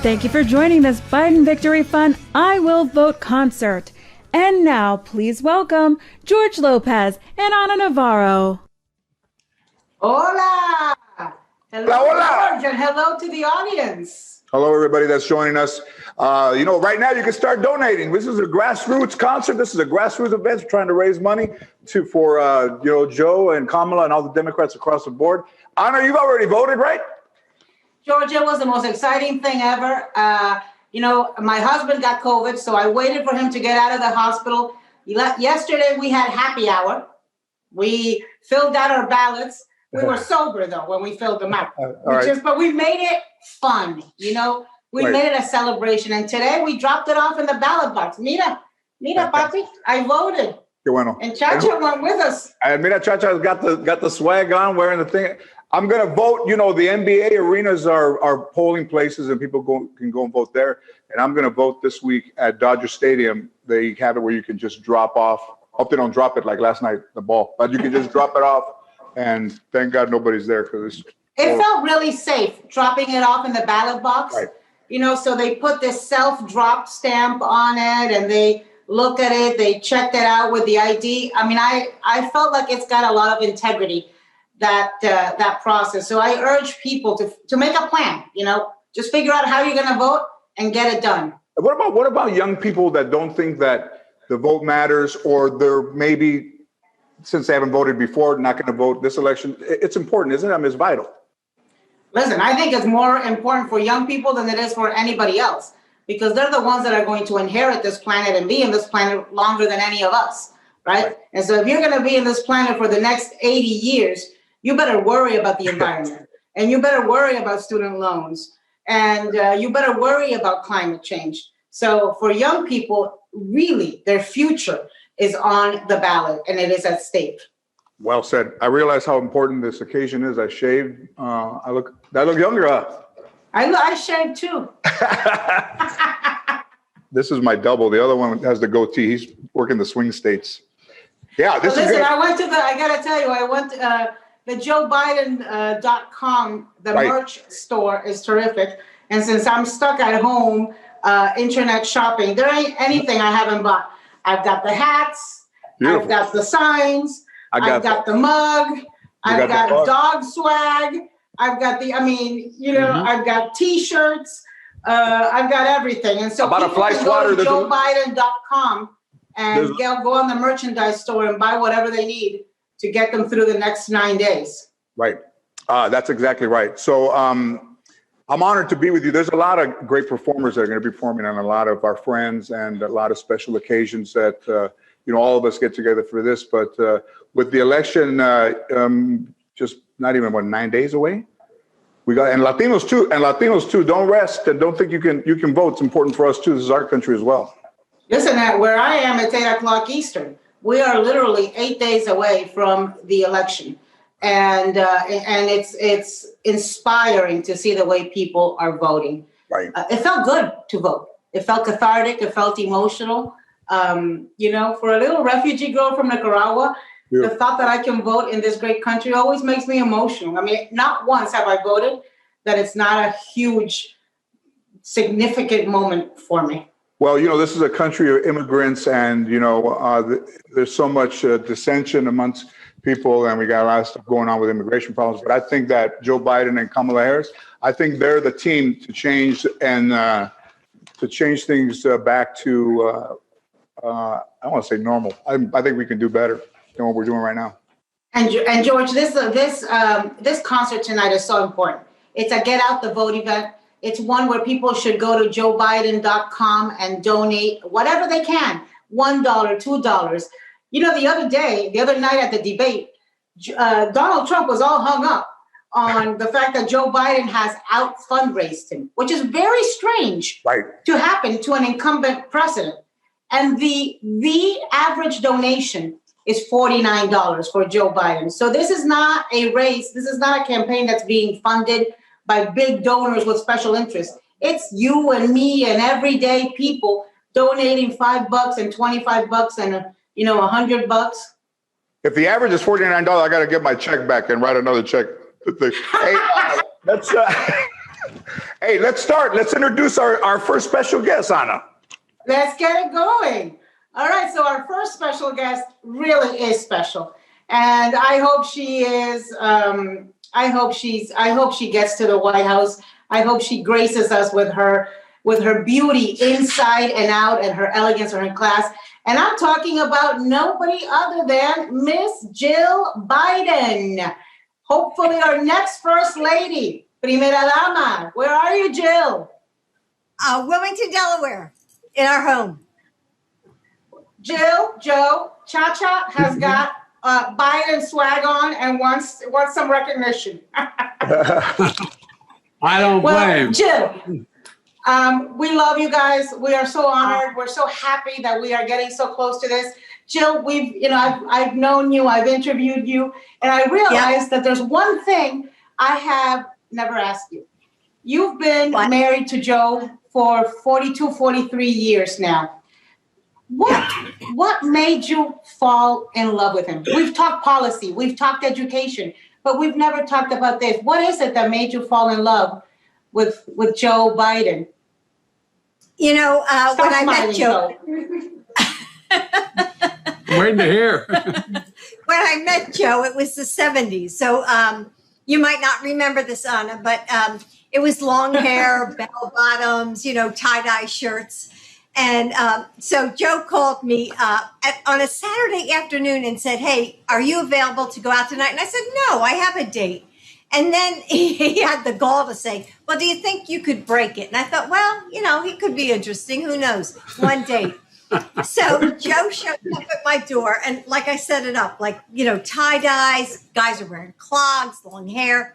Thank you for joining this Biden Victory Fund I Will Vote concert. And now, please welcome George Lopez and Ana Navarro. Hola! Hello, hola. George, and hello to the audience. Hello, everybody that's joining us. Right now you can start donating. This is a grassroots concert. This is a grassroots event. We're trying to raise money for Joe and Kamala and all the Democrats across the board. Ana, you've already voted, right? George, it was the most exciting thing ever. My husband got COVID, so I waited for him to get out of the hospital. Yesterday, we had happy hour. We filled out our ballots. We were sober, though, when we filled them out. But we made it fun, We made it a celebration. And today, we dropped it off in the ballot box. Mira, papi, I voted. Qué bueno. And Chacha went with us. And mira, Chacha's got the swag on, wearing the thing. I'm going to vote. The NBA arenas are polling places, and people can go and vote there. And I'm going to vote this week at Dodger Stadium. They have it where you can just drop off. Hope they don't drop it like last night, the ball. But you can just drop it off. And thank God nobody's there because it felt really safe dropping it off in the ballot box. Right. So they put this self-drop stamp on it, and they look at it. They checked it out with the ID. I mean, I felt like it's got a lot of integrity. That process. So I urge people to make a plan, just figure out how you're going to vote and get it done. What about young people that don't think that the vote matters, or they're maybe, since they haven't voted before, not going to vote this election? It's important, isn't it? I mean, it's vital. Listen, I think it's more important for young people than it is for anybody else, because they're the ones that are going to inherit this planet and be in this planet longer than any of us, right? And so if you're going to be in this planet for the next 80 years, you better worry about the environment, and you better worry about student loans, and you better worry about climate change. So for young people, really, their future is on the ballot, and it is at stake. Well said. I realize how important this occasion is. I shaved. I look younger. I shaved too. This is my double. The other one has the goatee. He's working the swing states. Yeah, this is good. I got to tell you, I went to the JoeBiden.com, the merch store is terrific. And since I'm stuck at home, internet shopping, there ain't anything I haven't bought. I've got the hats. Beautiful. I've got the signs. I've got the mug. I've got dog swag. I've got I've got T-shirts. I've got everything. And so about a fly swatter, go to JoeBiden.com and go on the merchandise store and buy whatever they need to get them through the next 9 days. Right. That's exactly right. So I'm honored to be with you. There's a lot of great performers that are going to be performing on a lot of our friends and a lot of special occasions that, all of us get together for this. But with the election just not even, 9 days away? And Latinos too, don't rest and don't think you can vote. It's important for us too. This is our country as well. Listen, where I am, it's 8 o'clock Eastern. We are literally 8 days away from the election, and it's inspiring to see the way people are voting. Right. It felt good to vote. It felt cathartic. It felt emotional. For a little refugee girl from Nicaragua, the thought that I can vote in this great country always makes me emotional. I mean, not once have I voted that it's not a huge, significant moment for me. Well, this is a country of immigrants, and, there's so much dissension amongst people, and we got a lot of stuff going on with immigration problems. But I think that Joe Biden and Kamala Harris, I think they're the team to change things back to, I don't want to say normal. I think we can do better than what we're doing right now. And George, this concert tonight is so important. It's a get out the vote event. It's one where people should go to JoeBiden.com and donate whatever they can, $1, $2. The other night at the debate, Donald Trump was all hung up on the fact that Joe Biden has out fundraised him, which is very strange to happen to an incumbent president. And the average donation is $49 for Joe Biden. So this is not a race. This is not a campaign that's being funded by big donors with special interest. It's you and me and everyday people donating $5 and $25 and $100. If the average is $49, I got to get my check back and write another check. Hey, that's Hey, let's start. Let's introduce our first special guest, Anna. Let's get it going. All right, so our first special guest really is special, and I hope she is. I hope she gets to the White House. I hope she graces us with her beauty inside and out, and her elegance and her class. And I'm talking about nobody other than Miss Jill Biden. Hopefully, our next First Lady, Primera Dama. Where are you, Jill? Wilmington, Delaware, in our home. Jill, Joe, Cha-Cha has got Biden swag on and wants some recognition. I don't blame. Jill, we love you guys. We are so honored. We're so happy that we are getting so close to this. Jill, I've known you, I've interviewed you, and I realized that there's one thing I have never asked you. You've been married to Joe for 42, 43 years now. What made you fall in love with him? We've talked policy, we've talked education, but we've never talked about this. What is it that made you fall in love with Joe Biden? You know, when I met Joe, Waiting to hear. when I met Joe, it was the 70s. So you might not remember this, Anna, but it was long hair, bell bottoms, tie-dye shirts. And so Joe called me on a Saturday afternoon and said, "Hey, are you available to go out tonight?" And I said, "No, I have a date." And then he had the gall to say, "Well, do you think you could break it?" And I thought, well, he could be interesting. Who knows? One date. So Joe showed up at my door, and like I set it up, tie-dyes, guys are wearing clogs, long hair.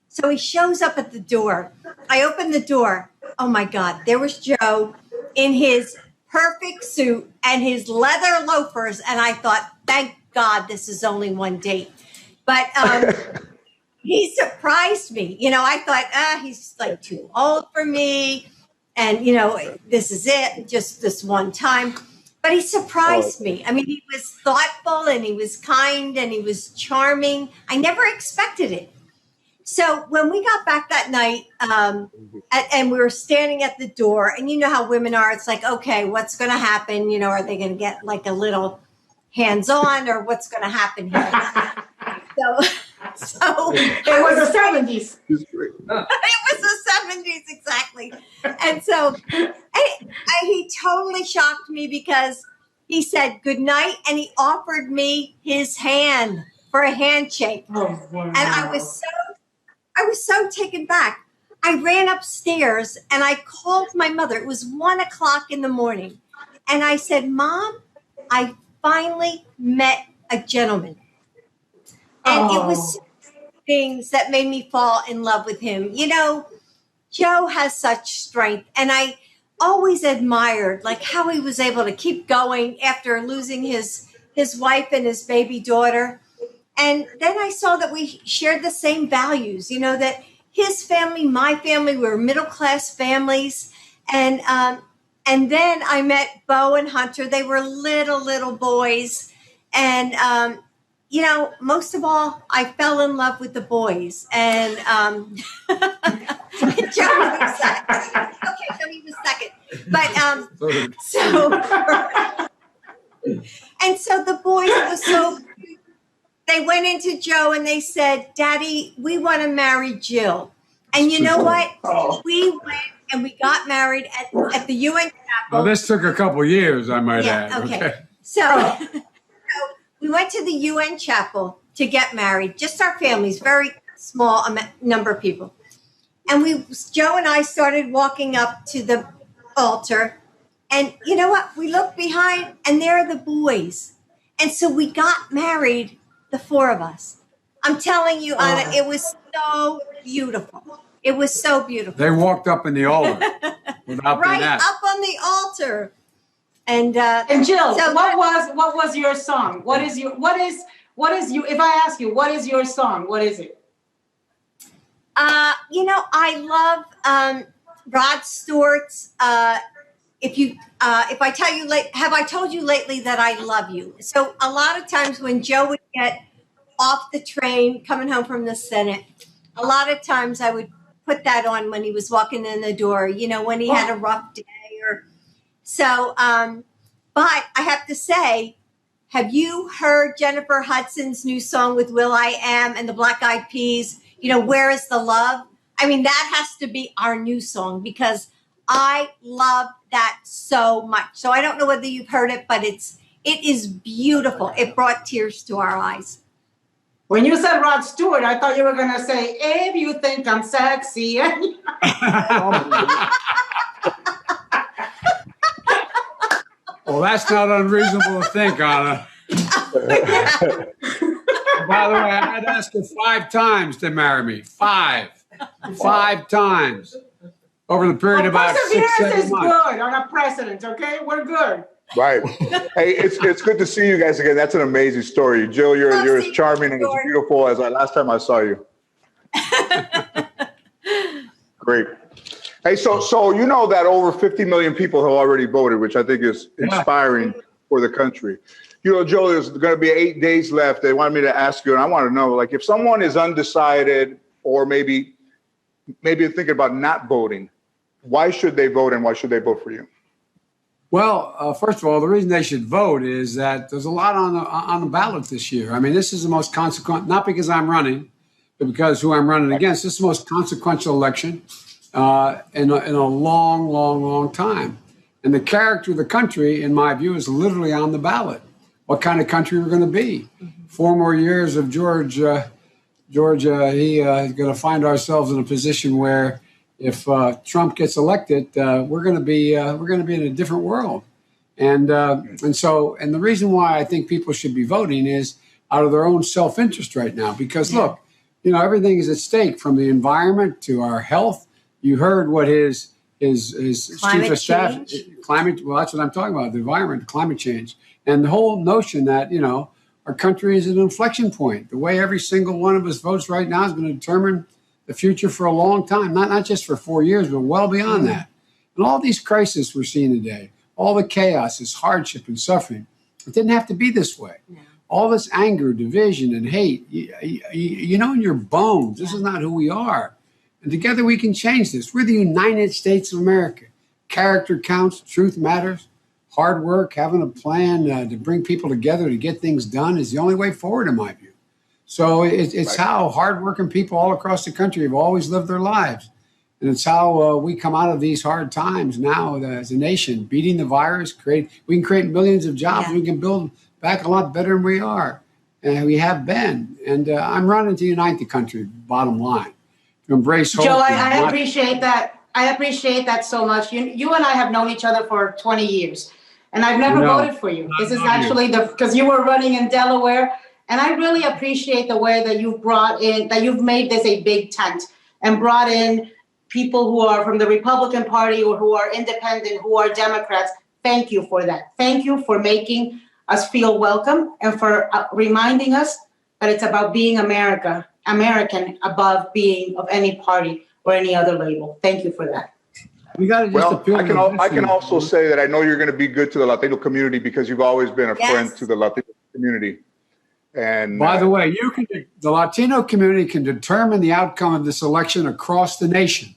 So he shows up at the door. I opened the door. Oh my God, there was Joe in his perfect suit and his leather loafers. And I thought, thank God this is only one date. But he surprised me. I thought, he's like too old for me. And, this is it, just this one time. But he surprised me. I mean, he was thoughtful and he was kind and he was charming. I never expected it. So when we got back that night and we were standing at the door, and you know how women are, it's like, okay, what's going to happen? Are they going to get like a little hands-on, or what's going to happen here? So it was the 70s. It was the 70s, exactly. And so he totally shocked me because he said good night and he offered me his hand for a handshake. Oh, wow. And I was so taken back. I ran upstairs and I called my mother. It was 1:00 in the morning. And I said, "Mom, I finally met a gentleman." And it was things that made me fall in love with him. Joe has such strength. And I always admired how he was able to keep going after losing his wife and his baby daughter. And then I saw that we shared the same values, that his family, my family, we were middle-class families. And then I met Bo and Hunter. They were little boys. And, most of all, I fell in love with the boys. And Joe was second. Okay, so he was second. But so the boys were so cute. They went into Joe and they said, "Daddy, we want to marry Jill." And you know what? We went and we got married at the UN Chapel. Well, this took a couple years, I might add. Okay. So we went to the UN Chapel to get married, just our families, very small number of people. And Joe and I started walking up to the altar. And you know what? We looked behind and there are the boys. And so we got married, the four of us. I'm telling you, Anna, it was so beautiful. It was so beautiful. They walked up in the altar without right being asked. up on the altar. And Jill, so what was your song? What is if I ask you, what is your song? What is it? I love Rod Stewart's if I tell you have I told you lately that I love you? So a lot of times when Joe would get off the train coming home from the Senate, a lot of times I would put that on when he was walking in the door, you know, when he had a rough day or so. But I have to say, have you heard Jennifer Hudson's new song with will.i.am and the Black Eyed Peas? You know, Where is the Love? I mean, that has to be our new song because I love that so much. So I don't know whether you've heard it, but it is beautiful. It brought tears to our eyes. When you said Rod Stewart, I thought you were going to say, if you think I'm sexy. Well, that's not unreasonable to think, Anna. By the way, I had asked her 5 times to marry me. 5 times over the period of about 6-7 months. Perseverance is good on a precedent, okay? We're good. Right. Hey, it's good to see you guys again. That's an amazing story. Jill, you're as charming and as beautiful as last time I saw you. Great. Hey, so you know that over 50 million people have already voted, which I think is inspiring for the country. You know, Joe, there's going to be 8 days left. They wanted me to ask you, and I want to know, like, if someone is undecided or maybe thinking about not voting, why should they vote and why should they vote for you? Well, first of all, the reason they should vote is that there's a lot on the ballot this year. I mean, this is the most consequential, not because I'm running, but because who I'm running against. This is the most consequential election in a long time. And the character of the country, in my view, is literally on the ballot. What kind of country we're going to be? 4 more years of George, is going to find ourselves in a position where if Trump gets elected, we're going to be in a different world. And the reason why I think people should be voting is out of their own self-interest right now. Because look, you know, everything is at stake, from the environment to our health. You heard what his chief of staff, climate. Well, that's what I'm talking about: the environment, climate change, and the whole notion that, you know, our country is at an inflection point. The way every single one of us votes right now is going to determine the future for a long time, not just for 4 years, but well beyond that. And all these crises we're seeing today, all the chaos, this hardship and suffering, it didn't have to be this way. No. All this anger, division, and hate, you know in your bones, this is not who we are. And together we can change this. We're the United States of America. Character counts, truth matters. Hard work, having a plan to bring people together to get things done is the only way forward, in my view. So it's how hardworking people all across the country have always lived their lives. And it's how we come out of these hard times now as a nation, beating the virus, we can create millions of jobs. Yeah. We can build back a lot better than we are. And we have been. And I'm running to unite the country, bottom line, to embrace hope. Joe, I appreciate that. I appreciate that so much. You and I have known each other for 20 years, and I've never voted for you. This is actually because you were running in Delaware. And I really appreciate the way that you've made this a big tent and brought in people who are from the Republican Party or who are independent, who are Democrats. Thank you for that. Thank you for making us feel welcome and for reminding us that it's about being American above being of any party or any other label. Thank you for that. We got to just I can also say that I know you're going to be good to the Latino community because you've always been a friend to the Latino community. And by the way, the Latino community can determine the outcome of this election across the nation.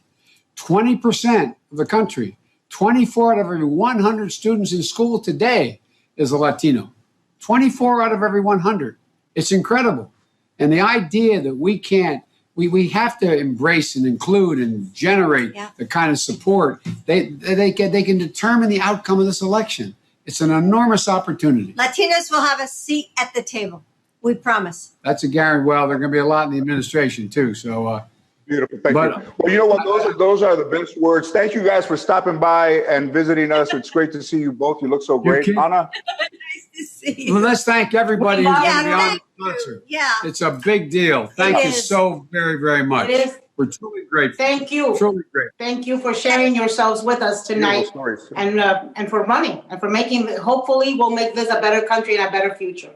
20% of the country, 24 out of every 100 students in school today is a Latino. 24 out of every 100. It's incredible. And the idea that we have to embrace and include and generate the kind of support they can determine the outcome of this election. It's an enormous opportunity. Latinos will have a seat at the table. We promise. That's a guarantee. Well, there are going to be a lot in the administration too. So beautiful. Thank you. Well, you know what? Those are the best words. Thank you guys for stopping by and visiting us. It's great to see you both. You look so great, Anna. Nice to see you. Well, let's thank everybody who's going to be on the concert. Yeah, it's a big deal. Thank you so very, very much. It is. We're truly grateful. Thank you. Truly great. Thank you for sharing yourselves with us tonight, and for running and for making. Hopefully, we'll make this a better country and a better future.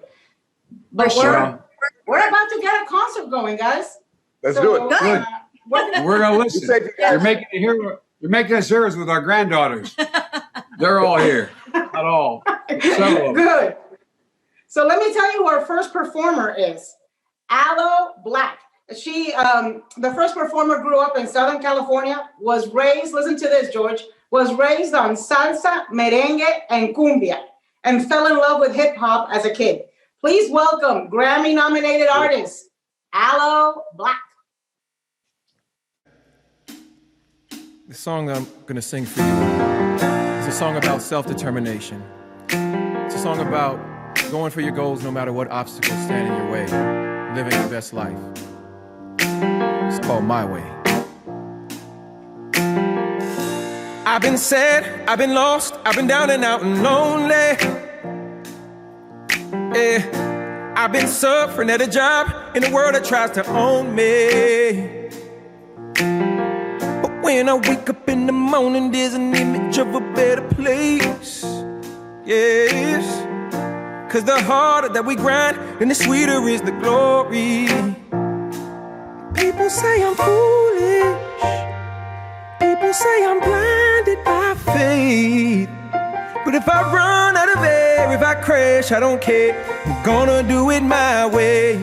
But we're about to get a concert going, guys. Let's do it. Good. We're going to listen. You're making us hear us with our granddaughters. They're all here. Not all. Good. So let me tell you who our first performer is. Aloe Blacc. The first performer grew up in Southern California, was raised, listen to this, George, was raised on salsa, merengue, and cumbia, and fell in love with hip hop as a kid. Please welcome Grammy-nominated artist, Aloe Blacc. The song I'm gonna sing for you is a song about self-determination. It's a song about going for your goals no matter what obstacles stand in your way, living your best life. It's called My Way. I've been sad, I've been lost, I've been down and out and lonely. Yeah, I've been suffering at a job in a world that tries to own me. But when I wake up in the morning, there's an image of a better place. Yes, 'cause the harder that we grind, then the sweeter is the glory. People say I'm foolish. People say I'm blinded by faith. But if I run out of air, if I crash, I don't care. I'm gonna do it my way.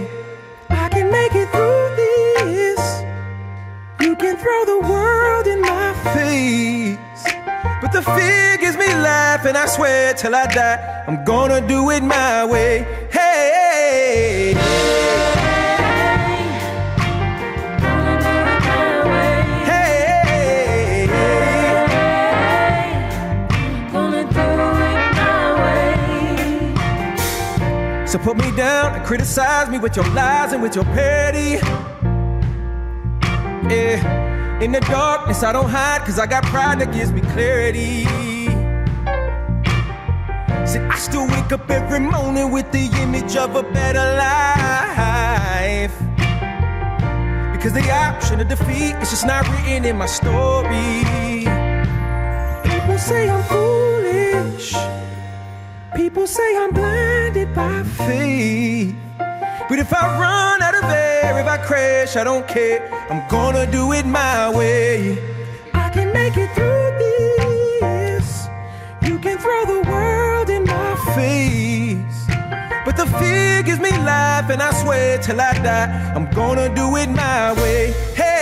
I can make it through this. You can throw the world in my face. But the fear gives me life, and I swear till I die, I'm gonna do it my way. Hey, hey, so put me down and criticize me with your lies and with your petty. Yeah, in the darkness I don't hide, 'cause I got pride that gives me clarity. See, I still wake up every morning with the image of a better life. Because the option of defeat is just not written in my story. People say I'm foolish. People say I'm blinded by faith. But if I run out of air, if I crash, I don't care. I'm gonna do it my way. I can make it through this. You can throw the world in my face. But the fear gives me life, and I swear till I die, I'm gonna do it my way. Hey,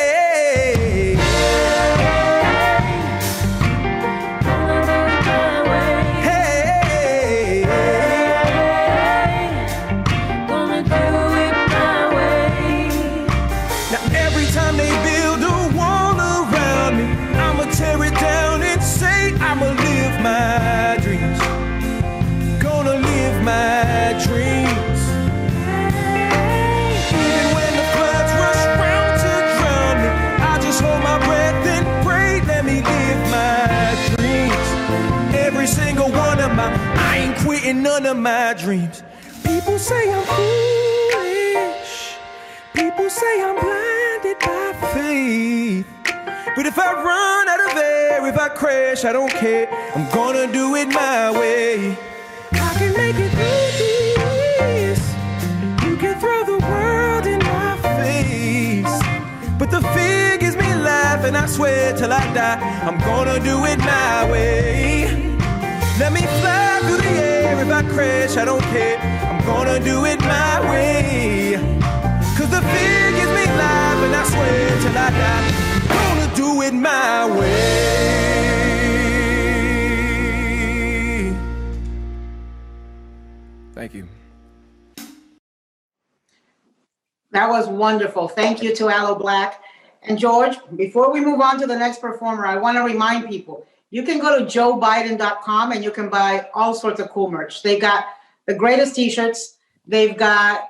my dreams, gonna live my dreams. Even when the floods rush round to drown me, I just hold my breath and pray, let me live my dreams. Every single one of my, I ain't quitting none of my dreams. People say I'm foolish. People say I'm blinded by faith. But if I run out of air, if I crash, I don't care. I'm gonna do it my way. I can make it through this. You can throw the world in my face. But the fear gives me life, and I swear till I die, I'm gonna do it my way. Let me fly through the air, if I crash, I don't care. I'm gonna do it my way. 'Cause the fear gives me life, and I swear till I die, gonna do it my way. Thank you. That was wonderful. Thank you to Aloe Blacc. And George, before we move on to the next performer, I want to remind people, you can go to joebiden.com and you can buy all sorts of cool merch. They got the greatest t-shirts. They've got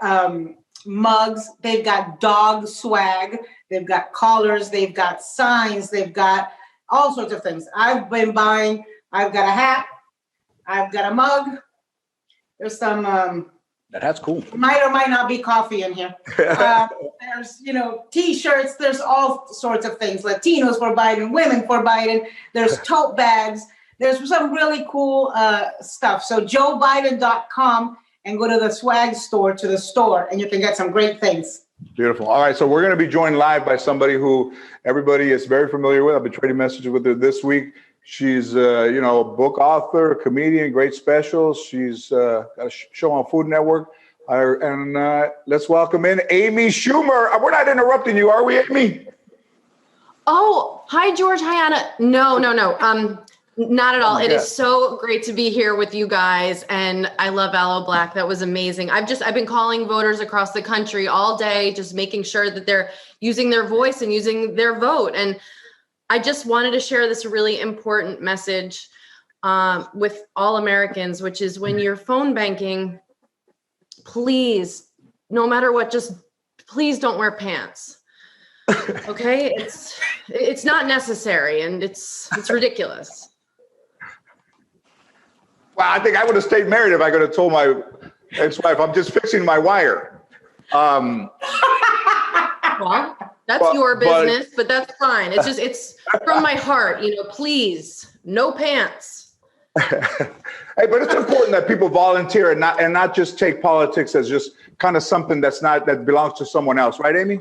mugs. They've got dog swag. They've got collars. They've got signs. They've got all sorts of things. I've been buying. I've got a hat. I've got a mug. There's some That's cool. might or might not be coffee in here. There's, t-shirts. There's all sorts of things. Latinos for Biden, women for Biden. There's tote bags. There's some really cool stuff. So joebiden.com and go to the swag store, to the store, and you can get some great things. Beautiful. All right, so we're going to be joined live by somebody who everybody is very familiar with. I've been trading messages with her this week. She's, a book author, comedian, great specials. She's got a show on Food Network. Let's welcome in Amy Schumer. We're not interrupting you, are we, Amy? Oh, hi, George. Hi, Anna. No. Not at all. It is so great to be here with you guys. And I love Aloe Black. That was amazing. I've been calling voters across the country all day, just making sure that they're using their voice and using their vote. And I just wanted to share this really important message with all Americans, which is when you're phone banking, please, no matter what, just please don't wear pants. Okay? It's not necessary, and it's ridiculous. Well, I think I would have stayed married if I could have told my ex-wife, I'm just fixing my wire. Well, that's your business, but that's fine. It's from my heart, please, no pants. Hey, but it's important that people volunteer and not just take politics as just kind of something that belongs to someone else. Right, Amy?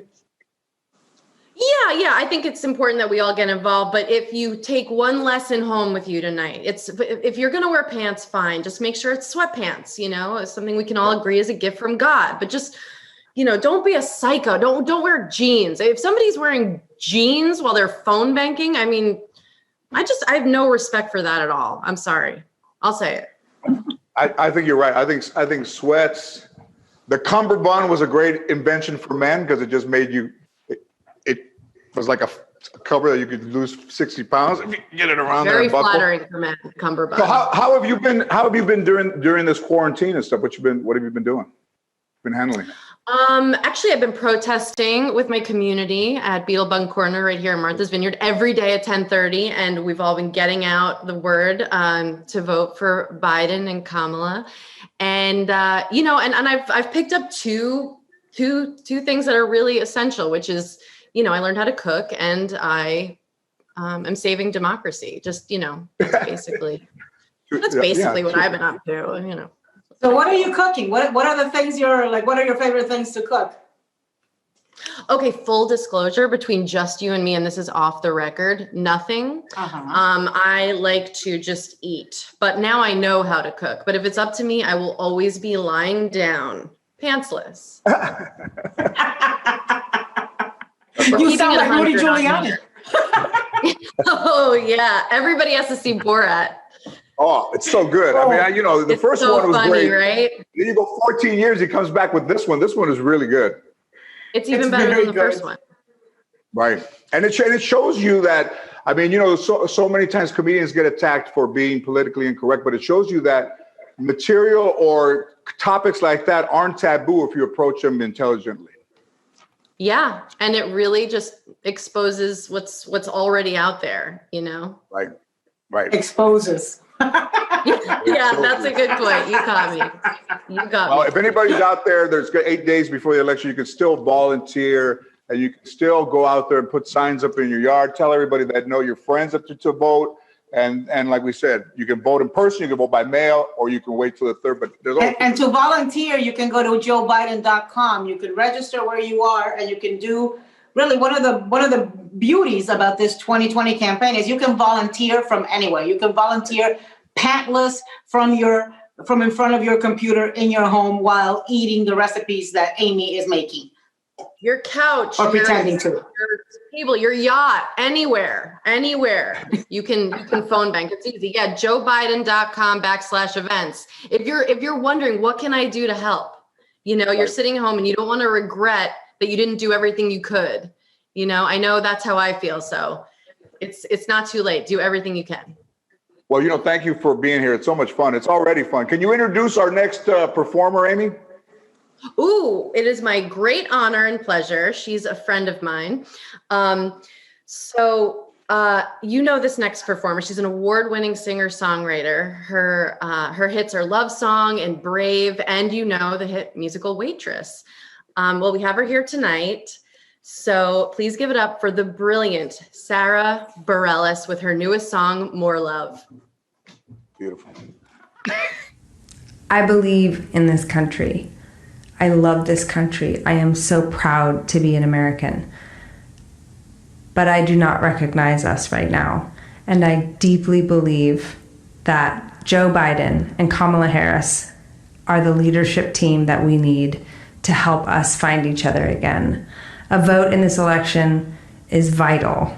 Yeah. I think it's important that we all get involved. But if you take one lesson home with you tonight, if you're going to wear pants, fine. Just make sure it's sweatpants. It's something we can all agree is a gift from God. But just, don't be a psycho. Don't wear jeans. If somebody's wearing jeans while they're phone banking, I mean, I have no respect for that at all. I'm sorry. I'll say it. I think you're right. I think sweats. The cummerbund was a great invention for men because it just made you. It was like a cover that you could lose 60 pounds if you get it around there. Very flattering for men, cummerbund. So how have you been during this quarantine and stuff? What have you been doing? Been handling? Actually, I've been protesting with my community at Beetlebug Corner right here in Martha's Vineyard every day at 10:30, and we've all been getting out the word to vote for Biden and Kamala, and and I've picked up two things that are really essential, which is I learned how to cook, and I am saving democracy. Just that's basically what I've been up to. So what are you cooking? What are the things what are your favorite things to cook? Okay, full disclosure between just you and me, and this is off the record, nothing. I like to just eat, but now I know how to cook. But if it's up to me, I will always be lying down, pantsless. You sound like Rudy Giuliani. Oh yeah, everybody has to see Borat. Oh, it's so good. I mean, the first one was funny, great. Right? Then you go 14 years, he comes back with this one. This one is really good. It's even better than the first one. Right. And it shows you that, so many times comedians get attacked for being politically incorrect, but it shows you that material or topics like that aren't taboo if you approach them intelligently. Yeah. And it really just exposes what's already out there, Right. Right. Exposes. Yeah, that's a good point. You got me. Well, if anybody's out there, there's 8 days before the election, you can still volunteer and you can still go out there and put signs up in your yard. Tell everybody that know your friends up to vote. And like we said, you can vote in person, you can vote by mail, or you can wait till the 3rd. But there's and to volunteer, you can go to joebiden.com. You can register where you are, and you can do. Really, one of the beauties about this 2020 campaign is you can volunteer from anywhere. You can volunteer pantless from in front of your computer in your home while eating the recipes that Amy is making. Your couch, or pretending to. Your table, your yacht, anywhere. You can phone bank. It's easy. Yeah, joebiden.com/events. If you're wondering what can I do to help, you're sitting home and you don't want to regret that you didn't do everything you could. I know that's how I feel. So it's not too late. Do everything you can. Well, thank you for being here. It's so much fun. It's already fun. Can you introduce our next performer, Amy? Ooh, it is my great honor and pleasure. She's a friend of mine. This next performer. She's an award-winning singer-songwriter. Her hits are Love Song and Brave, and the hit musical Waitress. We have her here tonight. So please give it up for the brilliant Sara Bareilles with her newest song, More Love. Beautiful. I believe in this country. I love this country. I am so proud to be an American. But I do not recognize us right now. And I deeply believe that Joe Biden and Kamala Harris are the leadership team that we need to help us find each other again. A vote in this election is vital,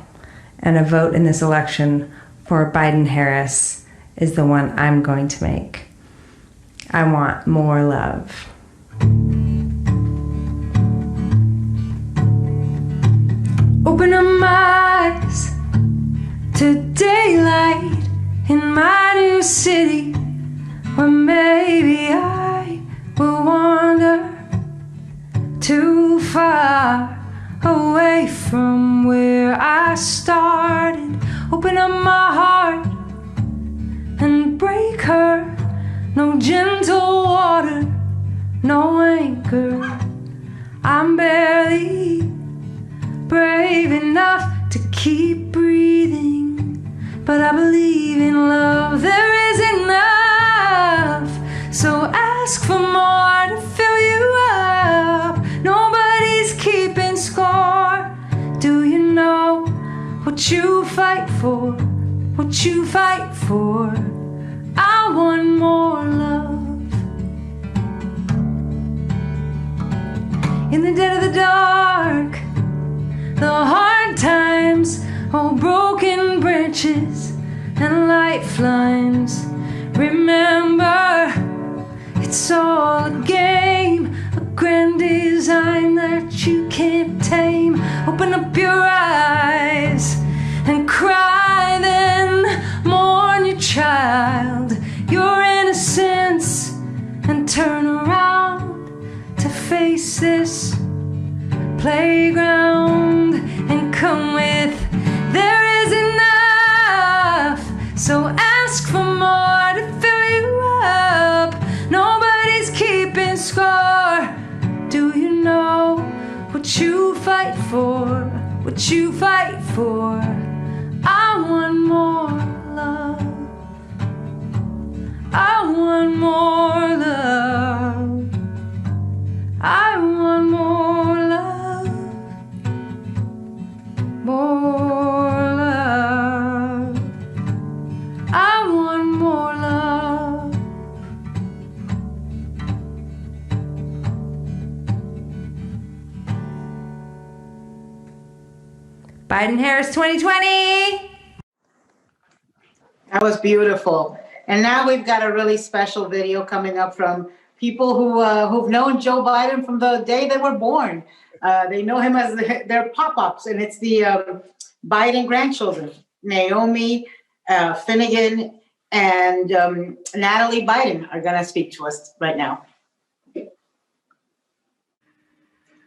and a vote in this election for Biden-Harris is the one I'm going to make. I want more love. Open up my eyes to daylight in my new city, where maybe I will wander too far away from where I started. Open up my heart and break her. No gentle water, no anchor. I'm barely brave enough to keep breathing, but I believe in love. There is enough, so ask for more to fill you up. Nobody's keeping score. Do you know what you fight for? What you fight for? I want more love. In the dead of the dark, the hard times, all broken branches and lifelines. Remember, it's all a game, a grand design that you can't tame. Open up your eyes and cry, then mourn your child, your innocence, and turn around to face this playground and come with. There is enough, so ask for more to fill you up. Nobody's keeping score. Do you know what you fight for? What you fight for? I want more love. I want more love. I want more love. More love. I want more love. Biden-Harris 2020. That was beautiful. And now we've got a really special video coming up from people who've known Joe Biden from the day they were born. They know him as their pop-ups, and it's the Biden grandchildren, Naomi, Finnegan, and Natalie Biden are going to speak to us right now. Hey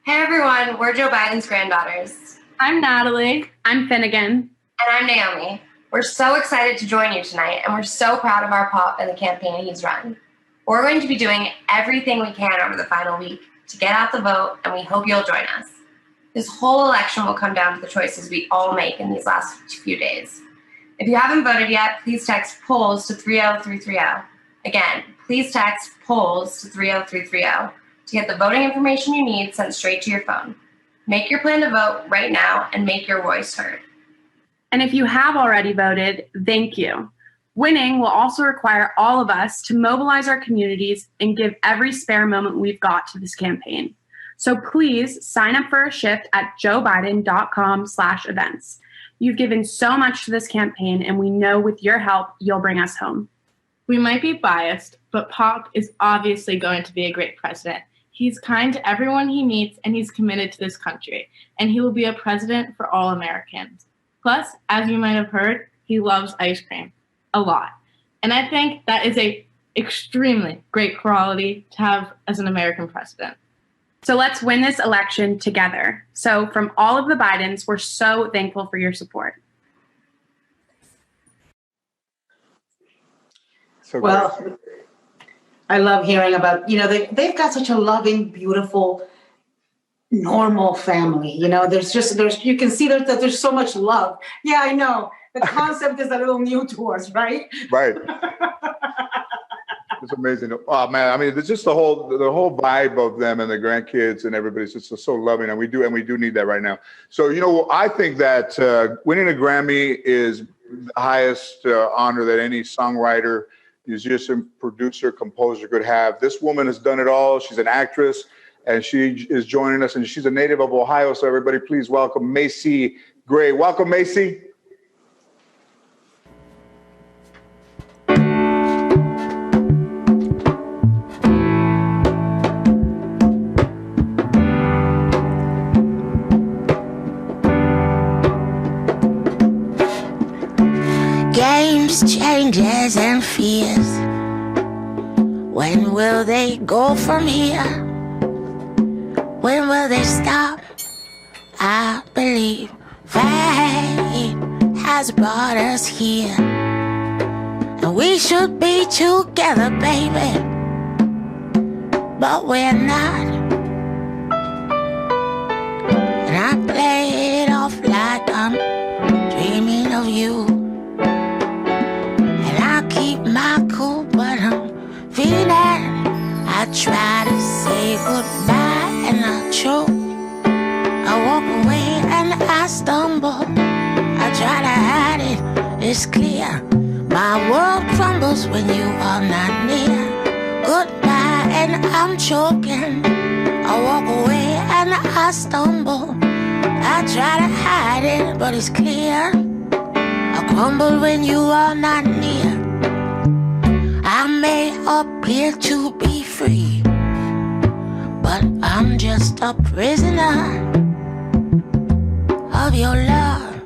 everyone, we're Joe Biden's granddaughters. I'm Natalie. I'm Finnegan. And I'm Naomi. We're so excited to join you tonight, and we're so proud of our pop and the campaign he's run. We're going to be doing everything we can over the final week to get out the vote, and we hope you'll join us. This whole election will come down to the choices we all make in these last few days. If you haven't voted yet, please text POLLS to 30330. Again, please text POLLS to 30330 to get the voting information you need sent straight to your phone. Make your plan to vote right now and make your voice heard. And if you have already voted, thank you. Winning will also require all of us to mobilize our communities and give every spare moment we've got to this campaign. So please sign up for a shift at joebiden.com/events. You've given so much to this campaign, and we know with your help, you'll bring us home. We might be biased, but Pop is obviously going to be a great president. He's kind to everyone he meets, and he's committed to this country, and he will be a president for all Americans. Plus, as you might have heard, he loves ice cream a lot. And I think that is a extremely great quality to have as an American president. So let's win this election together. So from all of the Bidens, we're so thankful for your support. So Well, I love hearing about, they've got such a loving, beautiful, normal family. You can see that there's so much love. Yeah, I know. The concept is a little new to us, right? Right. It's amazing. Oh man, I mean, it's just the whole vibe of them and the grandkids and everybody's just so loving, and we do need that right now. So I think that winning a Grammy is the highest honor that any songwriter, musician, producer, composer could have. This woman has done it all. She's an actress, and she is joining us, and she's a native of Ohio. So everybody, please welcome Macy Gray. Welcome, Macy. Games, changes, and fears. When will they go from here? When will they stop? I believe fate has brought us here, and we should be together, baby, but we're not. And I play it off like I'm dreaming of you, and I keep my cool, but I'm feeling. I try to say goodbye and I choke. I walk away and I stumble. I try to hide it, it's clear. My world crumbles when you are not near. Goodbye and I'm choking. I walk away and I stumble. I try to hide it, but it's clear. I crumble when you are not near. I may appear to be free, but I'm just a prisoner of your love.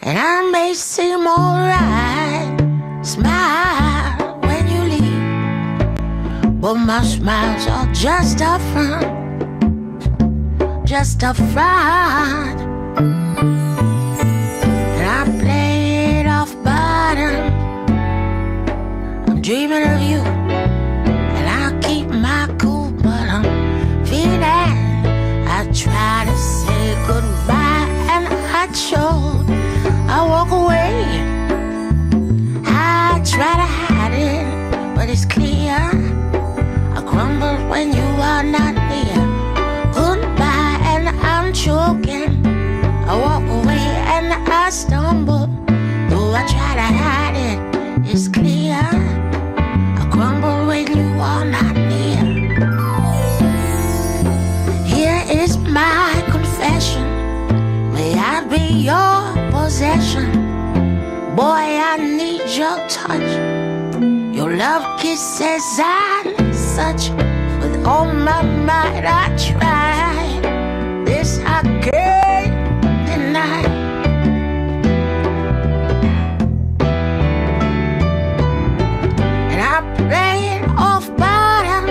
And I may seem alright, smile when you leave, but my smiles are just a front, just a front. And I play it off bottom, I'm dreaming of you, and I keep my cool, but I'm feeling. I try to say goodbye and I choke. I walk away, I try to hide it, but it's clear. I crumble when you are not near. Goodbye and I'm choking. I walk away and I stumble. Though I try to hide it, it's clear. I crumble when you are not near. Here is my confession. May I be your possession. Boy, I need your touch, your love kisses and such. With all my might I try, this I can't deny. And I play it off bottom,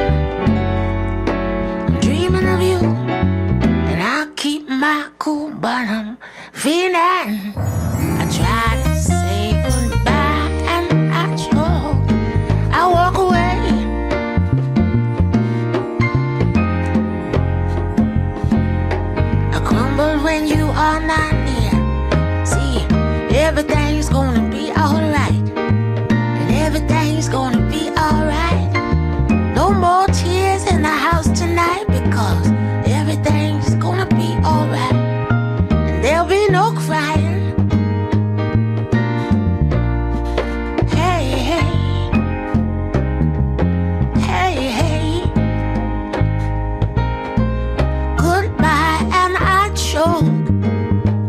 I'm dreaming of you, and I keep my cool, but I'm feeling. I try to say goodbye and I choke. I walk away. I crumble when you are not near. See, everything's gonna be alright, and everything's gonna be alright. No more tears in the house tonight, because everything's gonna be alright. There'll be no crying. Hey, hey, hey, hey. Goodbye and I choke.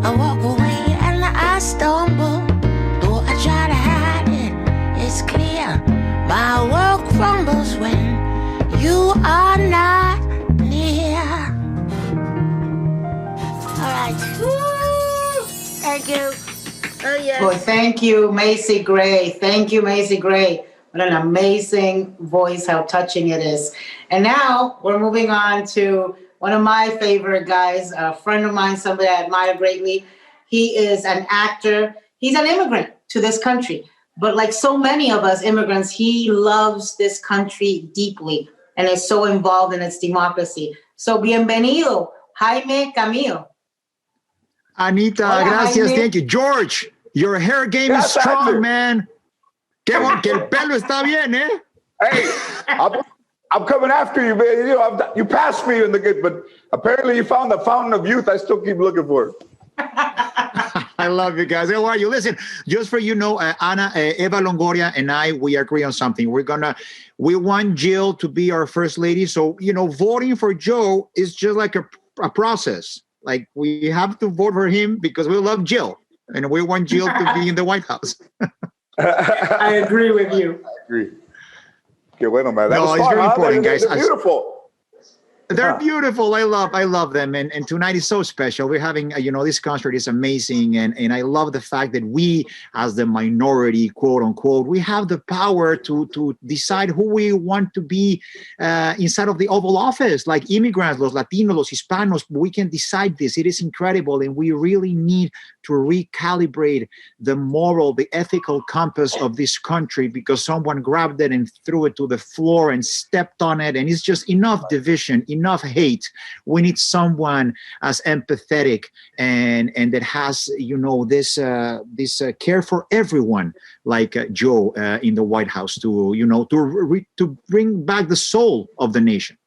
I walk away and I stumble. Though I try to hide it, it's clear. My world crumbles when you are not near. All right. Thank you. Oh, yes. Well, thank you, Macy Gray. Thank you, Macy Gray. What an amazing voice, how touching it is. And now we're moving on to one of my favorite guys, a friend of mine, somebody I admire greatly. He is an actor. He's an immigrant to this country. But like so many of us immigrants, he loves this country deeply and is so involved in its democracy. So bienvenido, Jaime Camillo. Anita, Hola, gracias, Jaime. thank you. George, your hair game is strong, man. Que el pelo está bien, eh? Hey, I'm coming after you, man. You know, you passed me in the good, but apparently you found the fountain of youth. I still keep looking for it. I I love you guys. How are you? Listen, just for you know, Ana, Eva Longoria and I, we agree on something. We want Jill to be our first lady. So, you know, voting for Joe is just like a process. Like we have to vote for him because we love Jill and we want Jill to be in the White House. I agree with you. I agree. Okay, wait a minute. No, it's very important, guys. They're beautiful. They're beautiful. I love them. And tonight is so special. We're having, this concert is amazing. And I love the fact that we, as the minority, quote unquote, we have the power to decide who we want to be inside of the Oval Office, like immigrants, los Latinos, los Hispanos. We can decide this. It is incredible. And we really need to recalibrate the moral, the ethical compass of this country because someone grabbed it and threw it to the floor and stepped on it. And it's just enough division, enough hate. We need someone as empathetic and that has, this care for everyone, like Joe in the White House, to bring back the soul of the nation.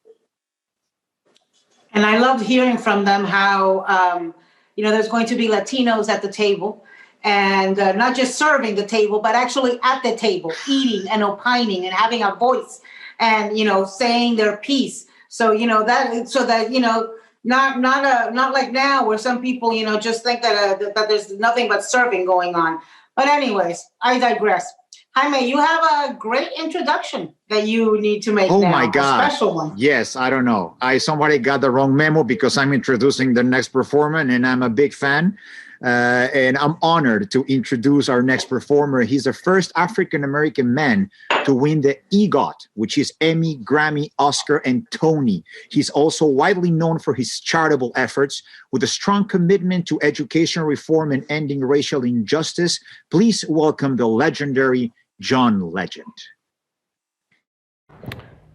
And I loved hearing from them how, there's going to be Latinos at the table and not just serving the table, but actually at the table, eating and opining and having a voice and, saying their piece. So, not like now where some people, just think that there's nothing but serving going on. But anyways, I digress. Jaime, you have a great introduction that you need to make now. Oh my God. A special one. Yes, I don't know. Somebody got the wrong memo because I'm introducing the next performer and I'm a big fan. And I'm honored to introduce our next performer. He's the first African-American man to win the EGOT, which is Emmy, Grammy, Oscar, and Tony. He's also widely known for his charitable efforts with a strong commitment to education reform and ending racial injustice. Please welcome the legendary John Legend.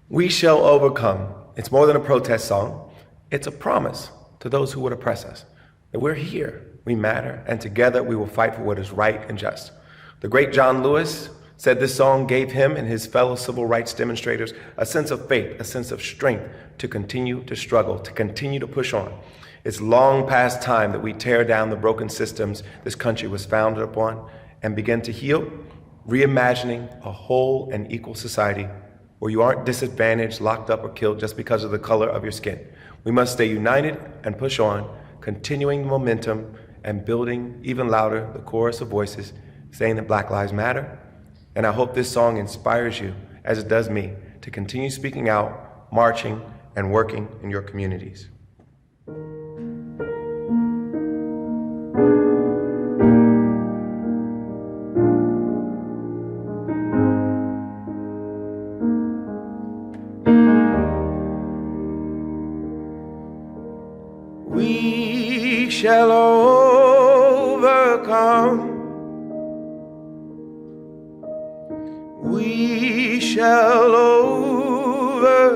We shall overcome. It's more than a protest song. It's a promise to those who would oppress us that we're here. We matter, and together we will fight for what is right and just. The great John Lewis said this song gave him and his fellow civil rights demonstrators a sense of faith, a sense of strength to continue to struggle, to continue to push on. It's long past time that we tear down the broken systems this country was founded upon and begin to heal, reimagining a whole and equal society where you aren't disadvantaged, locked up, or killed just because of the color of your skin. We must stay united and push on, continuing the momentum and building even louder the chorus of voices saying that Black Lives Matter. And I hope this song inspires you, as it does me, to continue speaking out, marching, and working in your communities. We shall overcome. We shall overcome.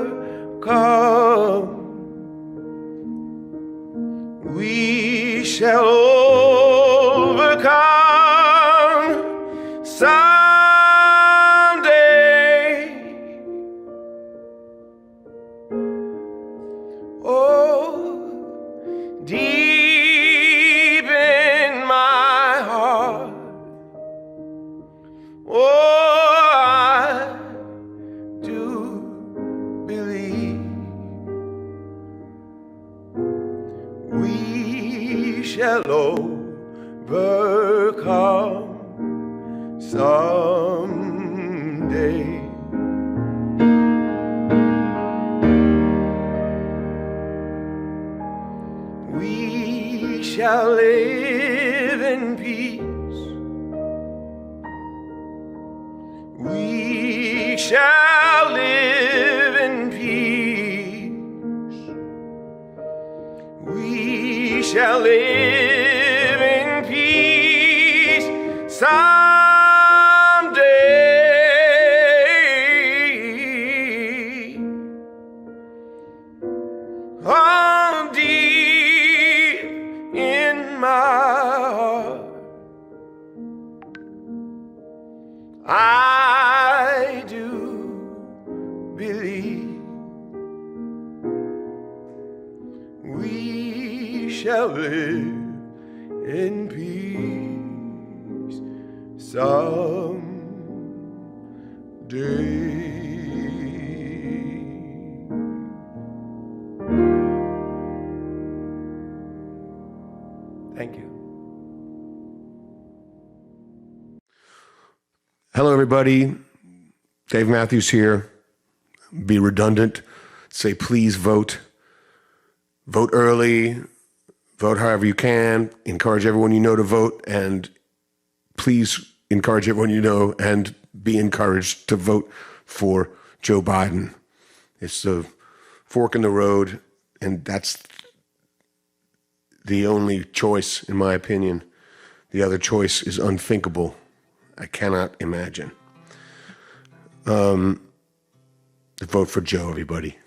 We shall overcome someday. Oh, deep in my heart. Oh, shall overcome someday. We shall live in peace. We shall live in peace. We shall live in peace someday. Oh, deep in my heart, I do believe we shall live in peace. Thank you. Hello, everybody. Dave Matthews here. Be redundant. Say, please vote. Vote early. Vote however you can. Encourage everyone you know to vote. And please encourage everyone you know and be encouraged to vote for Joe Biden. It's the fork in the road, and that's the only choice, in my opinion. The other choice is unthinkable. I cannot imagine. Vote for Joe, everybody.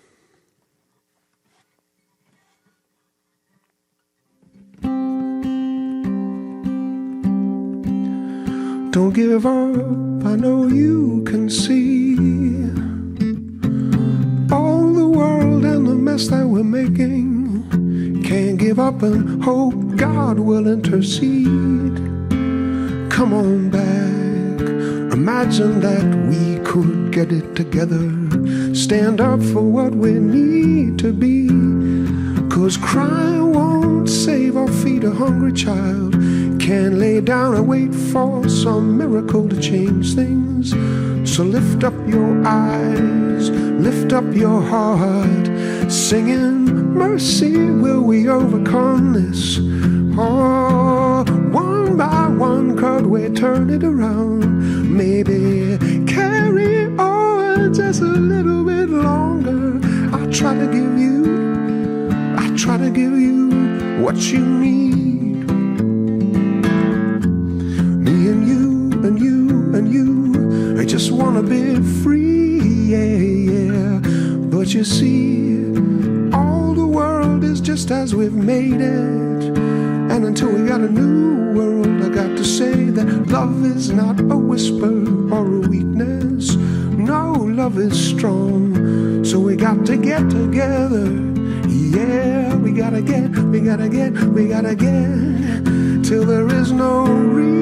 Don't give up, I know you can see all the world and the mess that we're making. Can't give up and hope God will intercede. Come on back, imagine that we could get it together. Stand up for what we need to be. 'Cause crying won't save or feed a hungry child. Can't lay down and wait for some miracle to change things. So lift up your eyes, lift up your heart, singing mercy will we overcome this. Oh, one by one could we turn it around. Maybe carry on just a little bit longer. I'll try to give you what you need. Me and you and you and you, I just wanna be free, yeah, yeah. But you see, all the world is just as we've made it. And until we got a new world, I got to say that love is not a whisper or a weakness. No, love is strong. So we got to get together. Yeah, we gotta get till there is no reason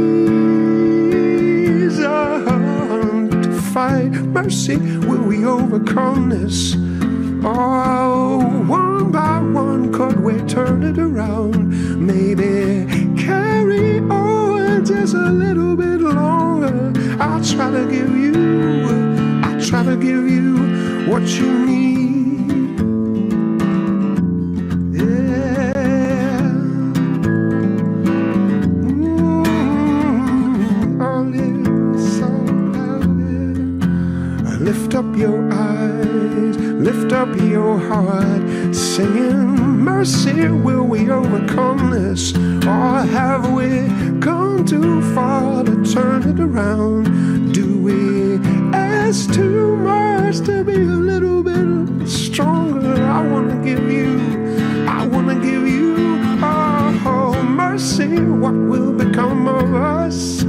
to fight. Mercy, will we overcome this? Oh, one by one, could we turn it around? Maybe carry on just a little bit longer. I'll try to give you what you need. Lift up your eyes, lift up your heart, singing mercy, will we overcome this? Or have we gone too far to turn it around? Do we ask too much to be a little bit stronger? I wanna give you, oh, mercy, what will become of us?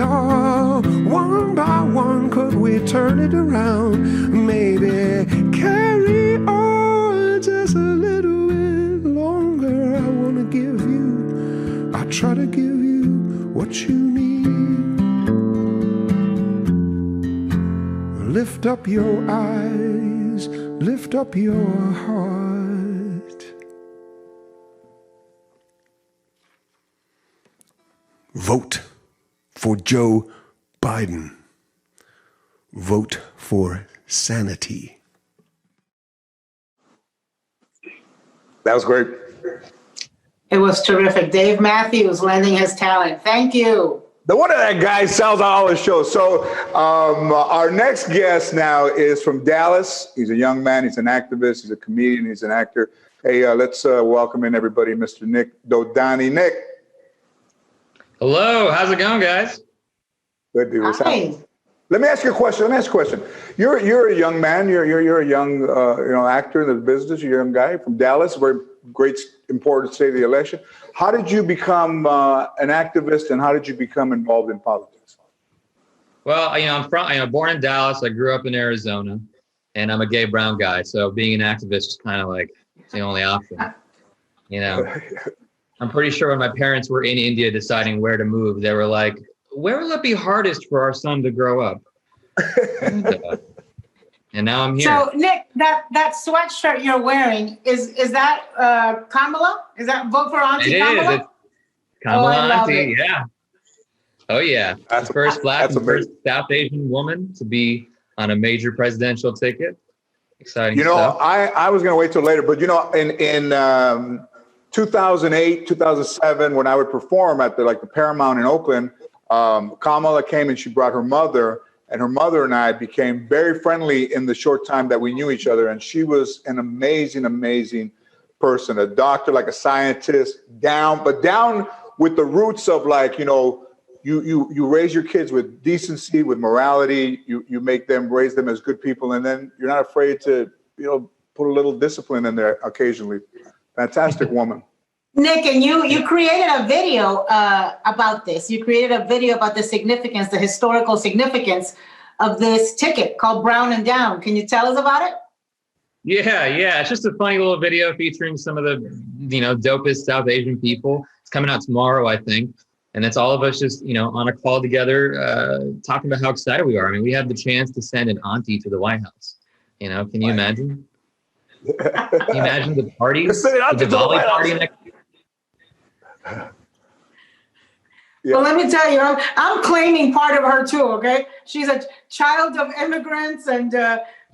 Oh, one by one, could we turn it around? Maybe carry on just a little bit longer. I wanna give you, I try to give you what you need. Lift up your eyes, lift up your heart. Vote for Joe Biden. Vote for sanity. That was great. It was terrific. Dave Matthews lending his talent. Thank you. No wonder that guy sells out all his shows. So our next guest now is from Dallas. He's a young man. He's an activist. He's a comedian. He's an actor. Hey, let's welcome in everybody, Mr. Nick Dodani. Nick. Hello. How's it going, guys? Good, dude. Hi. Let me ask you a question. You're a young man. You're a young actor in the business. You're a young guy from Dallas. Very great, important state of the election. How did you become an activist, and how did you become involved in politics? Well, I'm born in Dallas. I grew up in Arizona, and I'm a gay brown guy. So being an activist is kind of like the only option. I'm pretty sure when my parents were in India deciding where to move, they were like, where will it be hardest for our son to grow up? And now I'm here. So Nick, that sweatshirt you're wearing is that Kamala? Is that vote for Auntie Kamala? It's Kamala I love Auntie, it. yeah. Oh yeah, that's the first Black and first South Asian woman to be on a major presidential ticket. Exciting stuff. I was going to wait till later, but in 2008, 2007, when I would perform at the Paramount in Oakland, Kamala came and she brought her mother, and her mother and I became very friendly in the short time that we knew each other. And she was an amazing, amazing person, a doctor, like a scientist, down with the roots of you raise your kids with decency, with morality, you raise them as good people, and then you're not afraid to, put a little discipline in there occasionally. Fantastic woman. Nick, and you created a video about this. You created a video about the significance, the historical significance of this ticket called Brown and Down. Can you tell us about it? Yeah. It's just a funny little video featuring some of the, dopest South Asian people. It's coming out tomorrow, I think. And that's all of us just, on a call together, talking about how excited we are. I mean, we have the chance to send an auntie to the White House. Can you imagine? Can you imagine the parties? The Diwali party next year? Yeah. Well, let me tell you, I'm claiming part of her too. Okay, she's a child of immigrants, and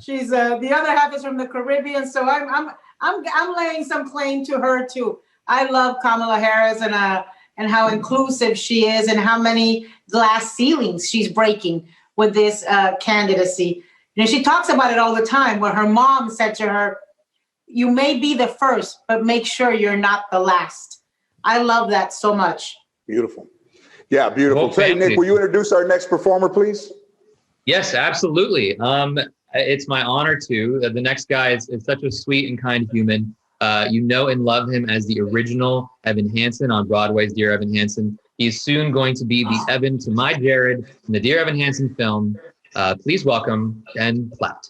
she's the other half is from the Caribbean. So I'm laying some claim to her too. I love Kamala Harris and how inclusive she is, and how many glass ceilings she's breaking with this candidacy. She talks about it all the time. Where her mom said to her, "You may be the first, but make sure you're not the last." I love that so much. Beautiful. Yeah, beautiful. Hey, Nick, will you introduce our next performer, please? Yes, absolutely. It's my honor to. The next guy is such a sweet and kind human. You know and love him as the original Evan Hansen on Broadway's Dear Evan Hansen. He's soon going to be the Evan to my Jared in the Dear Evan Hansen film. Please welcome Ben Platt.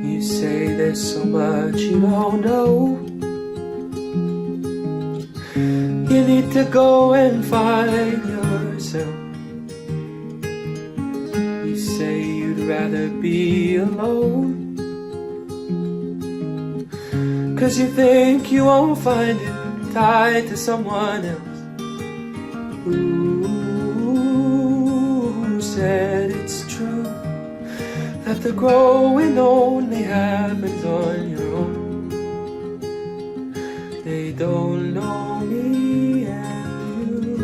You say there's so much you don't know. You need to go and find yourself. You say you'd rather be alone, 'cause you think you won't find it tied to someone else. Who said it's true that the growing only happens on your own? They don't know me and you.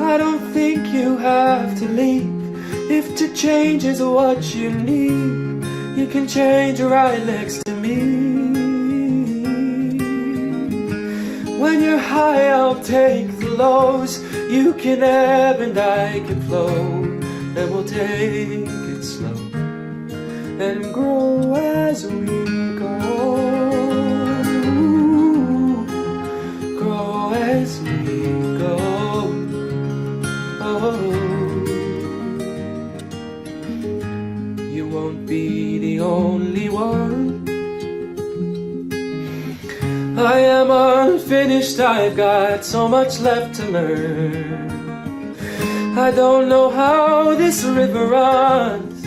I don't think you have to leave. If to change is what you need, you can change right next to me. When you're high, I'll take the lows. You can ebb and I can flow, and we'll take it slow and grow as we go. Grow as we go. Oh, you won't be the only one. I am unfinished, I've got so much left to learn. I don't know how this river runs,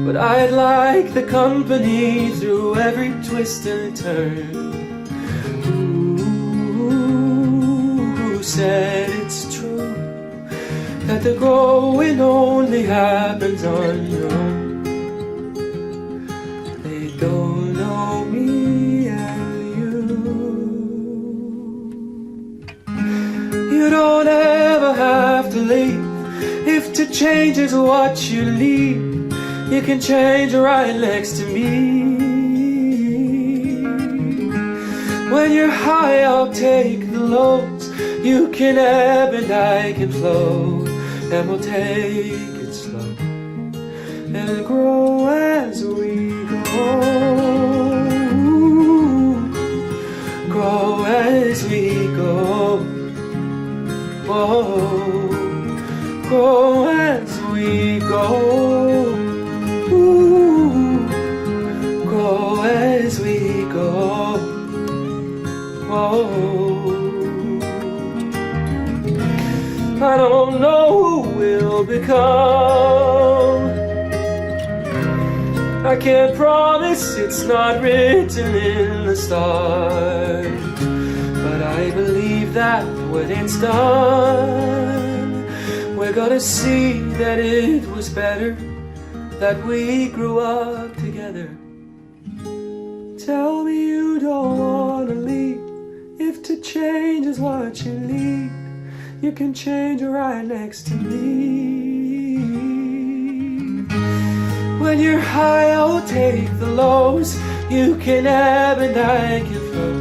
but I'd like the company through every twist and turn. Who said it's true that the growing only happens on your own? They don't know me and you. You don't ever have to leave. If to change is what you need, you can change right next to me. When you're high, I'll take the lows. You can ebb and I can flow, and we'll take it slow and grow as we go. Grow as we go. Whoa, grow as we go. Ooh, grow as we go. Whoa. I don't know who we'll become. I can't promise, it's not written in the stars. But I believe that when it's done, we're gonna see that it was better that we grew up together. Tell me you don't wanna leave. If to change is what you need, you can change right next to me. When you're high, I'll take the lows. You can ebb and I can flow,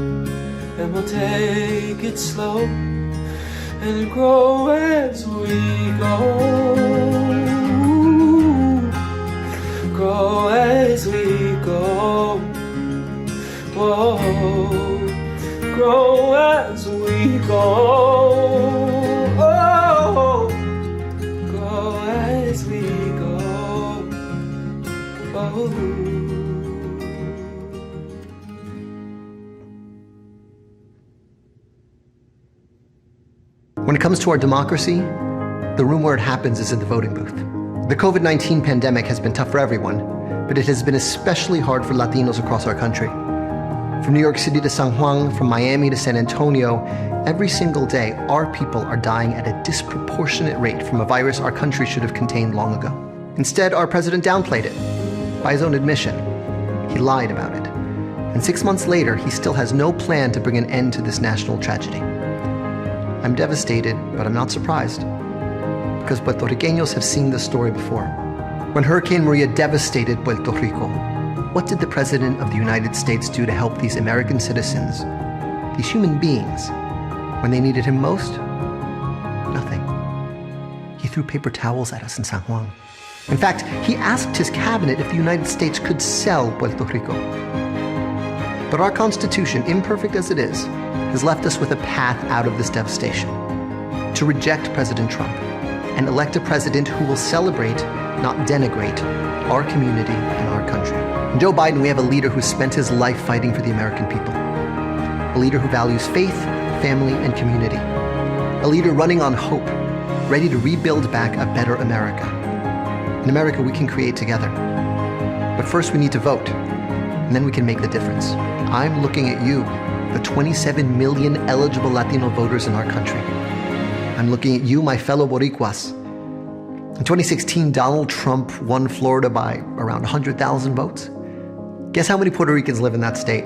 and we'll take it slow and grow as we go. Grow as we go. Whoa, grow as we go. Oh, grow as we go. Oh. When it comes to our democracy, the room where it happens is in the voting booth. The COVID-19 pandemic has been tough for everyone, but it has been especially hard for Latinos across our country. From New York City to San Juan, from Miami to San Antonio, every single day, our people are dying at a disproportionate rate from a virus our country should have contained long ago. Instead, our president downplayed it. By his own admission, he lied about it. And 6 months later, he still has no plan to bring an end to this national tragedy. I'm devastated, but I'm not surprised, because Puerto Ricanos have seen this story before. When Hurricane Maria devastated Puerto Rico, what did the President of the United States do to help these American citizens, these human beings, when they needed him most? Nothing. He threw paper towels at us in San Juan. In fact, he asked his cabinet if the United States could sell Puerto Rico. But our Constitution, imperfect as it is, has left us with a path out of this devastation: to reject President Trump and elect a president who will celebrate, not denigrate, our community and our country. In Joe Biden, we have a leader who spent his life fighting for the American people. A leader who values faith, family, and community. A leader running on hope, ready to rebuild back a better America. An America we can create together. But first we need to vote, and then we can make the difference. I'm looking at you, the 27 million eligible Latino voters in our country. I'm looking at you, my fellow Boricuas. In 2016, Donald Trump won Florida by around 100,000 votes. Guess how many Puerto Ricans live in that state?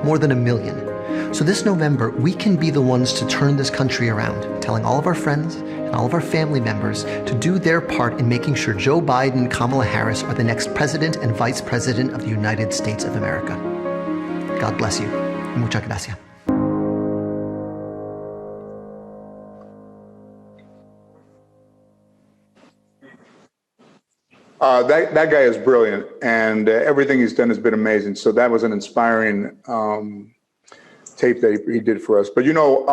More than 1 million. So this November, we can be the ones to turn this country around, telling all of our friends and all of our family members to do their part in making sure Joe Biden and Kamala Harris are the next president and vice president of the United States of America. God bless you. Muchas gracias. That guy is brilliant, and everything he's done has been amazing. So that was an inspiring tape that he did for us. But you know,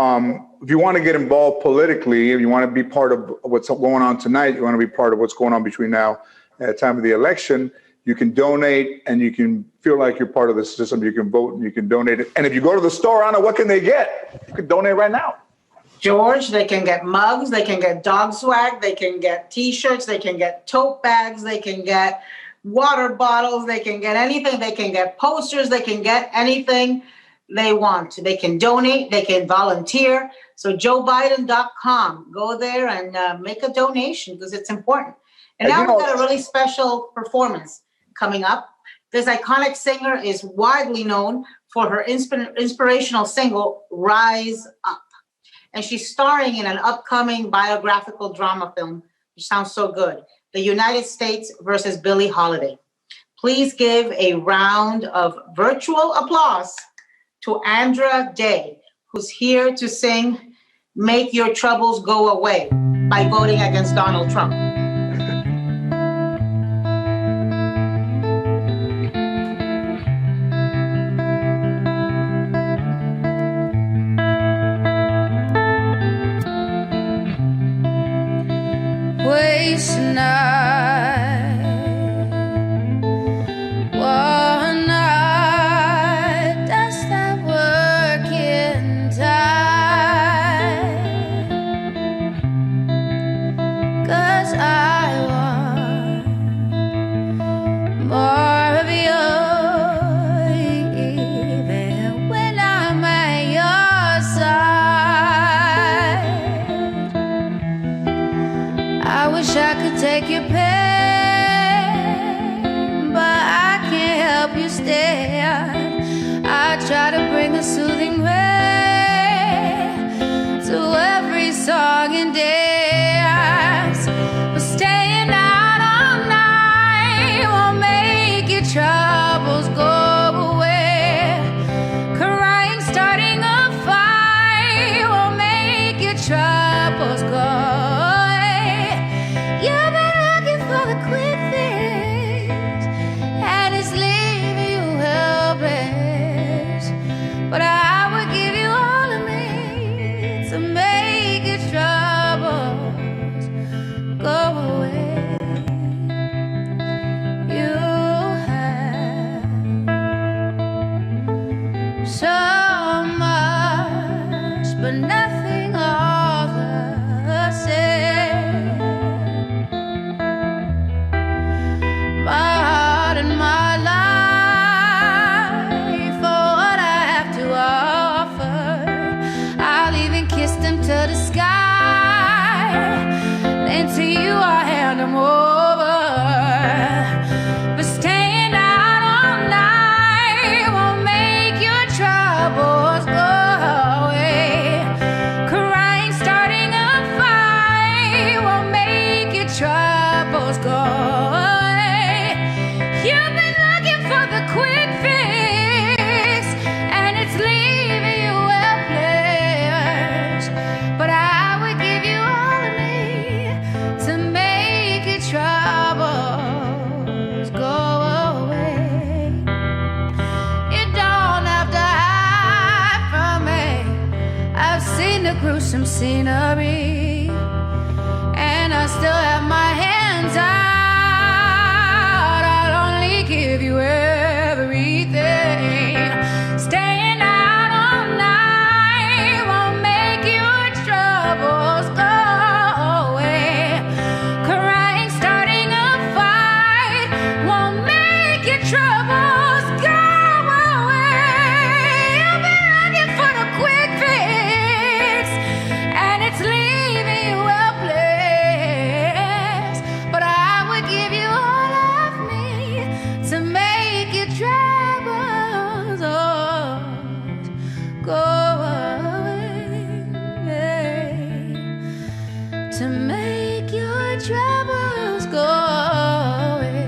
if you want to get involved politically, if you want to be part of what's going on tonight, you want to be part of what's going on between now and the time of the election, you can donate, and you can feel like you're part of the system. You can vote, and you can donate it. And if you go to the store, Anna, what can they get? You can donate right now. George, they can get mugs, they can get dog swag, they can get T-shirts, they can get tote bags, they can get water bottles, they can get anything, they can get posters, they can get anything they want. They can donate, they can volunteer. So JoeBiden.com, go there and make a donation because it's important. And now we've got a really special performance coming up. This iconic singer is widely known for her inspirational single, Rise Up. And she's starring in an upcoming biographical drama film, which sounds so good, The United States versus Billie Holiday. Please give a round of virtual applause to Andra Day, who's here to sing Make Your Troubles Go Away by voting against Donald Trump. each night. One night, that's that working time. 'Cause I want more of you, even when I'm at your side. I wish I could take your pain, but I can't help you stay. I try to bring a soothing ray to every song and dance, but staying out all night won't make your troubles go away. Crying, starting a fight won't make your troubles go away. You've been looking for the quick fix, and it's leaving you helpless. But I would give you all of me to make your troubles go away. You have so much, but nothing all the same. My heart and my life for what I have to offer. I'll even kiss them to the sky, then to you I hand them over. But staying out all night won't make your troubles go away. Crying, starting a fight won't make your troubles go away. You've been looking for the quick fix, and it's leaving you helpless. But I would give you all of me to make your troubles go away. You don't have to hide from me. I've seen the gruesome scenery, and I still have my hands out. I'll only give you everything. Staying out all night won't make your troubles go away. Crying, starting a fight won't make your troubles go away. You've been looking for the quick fix, and it's leaving you helpless. But I would give you all of me to make your troubles all go away. To make your troubles go away.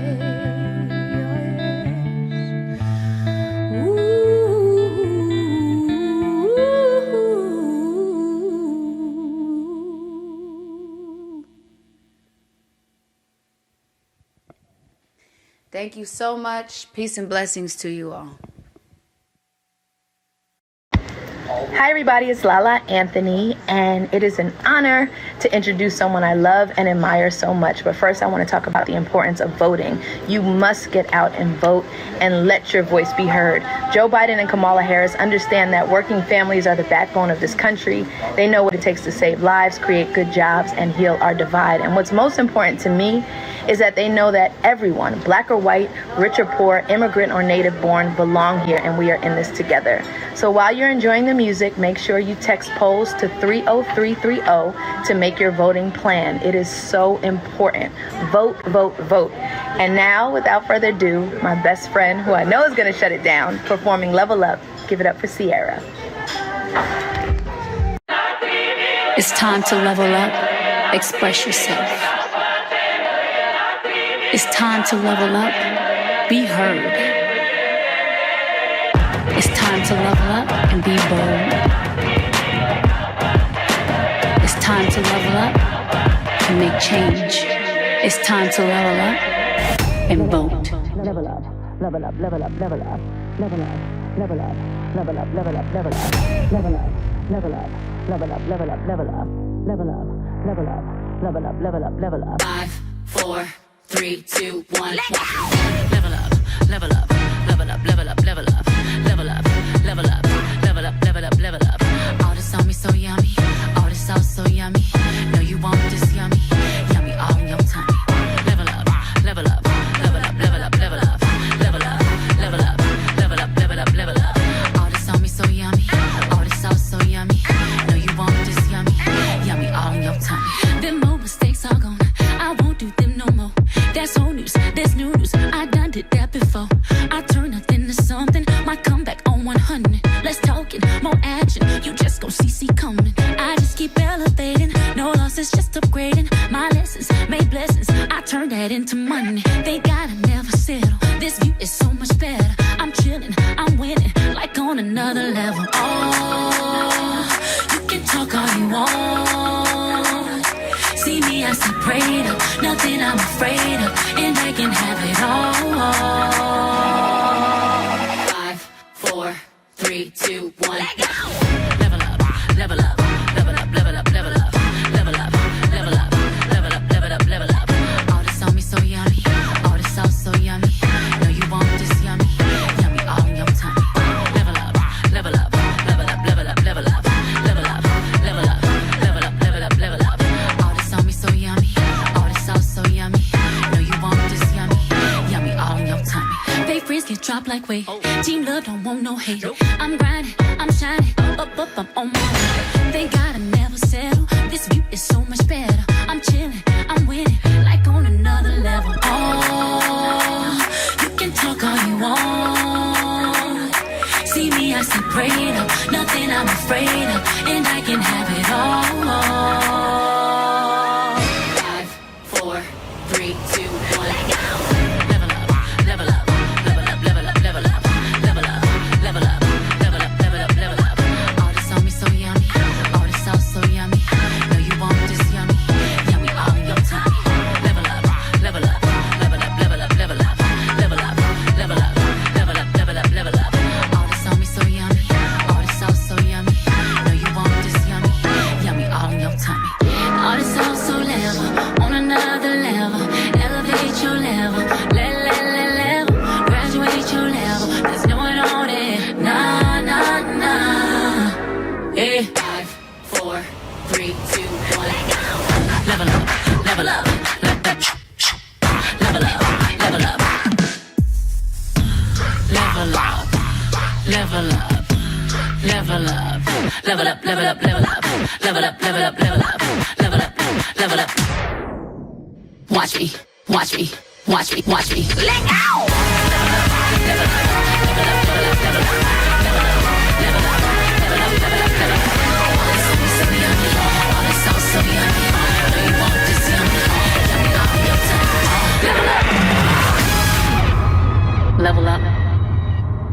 Thank you so much. Peace and blessings to you all. Hi everybody, it's Lala Anthony, and it is an honor to introduce someone I love and admire so much. But first I want to talk about the importance of voting. You must get out and vote and let your voice be heard. Joe Biden and Kamala Harris understand that working families are the backbone of this country. They know what it takes to save lives, create good jobs, and heal our divide. And what's most important to me is that they know that everyone, black or white, rich or poor, immigrant or native born, belong here, and we are in this together. So while you're enjoying the music, make sure you text polls to 30330 to make your voting plan. It is so important. Vote, vote, vote. And now, without further ado, my best friend, who I know is going to shut it down, performing Level Up. Give it up for Sierra. It's time to level up. Express yourself. It's time to level up. Be heard. It's time to level up and be bold. It's time to level up and make change. It's time to level up and vote. Level up, level up, level up, level up, level up, level up, level up, level up, level up, level up, level up, level up, level up, level up, level up, level up, level up, level up, level up. 5, 4, 3, 2, 1. Level up, level up, level up, level up, level up, level up, level up, level up, level up, level up. All this on me so yummy, all this sauce so yummy. No, you want this yummy, yummy all in your tummy. Level up, level up, level up, level up, level up, level up, level up, level up, level up, level up. All this on me so yummy, all this sauce so yummy. No, you want this yummy, yummy all in your tummy. Them old mistakes are gone, I won't do them no more. That's old news, that's new news, I done did that before. I turn nothing to something, my comeback on 100. Let's talk it, more action, you just gon' see coming. I just keep elevating, no losses, just upgrading. My lessons made blessings, I turn that into money. They gotta never settle, this view is so much better. I'm chilling, I'm winning, like on another level. Oh, you can talk all you want. See me, I see prayed up, nothing I'm afraid of, and I can have it all. 5, 4, 3, 2, 1. Level up, level up, level up, level up, level up, level up, level up, level up, level up, level up. All this on me so yummy, all this sauce so yummy. No, you want this yummy, yummy all in your tummy. Level up, level up, level up, level up, level up, level up, level up, level up, level up, level up. All this on me so yummy, all this sauce so yummy. No, you want this yummy, yummy all in your tummy. Fake friends get dropped like weight. Team love don't want no hate. I'm grinding, I'm shining, up, I'm on my way. They gotta never settle. This view is so much better. I'm chilling, I'm winning, like on another level. Oh, you can talk all you want. See me, I see prayed up, nothing I'm afraid of, and I can have it all. 5, 4, 3, 2, 1. Level up, level up, level up, level up, level up, level up, level up, level up, level up, level up. All this on me so yummy, all this sauce so yummy. No, you want this yummy, yummy all in your tummy. Level up, level up, level up, level up, level up, level up, level up, level up, level up, level up. All this on me so yummy, all this sauce so yummy. No, you want this yummy, yummy all in your tummy. All this sauce so level, on another level. Elevate your level, level. Graduate your level, there's no one on it. Nah. Hey. 5, 4, 3, 2, 1. Level up, level up, level up, level up, level up, level up, level up, level up, level up, level up, level up, level up, level up, level up, level up, level up. Watch me, watch me, watch me, watch me. Let go! Level up, level up, level up, level up, level up, level up, level up, level up, level up, level up. All this on me so yummy, all this sauce so yummy. No, you want this yummy, yummy all in your tummy. Level up, level up,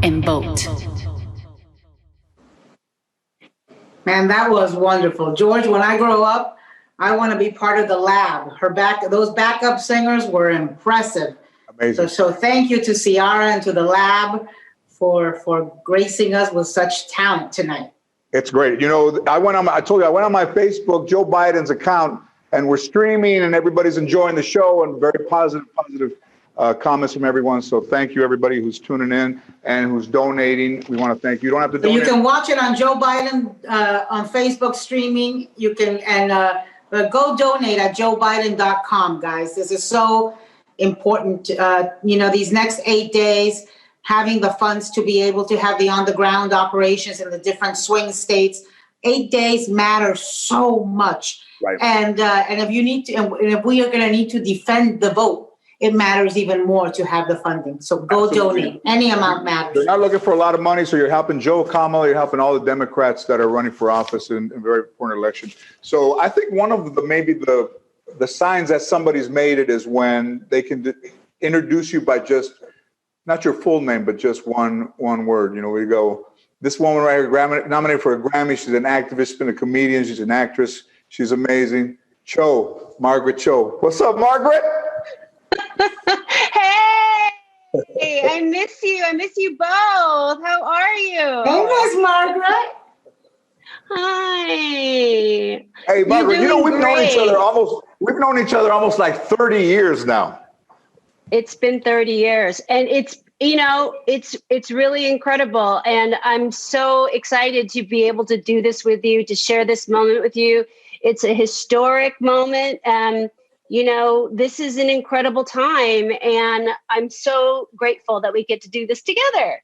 and vote. Man, that was wonderful. George, when I grow up, I want to be part of the lab. Those backup singers were impressive. Amazing. So thank you to Ciara and to the lab for gracing us with such talent tonight. It's great. You know, I told you I went on my Facebook, Joe Biden's account, and we're streaming and everybody's enjoying the show and very positive comments from everyone. So thank you, everybody who's tuning in and who's donating. We want to thank you. You don't have to donate. You can watch it on Joe Biden on Facebook streaming. You can, go donate at joebiden.com, guys. This is so important. These next 8 days, having the funds to be able to have the on-the-ground operations in the different swing states. 8 days matter so much. Right. And if you need to, and if we are going to need to defend the vote, it matters even more to have the funding. So go donate. Any amount matters. You're not looking for a lot of money, so you're helping Joe, Kamala, you're helping all the Democrats that are running for office in a very important election. So I think one of the signs that somebody's made it is when they can introduce you by just, not your full name, but just one word. You know, we go, this woman right here, nominated for a Grammy. She's an activist, she's been a comedian, she's an actress. She's amazing. Cho, Margaret Cho. What's up, Margaret? Hey, I miss you. I miss you both. How are you? Hey, Miss Margaret. Hi. Anthony. Hey, Margaret, You're doing we've known each other almost like 30 years now. It's been 30 years, and it's really incredible, and I'm so excited to be able to do this with you, to share this moment with you. It's a historic moment, and this is an incredible time, and I'm so grateful that we get to do this together.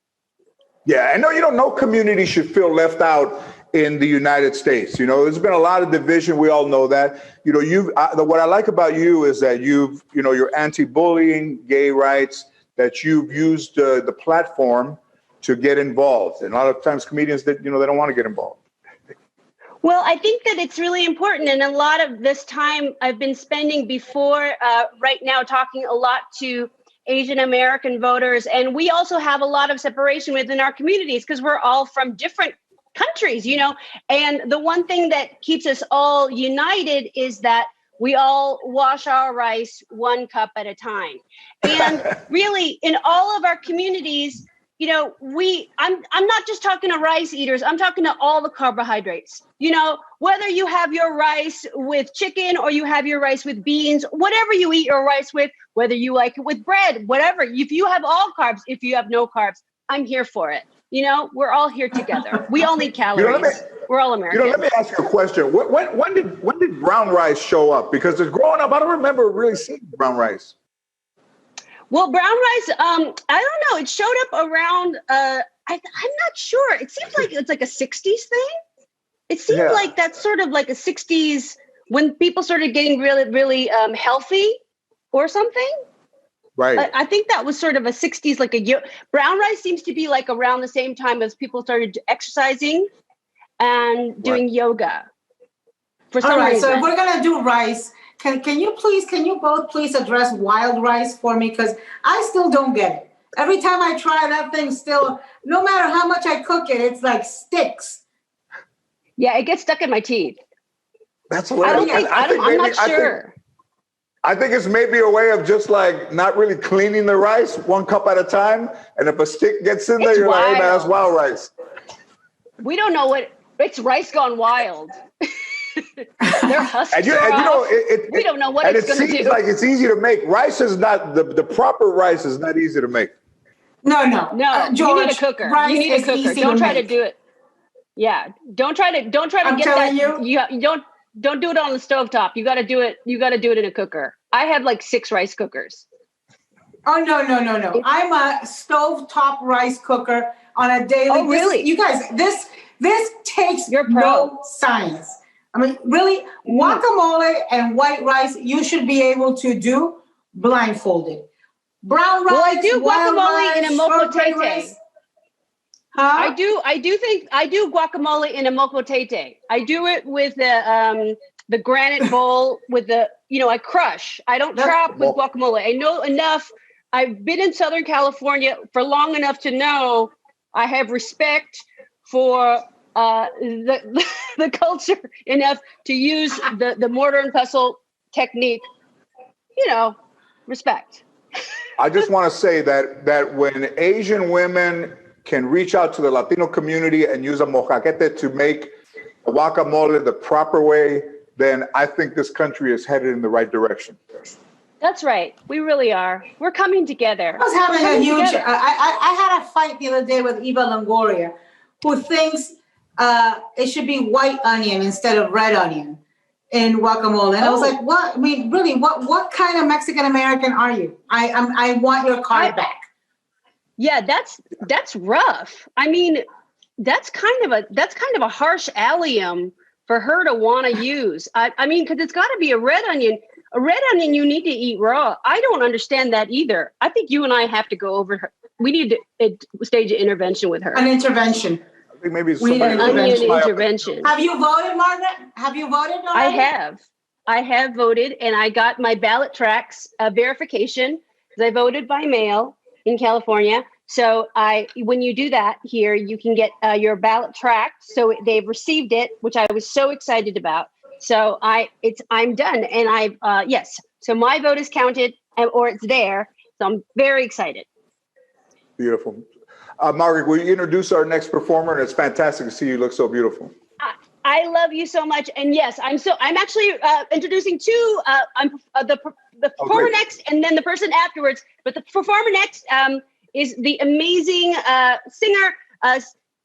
Yeah, I know no community should feel left out in the United States. There's been a lot of division. We all know that. What I like about you is that you're anti-bullying, gay rights, that you've used the platform to get involved. And a lot of times comedians that they don't want to get involved. Well, I think that it's really important. And a lot of this time I've been spending right now talking a lot to Asian American voters. And we also have a lot of separation within our communities because we're all from different countries, and the one thing that keeps us all united is that we all wash our rice 1 cup at a time. And really, in all of our communities, I'm not just talking to rice eaters, I'm talking to all the carbohydrates. Whether you have your rice with chicken or you have your rice with beans, whatever you eat your rice with, whether you like it with bread, whatever, if you have all carbs, if you have no carbs, I'm here for it. We're all here together. We all need calories. We're all Americans. Let me ask you a question. When did brown rice show up? Because growing up, I don't remember really seeing brown rice. Well, brown rice, I don't know. It showed up around, I'm not sure. It seems like it's like a 60s thing. It seemed like that's sort of like a 60s when people started getting really, really healthy or something. Right. I think that was sort of a 60s, brown rice seems to be like around the same time as people started exercising and doing yoga. For some reason. So if we're going to do rice, can you both please address wild rice for me? Because I still don't get it. Every time I try that thing still, no matter how much I cook it, it's like sticks. Yeah, it gets stuck in my teeth. That's hilarious. I'm not sure. I think it's maybe a way of just like not really cleaning the rice 1 cup at a time. And if a stick gets in there, you're like, hey man, that's wild rice. We don't know it's rice gone wild. They're husks. And we don't know what it's going to do. And it seems like it's easy to make. Rice is not, the proper rice is not easy to make. No, George, you need a cooker. You need a cooker. Don't try to do it. Yeah. Don't try to get that. You don't do it on the stovetop. You got to do it in a cooker. I have like 6 rice cookers. Oh, no. I'm a stovetop rice cooker on a daily. Oh, really? You guys, this takes no science. I mean, really, guacamole and white rice, you should be able to do blindfolded. Brown rice, well, I do guacamole in a mocotete. Huh? I do guacamole in a mocotete. I do it with the granite bowl with I crush. I don't chop with guacamole. I know enough. I've been in Southern California for long enough to know I have respect for the culture enough to use the mortar and pestle technique. Respect. I just want to say that when Asian women can reach out to the Latino community and use a molcajete to make a guacamole the proper way, then I think this country is headed in the right direction. That's right. We really are. We're coming together. I was having a huge, I had a fight the other day with Eva Longoria, who thinks it should be white onion instead of red onion in guacamole. And I was like, what? I mean, really, what kind of Mexican American are you? I want your card back. Yeah, that's rough. I mean, that's kind of a harsh allium for her to want to use. I mean, because it's got to be a red onion. A red onion you need to eat raw. I don't understand that either. I think you and I have to go over her. We need to stage an intervention with her. An intervention. I think maybe it's an onion intervention. Have you voted, Margaret? Have you voted already? I have voted, and I got my ballot tracks verification because I voted by mail in California. So when you do that here, you can get your ballot tracked. So they've received it, which I was so excited about. So I'm done, and yes. So my vote is counted, or it's there. So I'm very excited. Beautiful. Margaret, will you introduce our next performer? And it's fantastic to see you look so beautiful. I love you so much. And yes, I'm actually introducing two, the performer great. next and then the person afterwards. But the performer next is the amazing singer,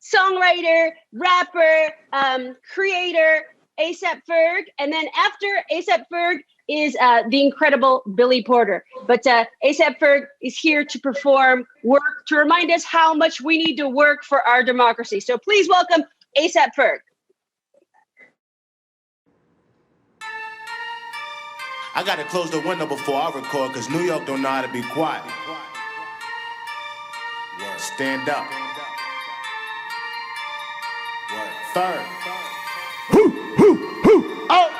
songwriter, rapper, creator, A$AP Ferg. And then after A$AP Ferg is the incredible Billy Porter. But A$AP Ferg is here to perform, work, to remind us how much we need to work for our democracy. So please welcome A$AP Ferg. I gotta close the window before I record, cause New York don't know how to be quiet. Word. Stand up. Word. Third. Oh,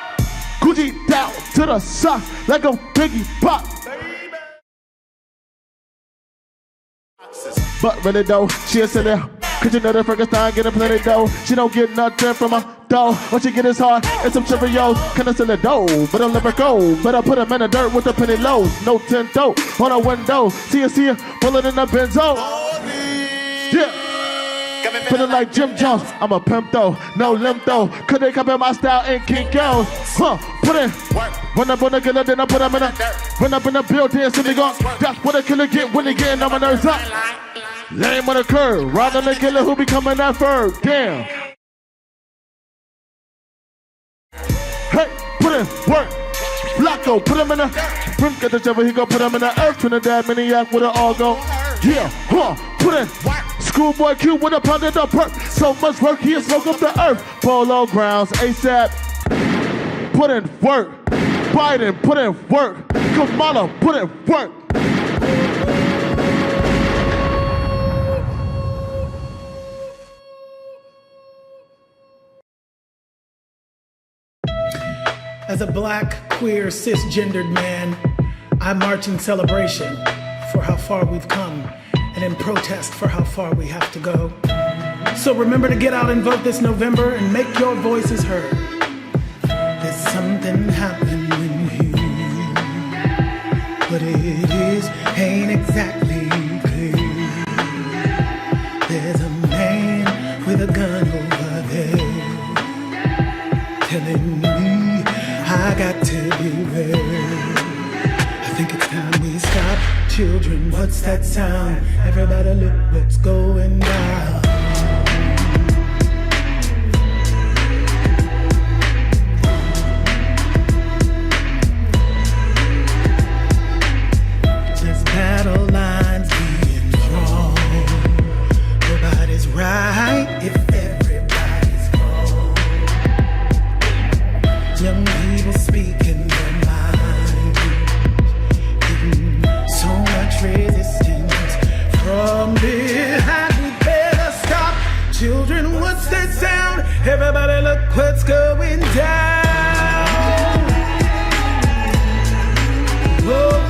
Gucci down to the socks like a Biggie Pop. But really though, she a silly. Cause you know that Frankenstein getting plenty dough. She don't get nothing from a dough. What she get is hard and some Cheerios. Kinda sell the dough, but I'll never go. But I put them in the dirt with the penny lows. No tint dough on a window. See ya, pulling in the benzo. Yeah. Feeling like Jim Jones, I'm a pimp though, no limp though. Could they copy my style and Kinko's? Put in, run up on the killer, then I put them in a, run up in the building, so they go. That's what a killer get when they getting on my nerves up. Lame on the curve, ride on the killer who be coming that fur. Damn. Hey, put in work. Blocko, put him in the, Prince got the shovel, he gon' put him in the earth. Trinidad, maniac with it all go. Yeah, put in. Schoolboy Q with a pound of the perk. So much work, he'll smoke up the earth. Polo Grounds, A$AP. Put in work. Biden, put in work. Kamala, put in work. As a black, queer, cisgendered man, I march in celebration for how far we've come and in protest for how far we have to go. So remember to get out and vote this November and make your voices heard. There's something happening here, but it ain't exactly clear. There's a man with a gun over there telling me I got to beware. I think it's time we stop. Children, what's that sound? Everybody look what's going down. There's battle lines being drawn. Nobody's right if everybody's wrong. Young people speaking their mind, giving so much resistance from behind. We better stop. Children, what's that sound? Everybody look what's going down. Whoa.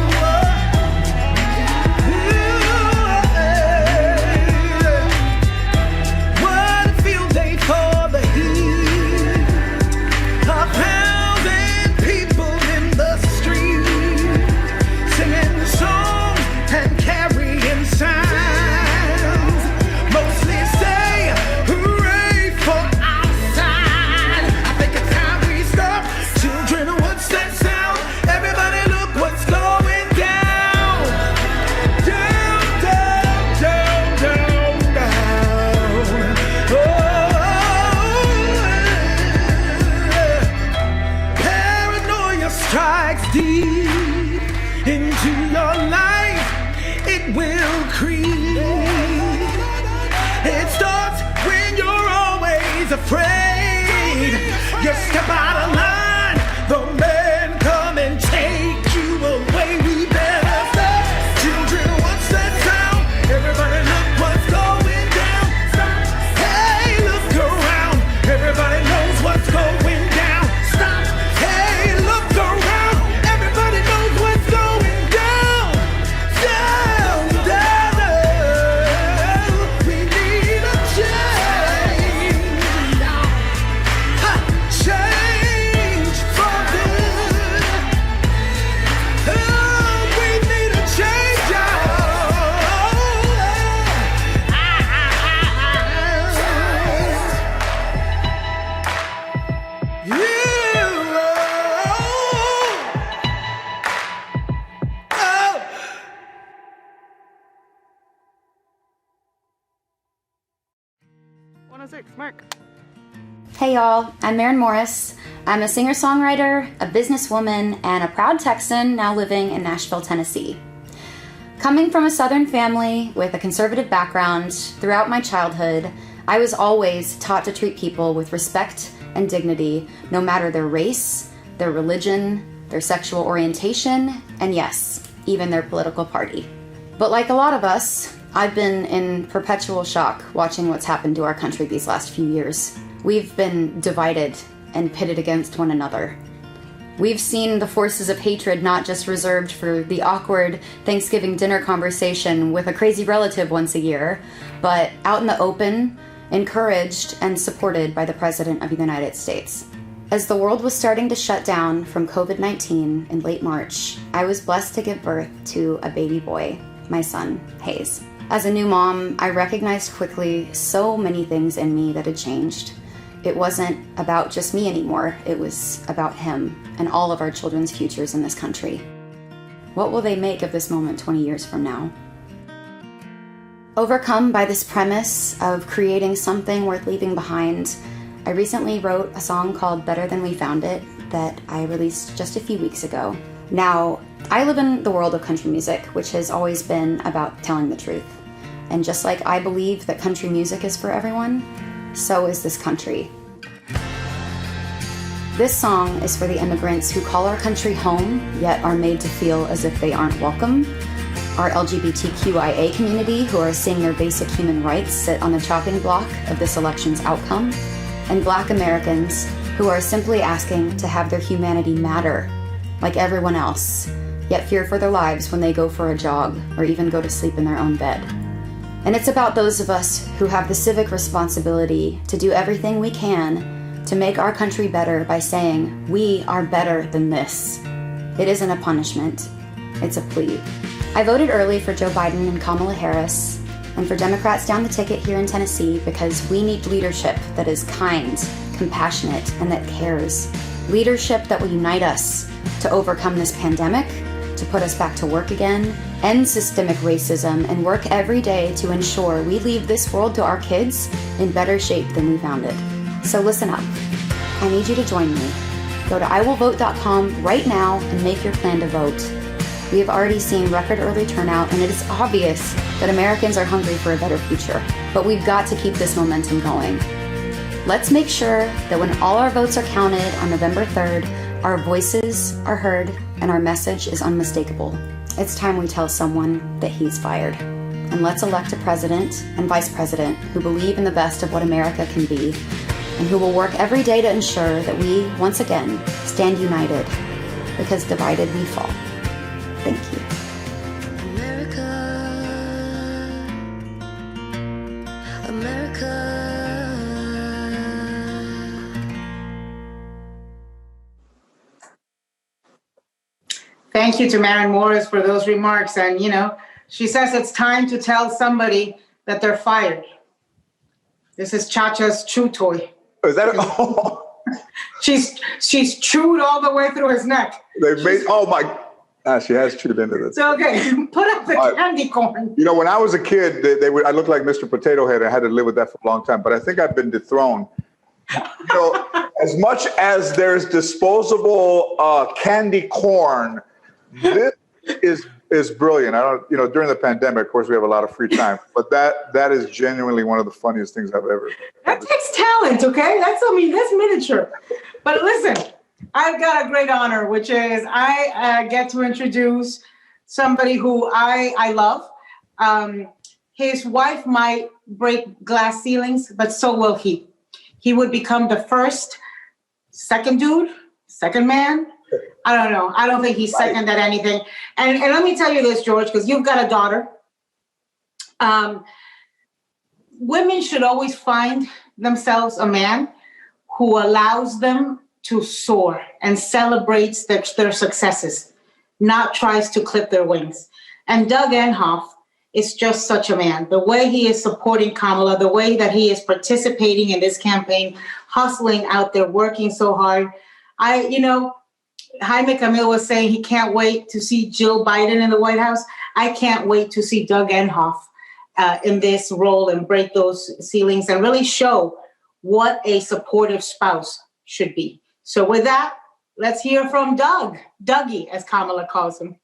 One field day for the heat. A thousand people in the street, singing songs and carrying signs. Mostly say hooray for our side. I think it's time we stop. Children, what's that sound? Everybody look what's going down. Down, down, down, down, down. Oh. Paranoia strikes deep into your life. It will creep. It starts when you're always afraid. You step out of line, the men come and take you away. We better stop. Children, what's that sound? Everybody look what's going down. Stop. Hey, look around. Everybody knows what's going down. Stop. Hey, look around. Everybody knows what's going down. Down, down, down. We need a change. Ha, change. Mark. Hey y'all, I'm Maren Morris. I'm a singer-songwriter, a businesswoman, and a proud Texan now living in Nashville, Tennessee. Coming from a Southern family with a conservative background, throughout my childhood, I was always taught to treat people with respect and dignity, no matter their race, their religion, their sexual orientation, and yes, even their political party. But like a lot of us, I've been in perpetual shock watching what's happened to our country these last few years. We've been divided and pitted against one another. We've seen the forces of hatred not just reserved for the awkward Thanksgiving dinner conversation with a crazy relative once a year, but out in the open, encouraged and supported by the President of the United States. As the world was starting to shut down from COVID-19 in late March, I was blessed to give birth to a baby boy, my son, Hayes. As a new mom, I recognized quickly so many things in me that had changed. It wasn't about just me anymore, it was about him and all of our children's futures in this country. What will they make of this moment 20 years from now? Overcome by this premise of creating something worth leaving behind, I recently wrote a song called Better Than We Found It that I released just a few weeks ago. Now, I live in the world of country music, which has always been about telling the truth. And just like I believe that country music is for everyone, so is this country. This song is for the immigrants who call our country home, yet are made to feel as if they aren't welcome. Our LGBTQIA community who are seeing their basic human rights sit on the chopping block of this election's outcome. And Black Americans who are simply asking to have their humanity matter, like everyone else, yet fear for their lives when they go for a jog or even go to sleep in their own bed. And it's about those of us who have the civic responsibility to do everything we can to make our country better by saying, we are better than this. It isn't a punishment, it's a plea. I voted early for Joe Biden and Kamala Harris, and for Democrats down the ticket here in Tennessee because we need leadership that is kind, compassionate, and that cares. Leadership that will unite us to overcome this pandemic, to put us back to work again, end systemic racism, and work every day to ensure we leave this world to our kids in better shape than we found it. So listen up. I need you to join me. Go to iwillvote.com right now and make your plan to vote. We have already seen record early turnout, and it is obvious that Americans are hungry for a better future. But we've got to keep this momentum going. Let's make sure that when all our votes are counted on November 3rd, our voices are heard and our message is unmistakable. It's time we tell someone that he's fired. And let's elect a president and vice president who believe in the best of what America can be, and who will work every day to ensure that we, once again, stand united, because divided we fall. Thank you. Thank you to Maren Morris for those remarks. And, you know, she says it's time to tell somebody that they're fired. This is Cha-Cha's chew toy. Is that She's chewed all the way through his neck. They made, oh my, she has chewed into this. So, okay, put up the candy corn. You know, when I was a kid, they would, I looked like Mr. Potato Head. I had to live with that for a long time, but I think I've been dethroned. You know, as much as there's disposable candy corn, this is brilliant. I don't, you know, during the pandemic, of course, we have a lot of free time, but that is genuinely one of the funniest things I've ever. That takes talent, okay? That's miniature. But listen, I've got a great honor, which is I get to introduce somebody who I love. His wife might break glass ceilings, but so will he. He would become the second man. I don't know. I don't think he's second at anything. And let me tell you this, George, because you've got a daughter. Women should always find themselves a man who allows them to soar and celebrates their successes, not tries to clip their wings. And Doug Emhoff is just such a man. The way he is supporting Kamala, the way that he is participating in this campaign, hustling out there, working so hard. Jaime Camil was saying he can't wait to see Jill Biden in the White House. I can't wait to see Doug Emhoff in this role and break those ceilings and really show what a supportive spouse should be. So with that, let's hear from Doug, Dougie, as Kamala calls him.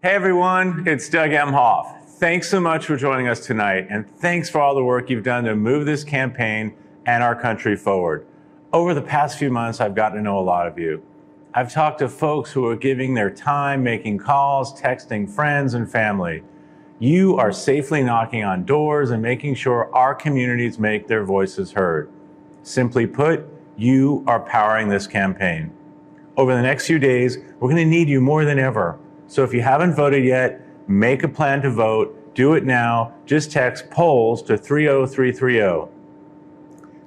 Hey everyone, it's Doug Emhoff. Thanks so much for joining us tonight, and thanks for all the work you've done to move this campaign and our country forward. Over the past few months, I've gotten to know a lot of you. I've talked to folks who are giving their time, making calls, texting friends and family. You are safely knocking on doors and making sure our communities make their voices heard. Simply put, you are powering this campaign. Over the next few days, we're going to need you more than ever. So if you haven't voted yet, make a plan to vote. Do it now. Just text polls to 30330.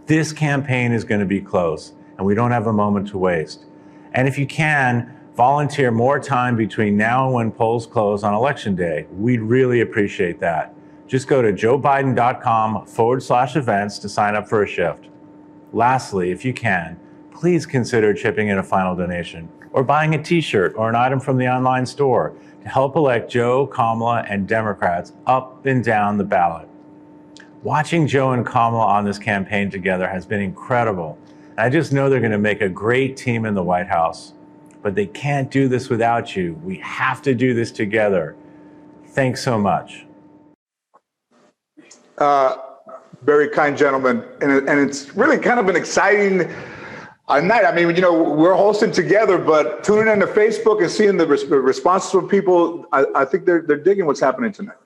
This campaign is going to be close, and we don't have a moment to waste. And if you can, volunteer more time between now and when polls close on Election Day. We'd really appreciate that. Just go to joebiden.com/events to sign up for a shift. Lastly, if you can, please consider chipping in a final donation or buying a t-shirt or an item from the online store to help elect Joe, Kamala, and Democrats up and down the ballot. Watching Joe and Kamala on this campaign together has been incredible. And I just know they're going to make a great team in the White House. But they can't do this without you. We have to do this together. Thanks so much. Very kind gentleman. And it's really kind of an exciting night. I mean, you know, we're hosting together, but tuning into Facebook and seeing the responses from people, I think they're digging what's happening tonight.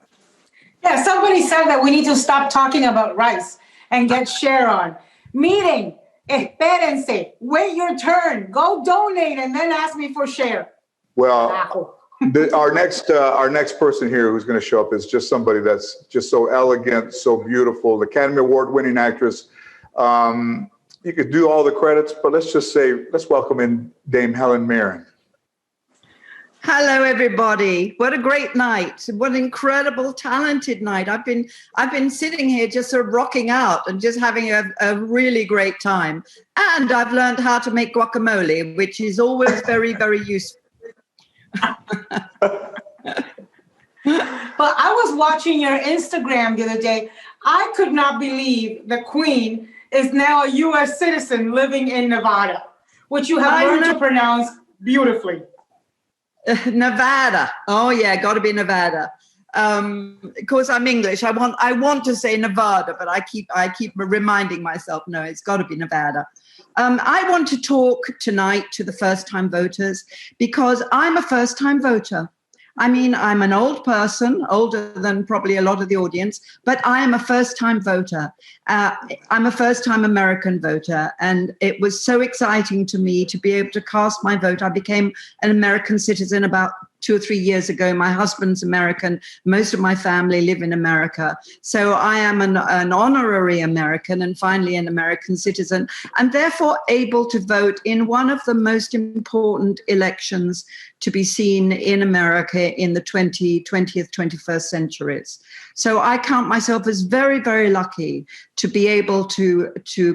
Yeah, somebody said that we need to stop talking about rice and get share on. Meeting, espérense, wait your turn, go donate and then ask me for share. Well, our next person here who's going to show up is just somebody that's just so elegant, so beautiful, the Academy Award winning actress. You could do all the credits, but let's welcome in Dame Helen Mirren. Hello, everybody. What a great night. What an incredible, talented night. I've been sitting here just sort of rocking out and just having a really great time. And I've learned how to make guacamole, which is always very, very useful. But I was watching your Instagram the other day. I could not believe the Queen is now a U.S. citizen living in Nevada, which you have learned to pronounce beautifully. Nevada. Oh yeah, got to be Nevada. Of course, I'm English. I want to say Nevada, but I keep reminding myself, no, it's got to be Nevada. I want to talk tonight to the first-time voters because I'm a first-time voter. I mean, I'm an old person, older than probably a lot of the audience, but I am a first-time voter. I'm a first-time American voter, and it was so exciting to me to be able to cast my vote. I became an American citizen about 2 or 3 years ago. My husband's American. Most of my family live in America. So I am an honorary American and finally an American citizen, and therefore able to vote in one of the most important elections to be seen in America in the 20th, 21st centuries. So I count myself as very, very lucky to be able to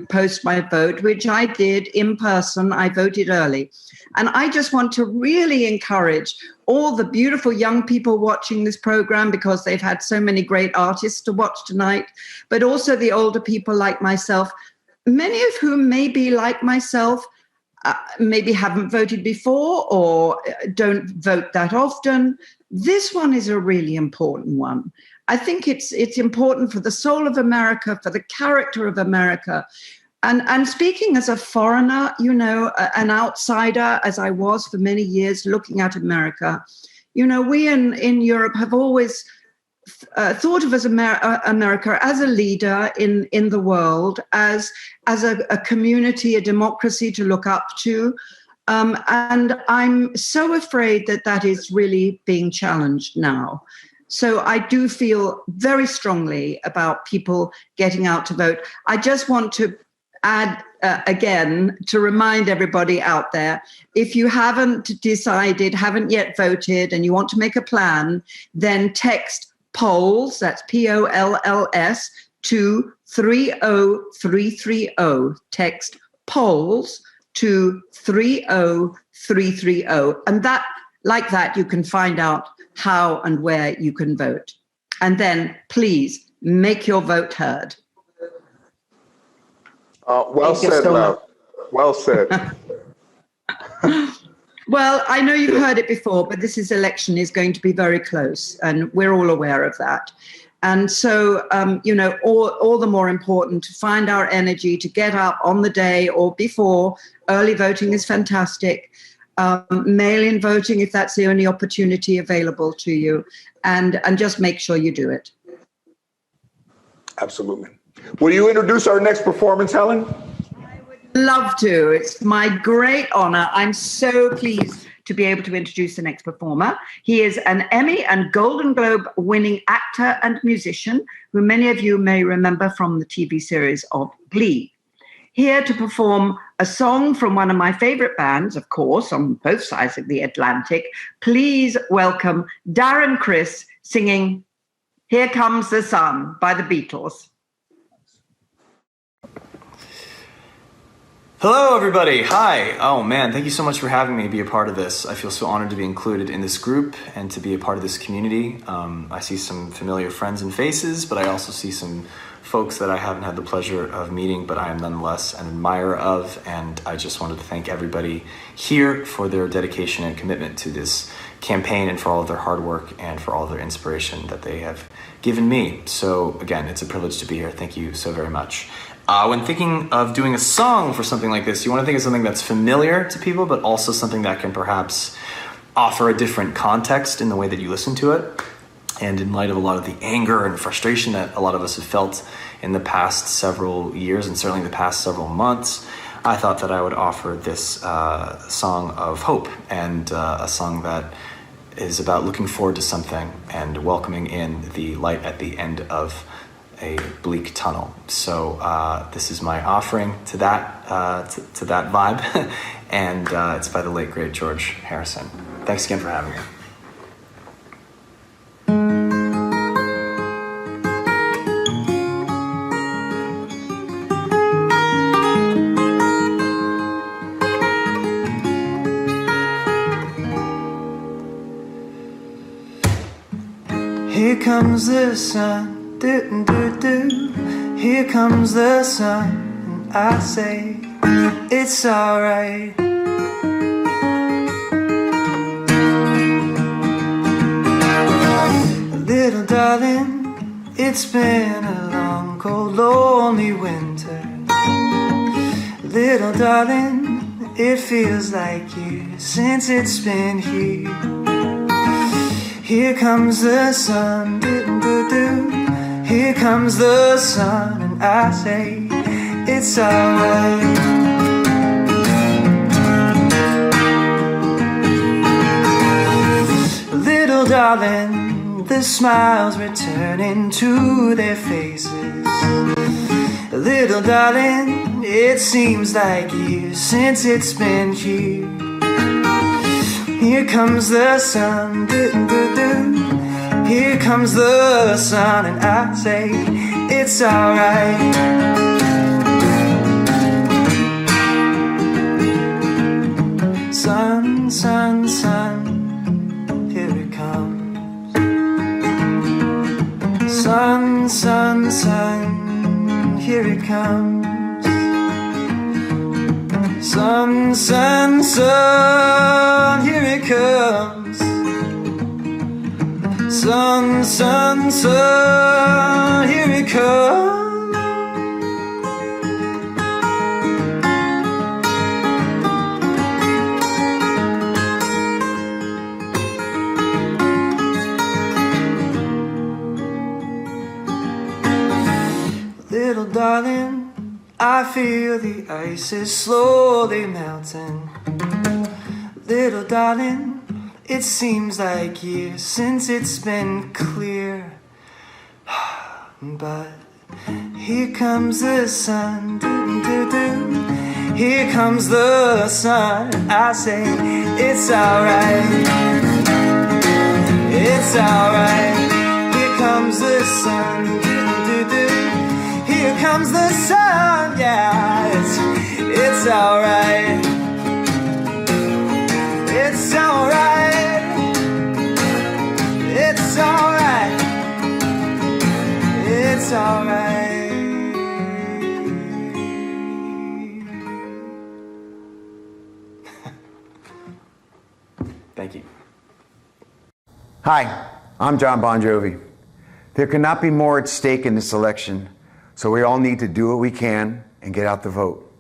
post my vote, which I did in person. I voted early. And I just want to really encourage all the beautiful young people watching this program, because they've had so many great artists to watch tonight, but also the older people like myself, many of whom may be like myself, maybe haven't voted before or don't vote that often. This one is a really important one. I think it's important for the soul of America, for the character of America. And speaking as a foreigner, you know, an outsider, as I was for many years looking at America, you know, we in Europe have always thought of as America as a leader in the world, as a community, a democracy to look up to. And I'm so afraid that is really being challenged now. So I do feel very strongly about people getting out to vote. I just want to add again to remind everybody out there, if you haven't decided, haven't yet voted, and you want to make a plan, then text polls, that's POLLS, to 30330. Text polls to 30330. And that, like that, you can find out how and where you can vote. And then please make your vote heard. Well Thank you said, so love. Well said. Well, I know you've heard it before, but this election is going to be very close, and we're all aware of that. And so, all the more important to find our energy to get up on the day or before. Early voting is fantastic. Mail-in voting, if that's the only opportunity available to you, and just make sure you do it. Absolutely. Will you introduce our next performance, Helen? Love to. It's my great honor. I'm so pleased to be able to introduce the next performer. He is an Emmy and Golden Globe winning actor and musician, who many of you may remember from the TV series of Glee. Here to perform a song from one of my favorite bands, of course, on both sides of the Atlantic, please welcome Darren Criss singing Here Comes the Sun by the Beatles. Hello, everybody. Hi. Oh, man, thank you so much for having me be a part of this. I feel so honored to be included in this group and to be a part of this community. I see some familiar friends and faces, but I also see some folks that I haven't had the pleasure of meeting, but I am nonetheless an admirer of, and I just wanted to thank everybody here for their dedication and commitment to this campaign and for all of their hard work and for all of their inspiration that they have given me. So, again, it's a privilege to be here. Thank you so very much. When thinking of doing a song for something like this, you want to think of something that's familiar to people, but also something that can perhaps offer a different context in the way that you listen to it. And in light of a lot of the anger and frustration that a lot of us have felt in the past several years, and certainly the past several months, I thought that I would offer this song of hope, and a song that is about looking forward to something and welcoming in the light at the end of a bleak tunnel. So this is my offering to that to that vibe, and it's by the late great George Harrison. Thanks again for having me. Here comes the sun. Do, do, do. Here comes the sun, and I say it's alright. Little darling, it's been a long, cold, lonely winter. Little darling, it feels like years since it's been here. Here comes the sun, do, do, do. Here comes the sun, and I say it's alright. Little darling, the smiles returning to their faces. Little darling, it seems like years since it's been here. Here comes the sun, do, do, do. Here comes the sun, and I say it's alright. Sun, sun, sun, here it comes. Sun, sun, sun, here it comes. Sun, sun, sun, here it comes. Sun, sun, sun, here it comes. Little darling, I feel the ice is slowly melting. Little darling, it seems like years since it's been clear. But here comes the sun, do, do, do. Here comes the sun, I say it's alright. It's alright. Here comes the sun, do, do, do. Here comes the sun, yeah, it's alright. It's alright. It's alright. It's alright. Thank you. Hi, I'm John Bon Jovi. There cannot be more at stake in this election, so we all need to do what we can and get out the vote.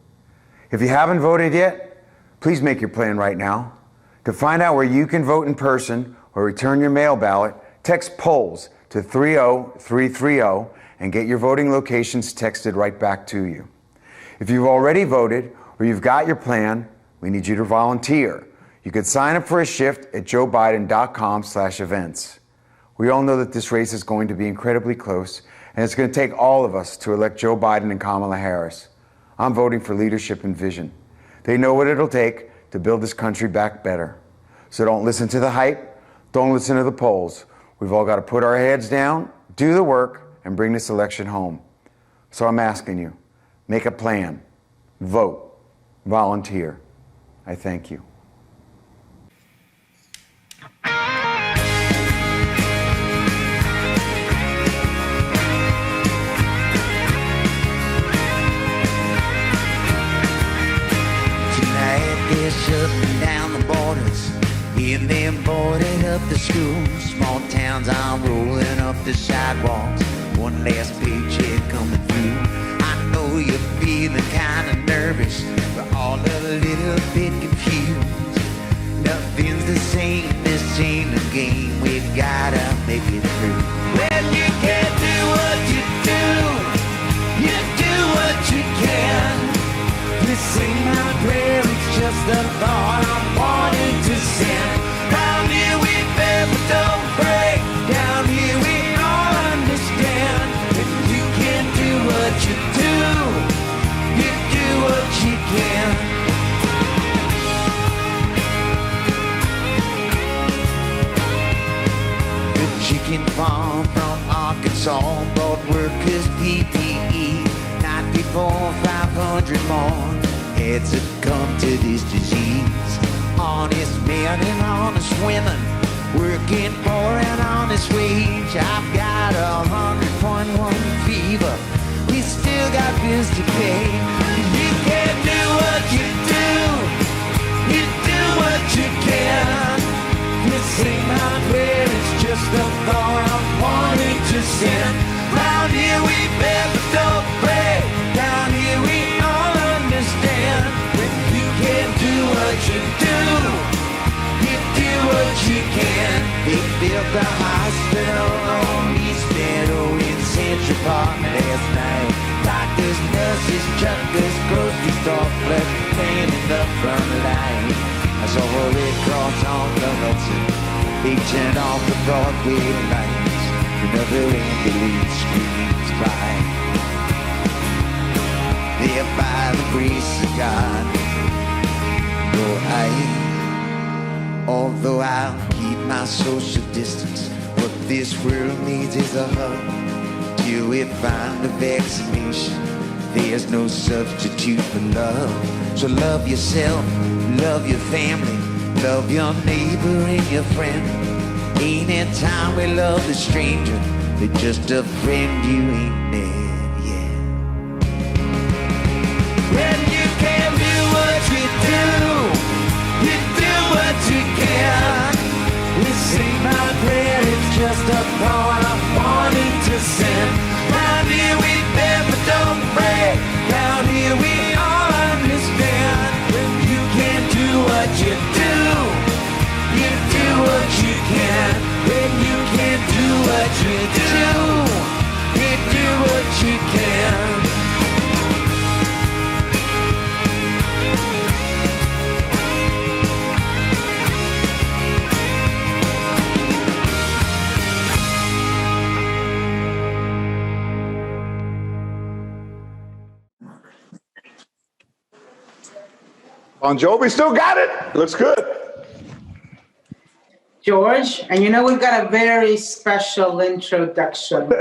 If you haven't voted yet, please make your plan right now. To find out where you can vote in person or return your mail ballot, text POLLS to 30330 and get your voting locations texted right back to you. If you've already voted or you've got your plan, we need you to volunteer. You could sign up for a shift at joebiden.com/events. We all know that this race is going to be incredibly close, and it's going to take all of us to elect Joe Biden and Kamala Harris. I'm voting for leadership and vision. They know what it'll take to build this country back better. So don't listen to the hype, don't listen to the polls. We've all got to put our heads down, do the work, and bring this election home. So I'm asking you, make a plan, vote, volunteer. I thank you. They're shutting down the borders, and they're boarding up the schools. Small towns are rolling up the sidewalks. One last paycheck coming through. I know you're feeling kind of nervous, but all a little bit confused. Nothing's the same, this ain't a game. We've gotta make it through. When you can't do what you do what you can. This ain't my prayer, it's just a thought I'm wanting to send. Down here we bend but don't break. Down here we all understand. If you can't do what you do what you can. The chicken farm from Arkansas brought workers PPE. Night before 500 more heads have come to this disease. Honest men and honest women working for an honest wage. I've got 100.1 fever. We still got bills to pay. You can't do what you do what you can. This ain't my prayer, it's just a thought I'm wanting to send. Round here we beg but don't pray. Down here we all understand. When you can't do what you do what you can. They built a hospital on East Meadow in Central Park last night. Doctors, nurses, truckers, grocery store clerks cleaning the front line. I saw a Red Cross on the Hudson. They turned off the Broadway lights. Another ambulance screams by. There by the grace of God. Although I'll keep my social distance, what this world needs is a hug. Till we find a vaccination, there's no substitute for love. So love yourself, love your family, love your neighbor and your friend. Ain't it time we love the stranger, they're just a friend you ain't met yet. When you can't do what you do what you can. This ain't my prayer, it's just a thought I'm wanting to send. Round here we bend but don't break. Down here we all understand. When you can't do what you do what you can. When you can't do what you do what you can. Bon Jovi still got it. Looks good. George, and you know we've got a very special introduction.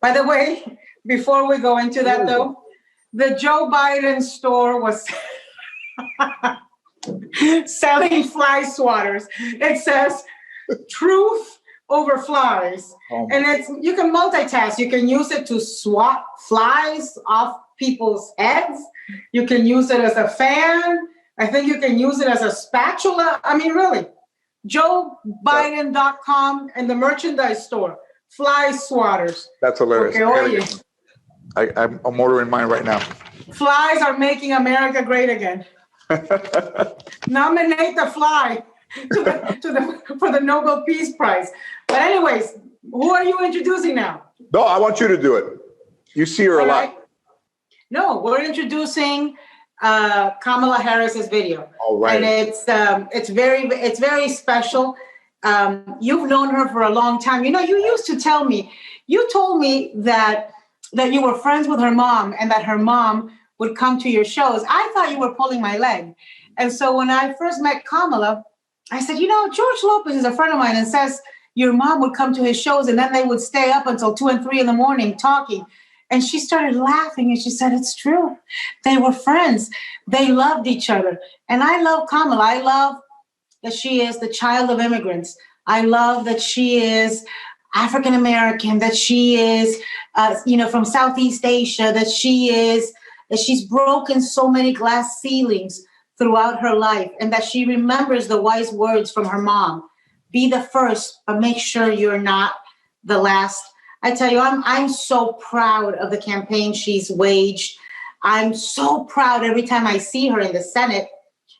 By the way, before we go into that though, the Joe Biden store was selling fly swatters. It says truth over flies. And it's you can multitask. You can use it to swat flies off people's heads. You can use it as a fan. I think you can use it as a spatula. I mean, really, JoeBiden.com and the merchandise store. Fly swatters. That's hilarious. Okay, I'm ordering mine right now. Flies are making America great again. Nominate the fly for the Nobel Peace Prize. But anyways, who are you introducing now? No, I want you to do it. You see her a lot. No, we're introducing Kamala Harris's video. All right. And it's very special. You've known her for a long time. You know, you told me that you were friends with her mom and that her mom would come to your shows. I thought you were pulling my leg. And so when I first met Kamala, I said, you know, George Lopez is a friend of mine and says your mom would come to his shows and then they would stay up until 2 and 3 in the morning talking. And she started laughing and she said, it's true. They were friends. They loved each other. And I love Kamala. I love that she is the child of immigrants. I love that she is African American, that she is, from Southeast Asia, that she's broken so many glass ceilings throughout her life, and that she remembers the wise words from her mom. Be the first, but make sure you're not the last. I tell you, I'm so proud of the campaign she's waged. I'm so proud every time I see her in the Senate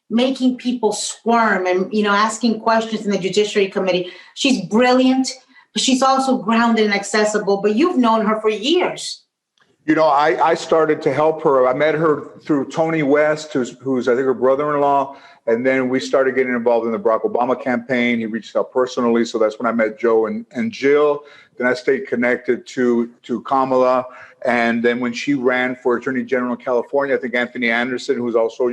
making people squirm and, asking questions in the Judiciary Committee. She's brilliant, but she's also grounded and accessible. But you've known her for years. You know, I started to help her. I met her through Tony West, who's I think her brother-in-law. And then we started getting involved in the Barack Obama campaign. He reached out personally. So that's when I met Joe and Jill. Then I stayed connected to Kamala. And then when she ran for Attorney General in California, I think Anthony Anderson, who's also,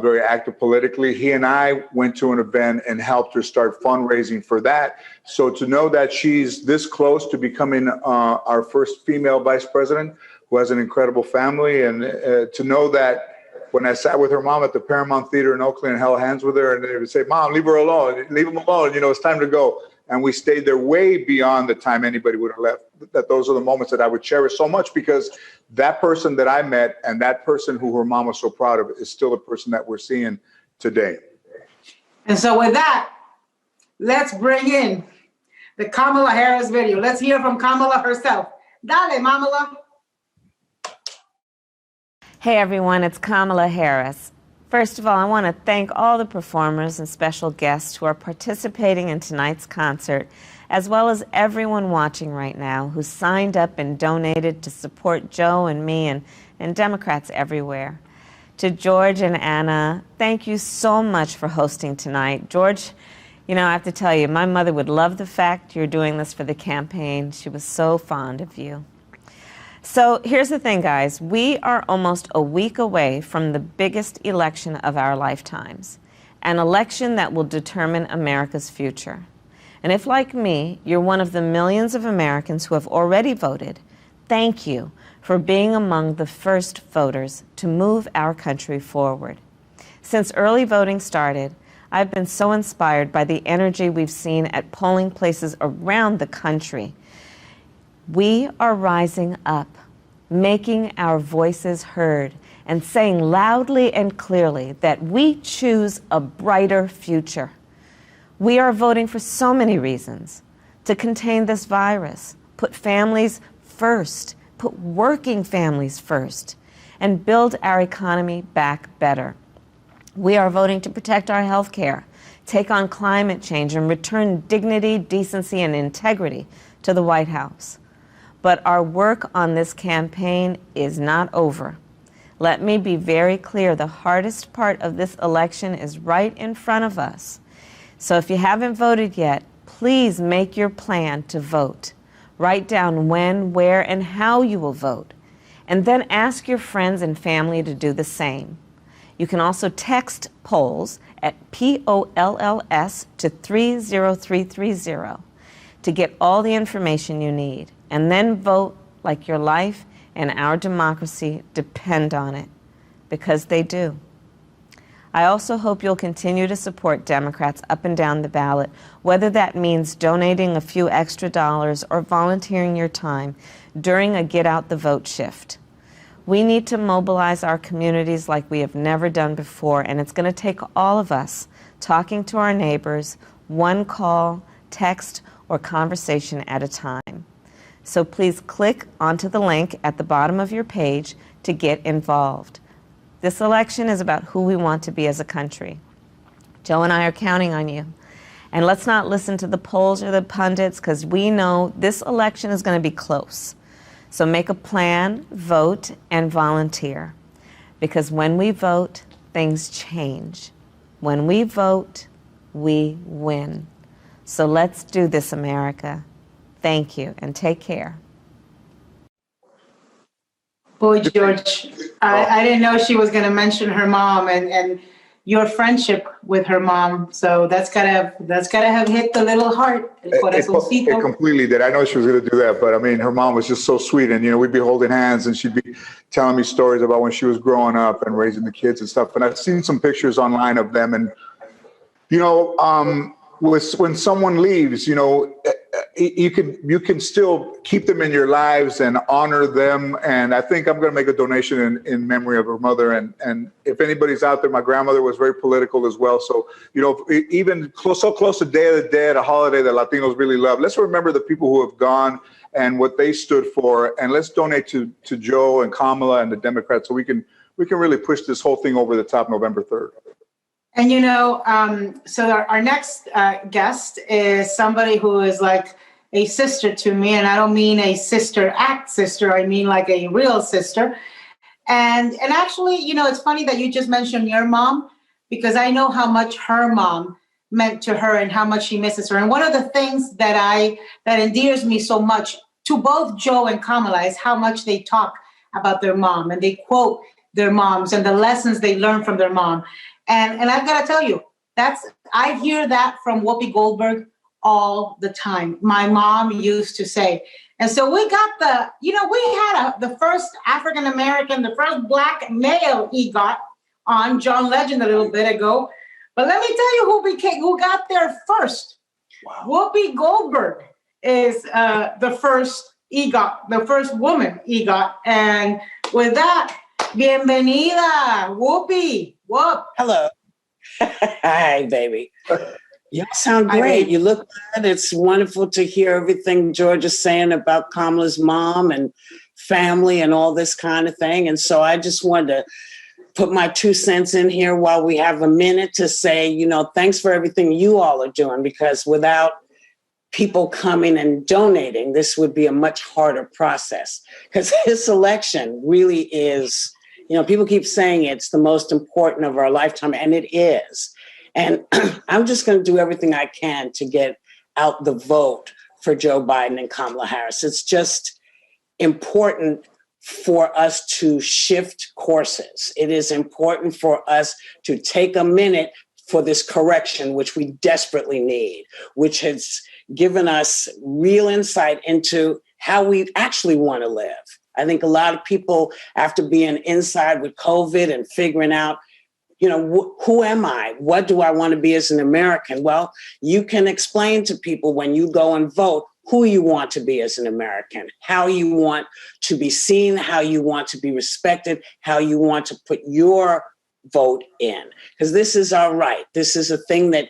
very active politically, he and I went to an event and helped her start fundraising for that. So to know that she's this close to becoming our first female vice president, who has an incredible family, and to know that when I sat with her mom at the Paramount Theater in Oakland and held hands with her, and they would say, Mom, leave her alone, leave him alone, it's time to go. And we stayed there way beyond the time anybody would have left. That those are the moments that I would cherish so much, because that person that I met and that person who her mom was so proud of is still the person that we're seeing today. And so with that, let's bring in the Kamala Harris video. Let's hear from Kamala herself. Dale, Mamala. Hey everyone, it's Kamala Harris. First of all, I want to thank all the performers and special guests who are participating in tonight's concert, as well as everyone watching right now who signed up and donated to support Joe and me and Democrats everywhere. To George and Anna, thank you so much for hosting tonight. George, I have to tell you, my mother would love the fact you're doing this for the campaign. She was so fond of you. So here's the thing, guys. We are almost a week away from the biggest election of our lifetimes, an election that will determine America's future. And if, like me, you're one of the millions of Americans who have already voted, thank you for being among the first voters to move our country forward. Since early voting started, I've been so inspired by the energy we've seen at polling places around the country. We are rising up, making our voices heard, and saying loudly and clearly that we choose a brighter future. We are voting for so many reasons: to contain this virus, put families first, put working families first, and build our economy back better. We are voting to protect our health care, take on climate change, and return dignity, decency, and integrity to the White House. But our work on this campaign is not over. Let me be very clear, the hardest part of this election is right in front of us. So if you haven't voted yet, please make your plan to vote. Write down when, where, and how you will vote. And then ask your friends and family to do the same. You can also text polls at POLLS to 30330 to get all the information you need. And then vote like your life and our democracy depend on it, because they do. I also hope you'll continue to support Democrats up and down the ballot, whether that means donating a few extra dollars or volunteering your time during a Get Out the Vote shift. We need to mobilize our communities like we have never done before, and it's going to take all of us talking to our neighbors, one call, text, or conversation at a time. So please click onto the link at the bottom of your page to get involved. This election is about who we want to be as a country. Joe and I are counting on you. And let's not listen to the polls or the pundits, because we know this election is going to be close. So make a plan, vote, and volunteer. Because when we vote, things change. When we vote, we win. So let's do this, America. Thank you, and take care. Boy, George, I didn't know she was going to mention her mom and your friendship with her mom. So that's gotta have hit the little heart. It completely did. I know she was going to do that, but I mean, her mom was just so sweet, and we'd be holding hands, and she'd be telling me stories about when she was growing up and raising the kids and stuff. And I've seen some pictures online of them, and when someone leaves, you can still keep them in your lives and honor them. And I think I'm going to make a donation in memory of her mother. And if anybody's out there, my grandmother was very political as well. So, even so close to Day of the Dead, a holiday that Latinos really love, let's remember the people who have gone and what they stood for. And let's donate to Joe and Kamala and the Democrats so we can really push this whole thing over the top November 3rd. And so our next guest is somebody who is like a sister to me, and I don't mean a sister act sister, I mean like a real sister. And actually, it's funny that you just mentioned your mom, because I know how much her mom meant to her and how much she misses her. And one of the things that endears me so much to both Joe and Kamala is how much they talk about their mom, and they quote their moms and the lessons they learned from their mom. And I've got to tell you, I hear that from Whoopi Goldberg all the time. My mom used to say. And so we got we had the first African-American, the first Black male EGOT on John Legend a little bit ago. But let me tell you who got there first. Wow. Whoopi Goldberg is the first EGOT, the first woman EGOT. And with that, bienvenida, Whoopi. Whoop. Hello. Hi, baby. Y'all sound great. You look good. It's wonderful to hear everything George is saying about Kamala's mom and family and all this kind of thing. And so I just wanted to put my 2 cents in here while we have a minute to say, thanks for everything you all are doing, because without people coming and donating, this would be a much harder process, because this election really is, people keep saying it's the most important of our lifetime, and it is. And I'm just going to do everything I can to get out the vote for Joe Biden and Kamala Harris. It's just important for us to shift courses. It is important for us to take a minute for this correction, which we desperately need, which has given us real insight into how we actually want to live. I think a lot of people, after being inside with COVID and figuring out, who am I? What do I want to be as an American? Well, you can explain to people when you go and vote who you want to be as an American, how you want to be seen, how you want to be respected, how you want to put your vote in. Because this is our right. This is a thing that,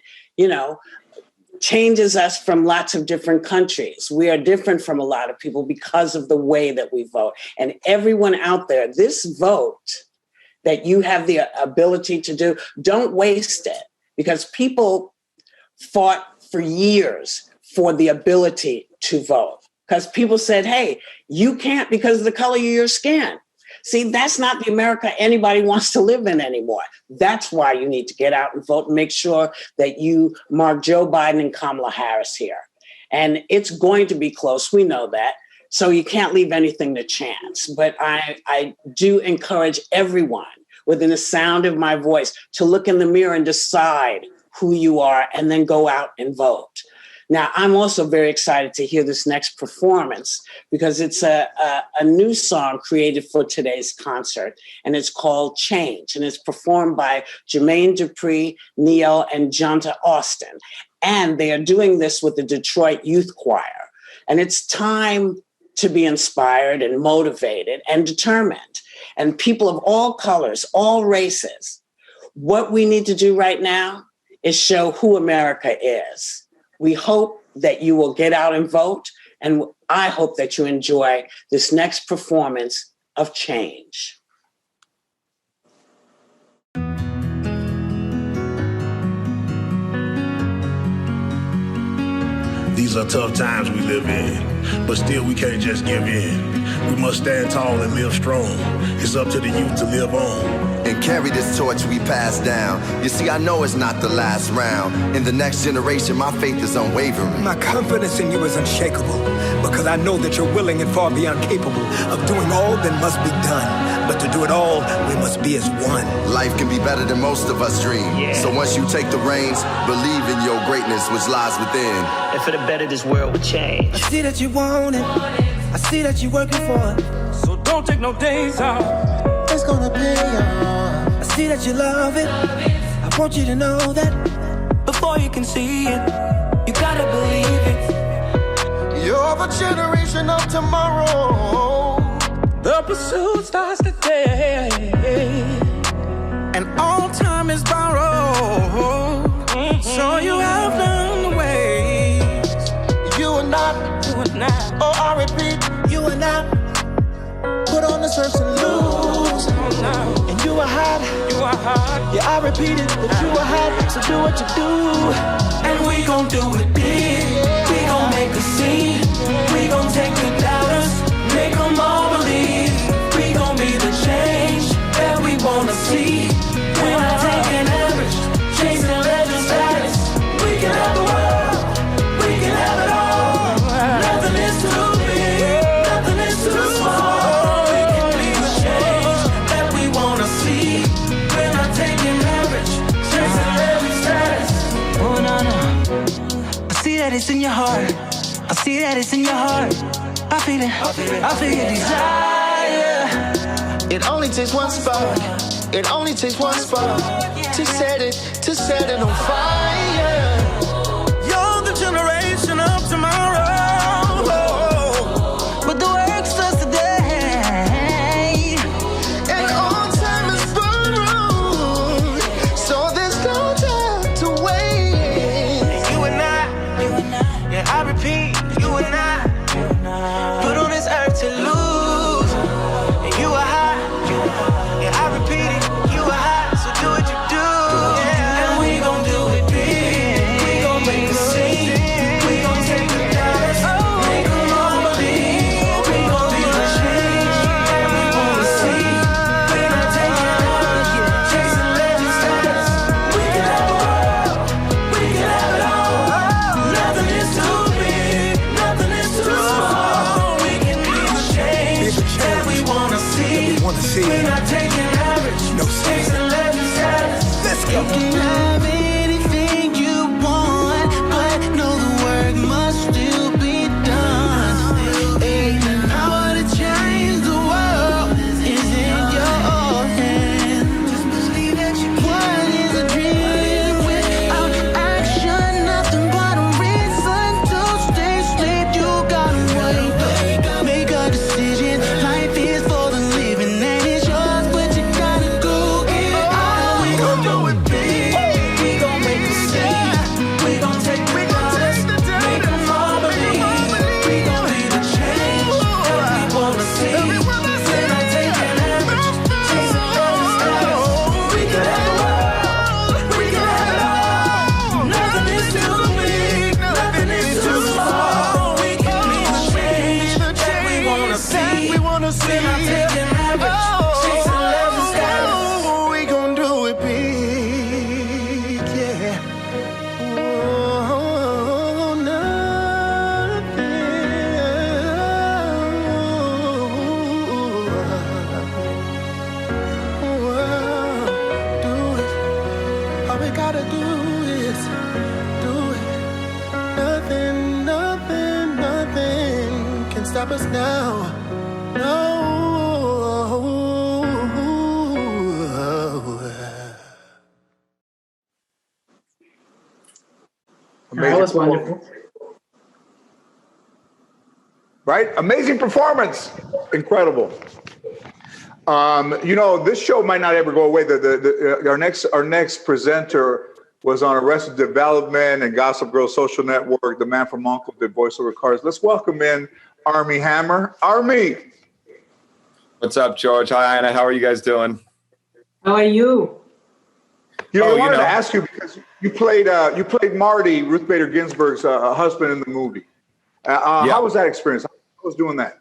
changes us from lots of different countries. We are different from a lot of people because of the way that we vote. And everyone out there, this vote that you have the ability to do, don't waste it, because people fought for years for the ability to vote, because people said, hey, you can't because of the color of your skin. See, that's not the America anybody wants to live in anymore. That's why you need to get out and vote and make sure that you mark Joe Biden and Kamala Harris here. And it's going to be close. We know that. So you can't leave anything to chance. But I do encourage everyone within the sound of my voice to look in the mirror and decide who you are and then go out and vote. Now, I'm also very excited to hear this next performance, because it's a new song created for today's concert, and it's called Change, and it's performed by Jermaine Dupri, Neil, and Jonta Austin. And they are doing this with the Detroit Youth Choir. And it's time to be inspired and motivated and determined. And people of all colors, all races, what we need to do right now is show who America is. We hope that you will get out and vote, and I hope that you enjoy this next performance of Change. These are tough times we live in, but still we can't just give in. We must stand tall and live strong. It's up to the youth to live on. And carry this torch we pass down. You see, I know it's not the last round. In the next generation, my faith is unwavering. My confidence in you is unshakable, because I know that you're willing and far beyond capable of doing all that must be done. But to do it all, we must be as one. Life can be better than most of us dream. So once you take the reins, believe in your greatness which lies within. And for the better, this world will change. I see that you want it. I see that you're working for it. So don't take no days off. It's gonna pay off. I see that you love it. I want you to know that before you can see it, you gotta believe it. You're the generation of tomorrow. The pursuit starts today, and all time is borrowed. So you have learned the ways. You and I, oh I repeat, you and I put on the surf and lose. And you are hot, yeah I repeat it, that you are hot. So do what you do, and we gon' do it big. We gon' make a scene. We gon' take the doubters, make them all believe. We gon' be the change that we wanna see. We're not taking average, chasing legend status. We can have the world, we can have it all. Nothing is too big, nothing is too small. We can be the change that we wanna see. We're not taking average, chasing legend status. Oh no no, I see that it's in your heart. I see that it's in your heart. I feel it, I feel your desire. it only takes one spark. It only takes one spark to set it on fire. You're the generation of tomorrow, but the work starts today. And all time is borrowed, so there's no time to wait. You and I, yeah I repeat, you and I put on this earth to lose. And you are hot, yeah I repeat it, you are hot, so do what you do. Yeah. And we gon' do it big. We gon' make a scene. We gon' take the dollars, make them all believe. We gon' be the change that we wanna see. We're not taking hours, chasing legend status. We can have the world, we can have it all. Nothing is too big, nothing is too small. We can be the change that we wanna see. We're not taking average, no chasing legend status. Let's go. You can have anything you want, but know the work must still be done. Hey, the power to change the world is in your hands. Just believe that you can. What is a dream without action? Nothing but a reason to stay asleep. You gotta wake up, make a decision. Life is for the living and it's yours, but you gotta go get it. We gon' do it big. We gon' make a scene. We gon' take the dollars, make them all believe. We gon' be the change that we wanna see. We're not taking average, chasing legend status. We can have the world, we can have it all. Nothing is too big, nothing is too small. We can be the change that we wanna see. We're not taking average, chasing legend status. We gon' do it big, yeah. Oh, do it. All we gotta do is do it. Nothing can stop us now. No. That was wonderful. Right? Amazing performance. Incredible. You know, this show might not ever go away. Our next presenter was on Arrested Development and Gossip Girl Social Network. The man from U.N.C.L.E. did voiceover cars. Let's welcome in Armie Hammer. Armie. What's up, George? Hi, Anna. How are you guys doing? How are you? I wanted to ask you because you played Marty, Ruth Bader Ginsburg's husband in the movie. How was that experience? How was doing that?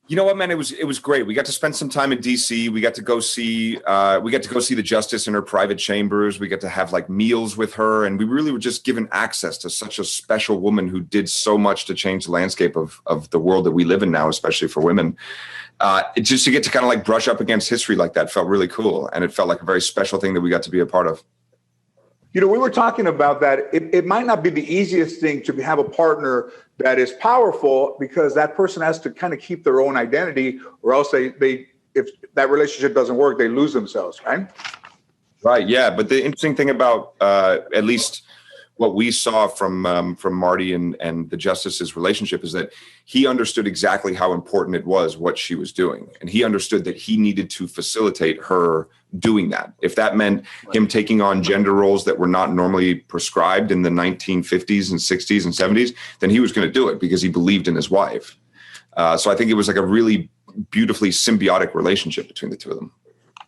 You know what, man? It was great. We got to spend some time in D.C. We got to go see the justice in her private chambers. We got to have like meals with her, and we really were just given access to such a special woman who did so much to change the landscape of the world that we live in now, especially for women. Just to get to kind of like brush up against history like that felt really cool, and it felt like a very special thing that we got to be a part of. You know, we were talking about that. It might not be the easiest thing to have a partner that is powerful, because that person has to kind of keep their own identity, or else they if that relationship doesn't work, they lose themselves, right? Right. Yeah. But the interesting thing about at least what we saw from Marty and the justice's relationship is that he understood exactly how important it was what she was doing. And he understood that he needed to facilitate her doing that. If that meant him taking on gender roles that were not normally prescribed in the 1950s and 60s and 70s, then he was going to do it because he believed in his wife. So I think it was like a really beautifully symbiotic relationship between the two of them.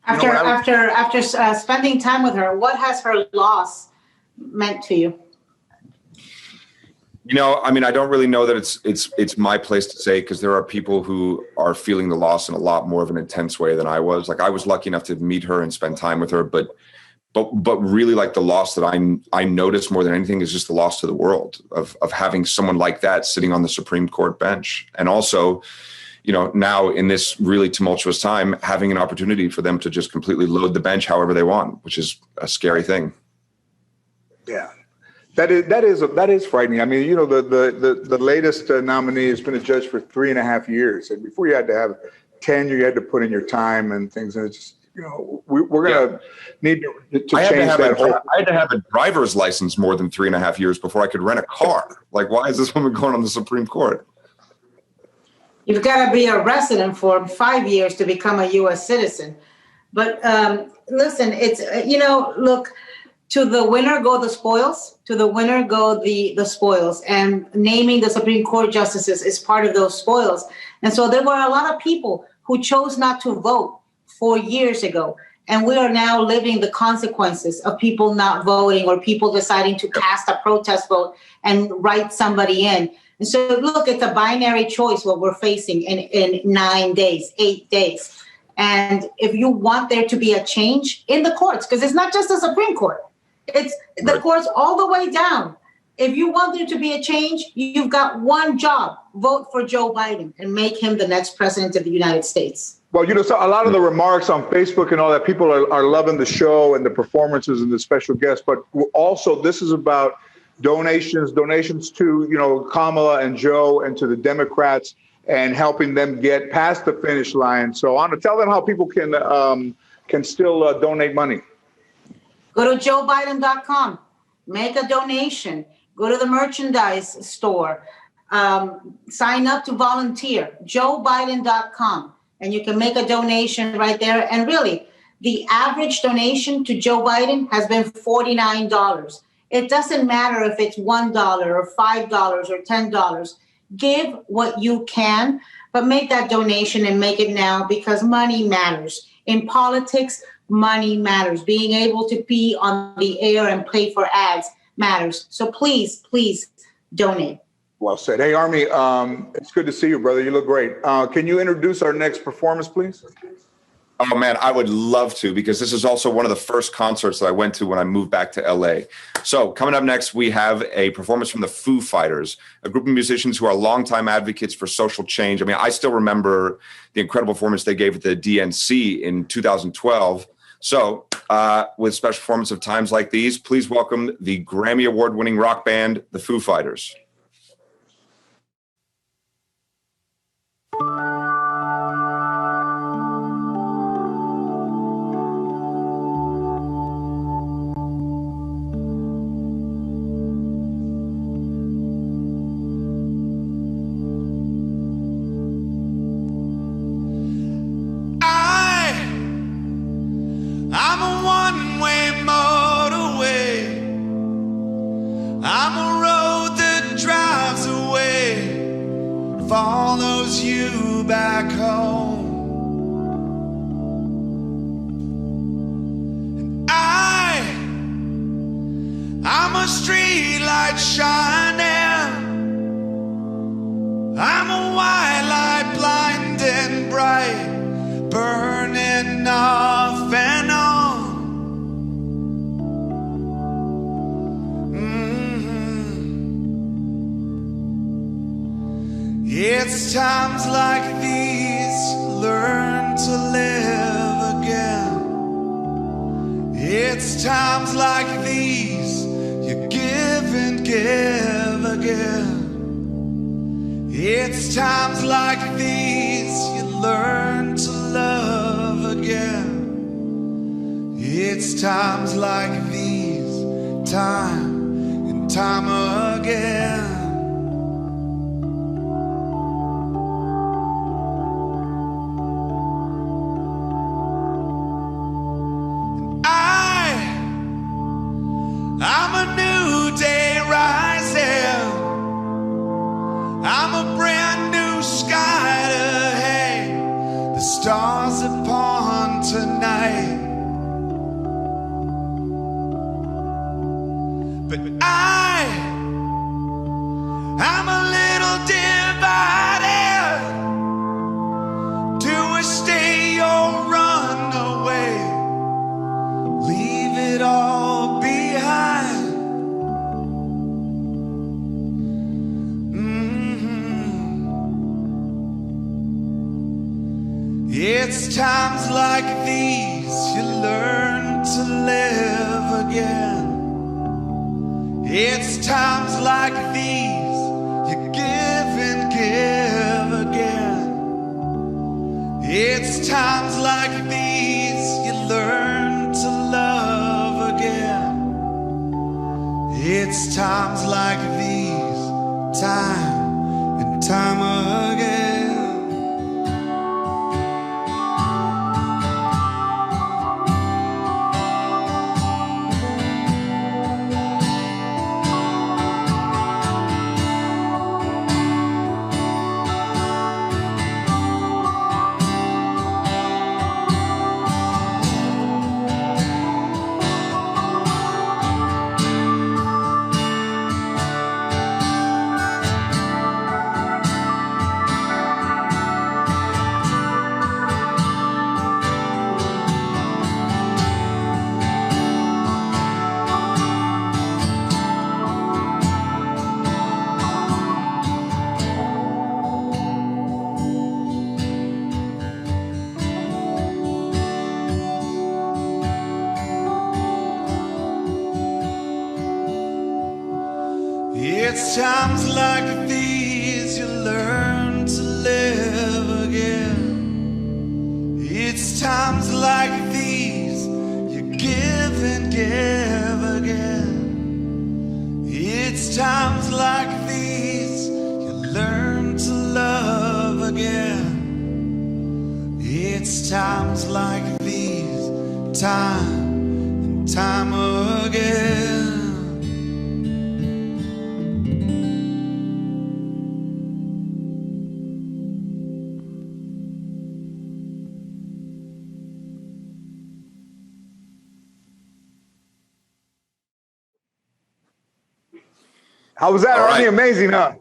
After spending time with her, what has her loss meant to you? You know, I mean, I don't really know that it's my place to say, because there are people who are feeling the loss in a lot more of an intense way than I was. Like, I was lucky enough to meet her and spend time with her, but really, like, the loss that I noticed more than anything is just the loss to the world of having someone like that sitting on the Supreme Court bench, and also, you know, now in this really tumultuous time, having an opportunity for them to just completely load the bench however they want, which is a scary thing. Yeah. That is frightening. I mean, you know, the latest nominee has been a judge for 3.5 years, and before you had to have tenure, you had to put in your time and things. And it's just, you know, we're gonna need to change that. I had to have a driver's license more than 3.5 years before I could rent a car. Like, why is this woman going on the Supreme Court? You've got to be a resident for 5 years to become a U.S. citizen. But listen, it's look. To the winner go the spoils. To the winner go the spoils. And naming the Supreme Court justices is part of those spoils. And so there were a lot of people who chose not to vote 4 years ago. And we are now living the consequences of people not voting, or people deciding to cast a protest vote and write somebody in. And so, look, it's a binary choice what we're facing in 9 days, 8 days. And if you want there to be a change in the courts, because it's not just the Supreme Court, it's the courts all the way down. If you want there to be a change, you've got one job: vote for Joe Biden and make him the next president of the United States. Well, you know, so a lot of the remarks on Facebook and all that, people are loving the show and the performances and the special guests. But also, this is about donations to, you know, Kamala and Joe and to the Democrats, and helping them get past the finish line. So, Anna, tell them how people can still donate money. Go to joebiden.com, make a donation, go to the merchandise store, sign up to volunteer, joebiden.com, and you can make a donation right there. And really, the average donation to Joe Biden has been $49. It doesn't matter if it's $1 or $5 or $10. Give what you can, but make that donation and make it now, because money matters. In politics, money matters. Being able to be on the air and pay for ads matters. So please donate. Well said. Hey, Armie, it's good to see you, brother. You look great. Can you introduce our next performance, please? Oh, man, I would love to, because this is also one of the first concerts that I went to when I moved back to LA. So coming up next, we have a performance from the Foo Fighters, a group of musicians who are longtime advocates for social change. I mean, I still remember the incredible performance they gave at the DNC in 2012. So with special performance of times like these, please welcome the Grammy Award-winning rock band, the Foo Fighters. I'm a one-way motorway. back home. And I'm a street light shining. I'm a white light, blinding bright, burning off and on. It's times like these you learn to live again. It's times like these you give and give again. It's times like these you learn to love again. It's times like these, time and time again. I'm a new day rising. I'm a brand new sky to hang the stars upon tonight. But I'm a little divided. Do I stay or run away? Leave it all behind. It's times like these you learn to live again. It's times like these you give and give again. It's times like these you learn to love again. It's times like these, time and time again. It's times like these you learn to live again. It's times like these you give and give again. It's times like these you learn to love again. It's times like these, time and time again. How was that? All Arnie? right. Amazing, huh?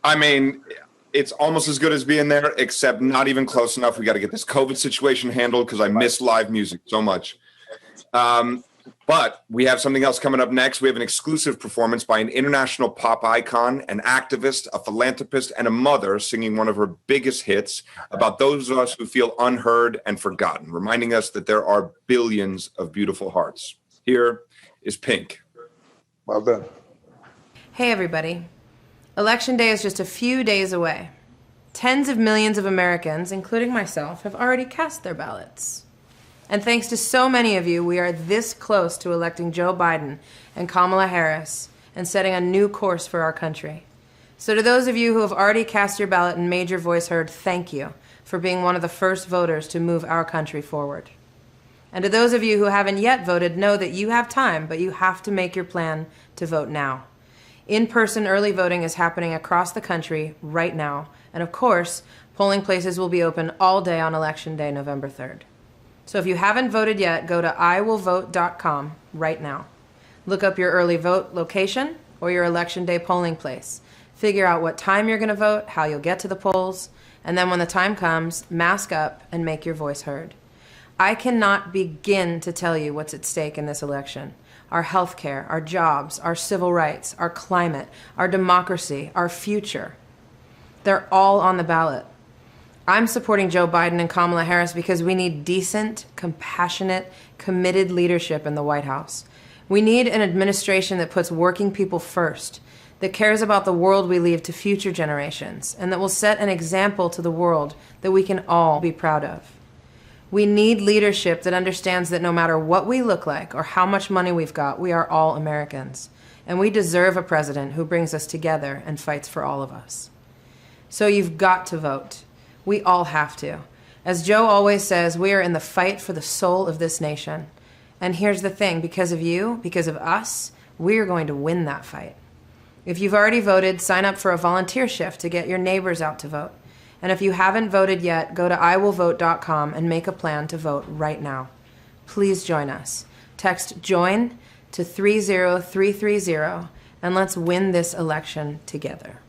I mean, it's almost as good as being there, except not even close enough. We got to get this COVID situation handled because I miss live music so much. But we have something else coming up next. We have an exclusive performance by an international pop icon, an activist, a philanthropist, and a mother singing one of her biggest hits about those of us who feel unheard and forgotten, reminding us that there are billions of beautiful hearts. Here is Pink. Well done. Hey everybody. Election Day is just a few days away. Tens of millions of Americans, including myself, have already cast their ballots. And thanks to so many of you, we are this close to electing Joe Biden and Kamala Harris and setting a new course for our country. So to those of you who have already cast your ballot and made your voice heard, thank you for being one of the first voters to move our country forward. And to those of you who haven't yet voted, know that you have time, but you have to make your plan to vote now. In-person early voting is happening across the country right now. And of course, Polling places will be open all day on Election Day, November 3rd. So if you haven't voted yet, go to iwillvote.com right now. Look up your early vote location or your Election Day polling place. Figure out what time you're going to vote, how you'll get to the polls, and then when the time comes, mask up and make your voice heard. I cannot begin to tell you what's at stake in this election. Our health care, our jobs, our civil rights, our climate, our democracy, our future. They're all on the ballot. I'm supporting Joe Biden and Kamala Harris because we need decent, compassionate, committed leadership in the White House. We need an administration that puts working people first, that cares about the world we leave to future generations, and that will set an example to the world that we can all be proud of. We need leadership that understands that no matter what we look like or how much money we've got, we are all Americans, and we deserve a president who brings us together and fights for all of us. So you've got to vote. We all have to. As Joe always says, we are in the fight for the soul of this nation. And here's the thing, because of you, because of us, we're going to win that fight. If you've already voted, sign up for a volunteer shift to get your neighbors out to vote. And if you haven't voted yet, go to iwillvote.com and make a plan to vote right now. Please join us. Text JOIN to 30330 and let's win this election together.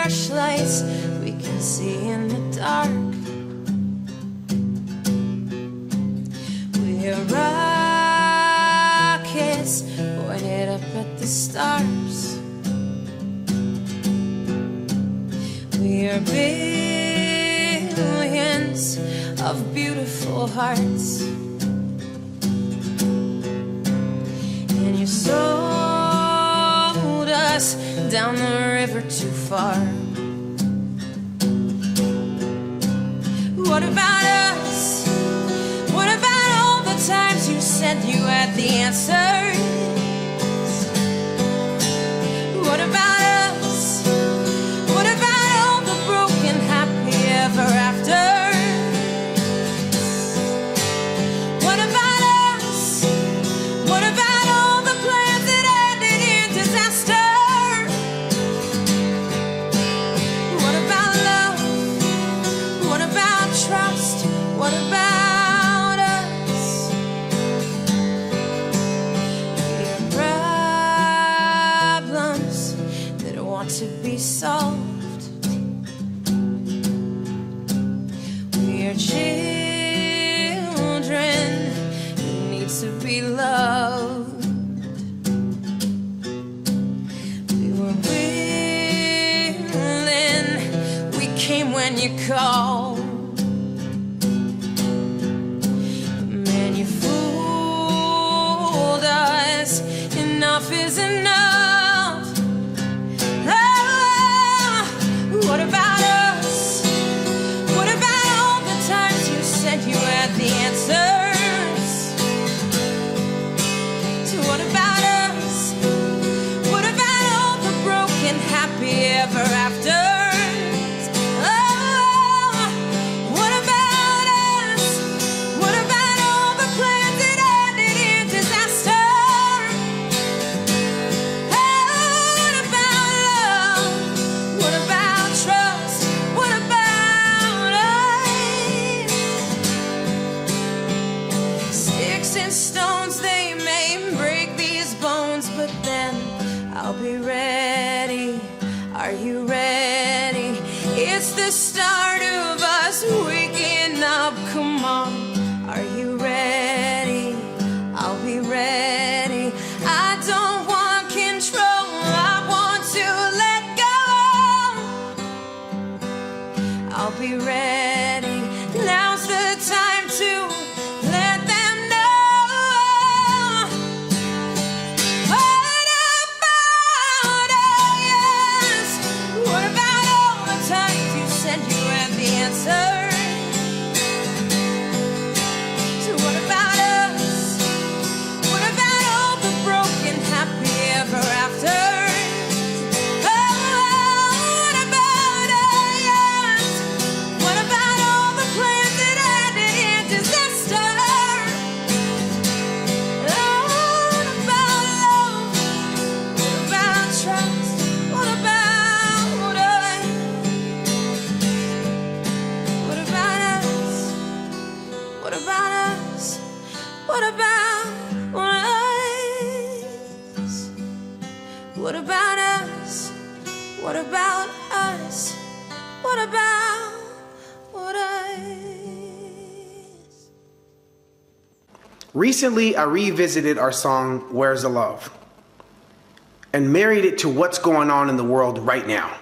Searchlights we can see in the dark. We're rockets pointed up at the stars. We're billions of beautiful hearts. And you sold us down the river too far. What about us? What about all the times you said you had the answers? What about us? What about all the broken happy ever after? What about us? What about all the plans that ended in disaster? What about love? What about trust? What about us? We're problems that want to be solved. We're children who need to be loved. We were willing, we came when you called. Man, you fooled us. Enough is enough. Ah, what about us? What about all the times you said you had the answers? So what about us? What about all the broken happy ever afters? Oh, what about us? What about all the plans that ended in disaster? Oh, what about love? What about trust? What about us? Sticks and stones, they may break these bones, but then I'll be ready. Are you ready? It's the start of us waking up. Come on, are you ready? I'll be ready. I don't want control, I want to let go. I'll be ready. Now's the time to let them know. What about us? What about all the times you said you had the answer? So what about us? What about what Recently, I revisited our song, Where's the Love? And married it to what's going on in the world right now.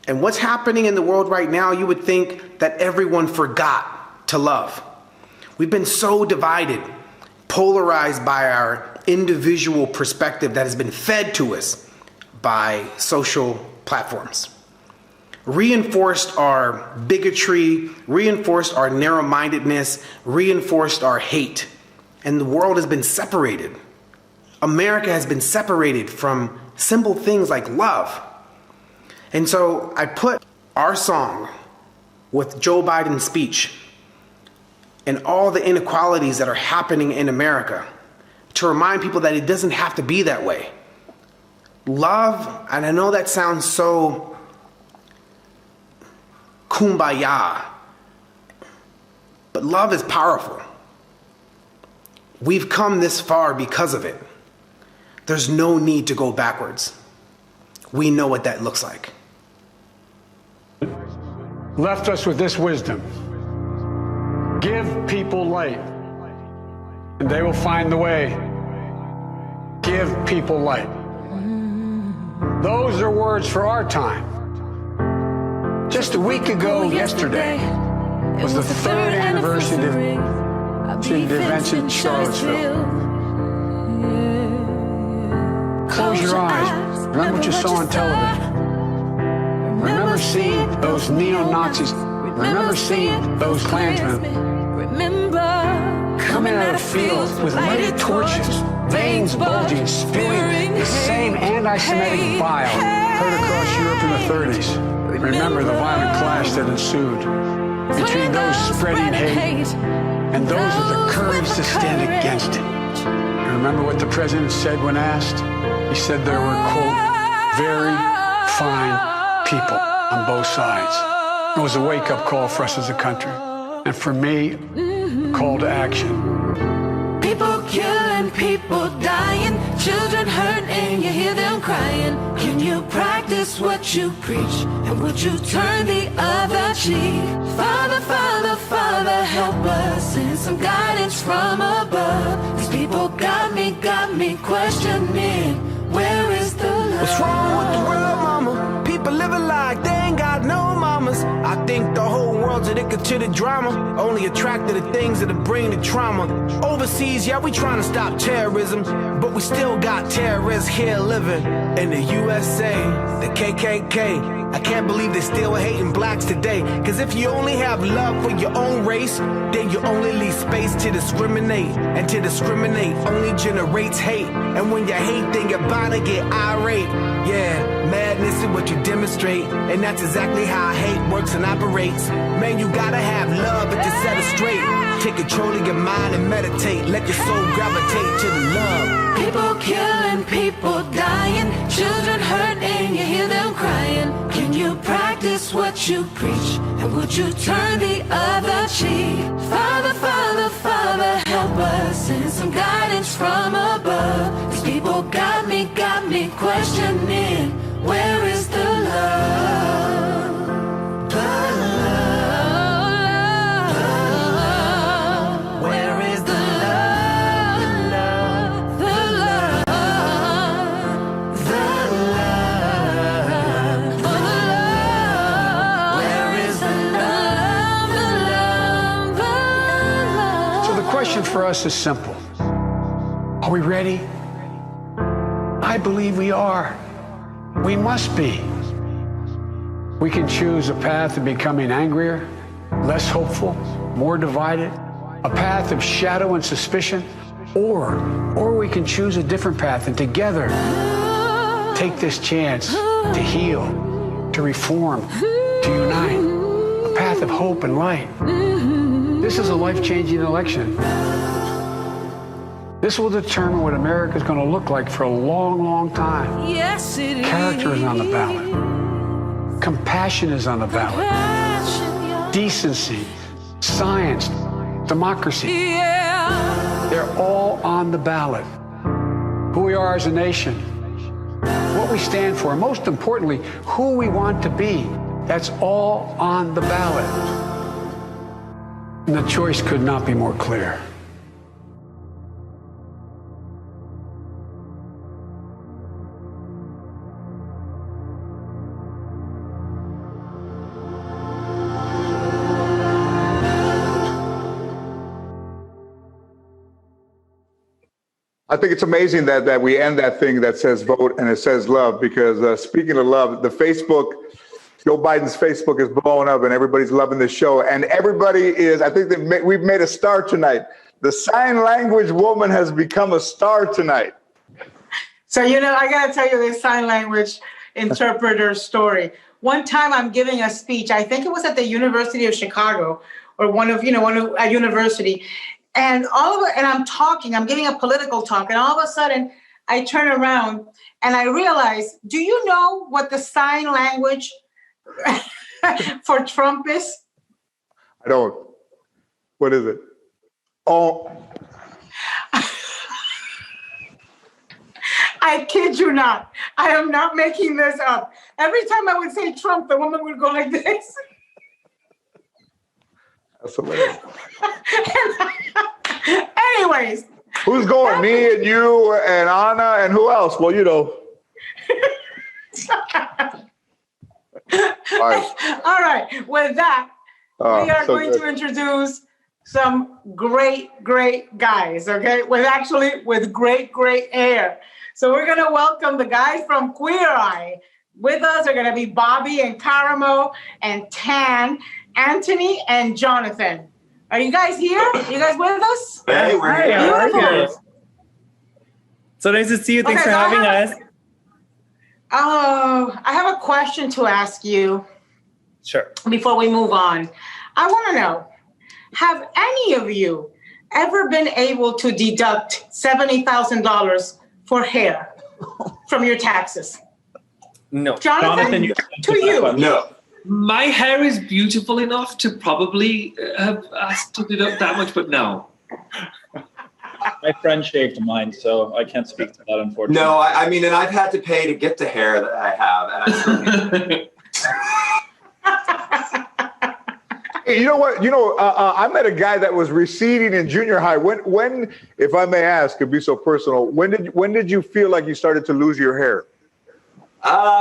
And what's happening in the world right now, you would think that everyone forgot to love. We've been so divided, polarized by our individual perspective that has been fed to us by social platforms. Reinforced our bigotry, reinforced our narrow-mindedness, reinforced our hate. And the world has been separated. America has been separated from simple things like love. And so I put our song with Joe Biden's speech and all the inequalities that are happening in America to remind people that it doesn't have to be that way. Love, and I know that sounds so kumbaya, but love is powerful. We've come this far because of it. There's no need to go backwards. We know what that looks like. Left us with this wisdom. Give people light, and they will find the way. Give people light. Those are words for our time. Just a week ago yesterday was the third anniversary of the events in Charlottesville. Close your eyes. Remember what you saw on television. Remember seeing those neo-Nazis. Remember seeing those Klansmen coming out of fields with lighted torches, veins bulging, spewing the same anti-Semitic bile heard across Europe in the 30s. Remember the violent clash that ensued between those spreading hate and those with the courage to stand against it. And remember what the president said when asked? He said there were, quote, very fine people on both sides. It was a wake-up call for us as a country. And for me, a call to action. People killing, people dying, children hurt and you hear them crying. Can you practice what you preach? And would you turn the other cheek? Father, Father, Father, help us. Send some guidance from above. These people got me questioning. Where is the love? What's wrong with the world, mama? People living like they ain't got no mamas. I think the whole world's addicted to the drama, only attracted to things that'll bring the trauma. Overseas, yeah, we trying to stop terrorism, but we still got terrorists here living in the USA, the KKK. I can't believe they still hating blacks today. Cause if you only have love for your own race, then you only leave space to discriminate. And to discriminate only generates hate. And when you hate, then you're bound to get irate. Yeah, madness is what you demonstrate. And that's exactly how hate works and operates. Man, you gotta have love and to set it straight. Take control of your mind and meditate. Let your soul gravitate to the love. People killing, people dying, children hurt and you hear them crying. Can you practice what you preach? And would you turn the other cheek? Father, Father, Father, help us. Send some guidance from above. These people got me questioning. Where is the love? The love. Where is the love? The love. The love. The love. Where is the love? The love. The love. So the question for us is simple. Are we ready? I believe we are. We must be. We can choose a path of becoming angrier, less hopeful, more divided, a path of shadow and suspicion, or we can choose a different path and together take this chance to heal, to reform, to unite, a path of hope and light. This is a life-changing election. This will determine what America is going to look like for a long, long time. Yes, it is. Character is on the ballot. Compassion is on the ballot. Decency, science, democracy. Yeah. They're all on the ballot. Who we are as a nation, what we stand for, and most importantly, who we want to be That's all on the ballot. And the choice could not be more clear. I think it's amazing that we end that thing that says vote and it says love, because speaking of love, the Facebook, Joe Biden's Facebook is blowing up and everybody's loving the show. And everybody is, I think that we've made a star tonight. The sign language woman has become a star tonight. So, I got to tell you this sign language interpreter story. One time I'm giving a speech, I think it was at the University of Chicago or a university. And I'm giving a political talk, and all of a sudden I turn around and I realize, do you know what the sign language for Trump is? I don't. What is it? Oh. I kid you not. I am not making this up. Every time I would say Trump, the woman would go like this. That's hilarious. Anyways. Who's going? Me and you and Anna and who else? Well, All right. With that, we are going to introduce some great guys, okay? With great hair. So we're going to welcome the guys from Queer Eye. With us are going to be Bobby and Karamo and Tan, Anthony and Jonathan. Are you guys here? Are you guys with us? Hey, we're here. Beautiful. So nice to see you. Thanks Okay, for having us. I have a question to ask you. Sure. Before we move on, I want to know, have any of you ever been able to deduct $70,000 for hair from your taxes? No. Jonathan, to you. No. My hair is beautiful enough to probably have asked to deduct that much, but no. My friend shaved mine, so I can't speak to that, unfortunately. No, I mean, and I've had to pay to get the hair that I have, and I still Hey, you know what? I met a guy that was receding in junior high. When, if I may ask, it'd be so personal. When did you feel like you started to lose your hair?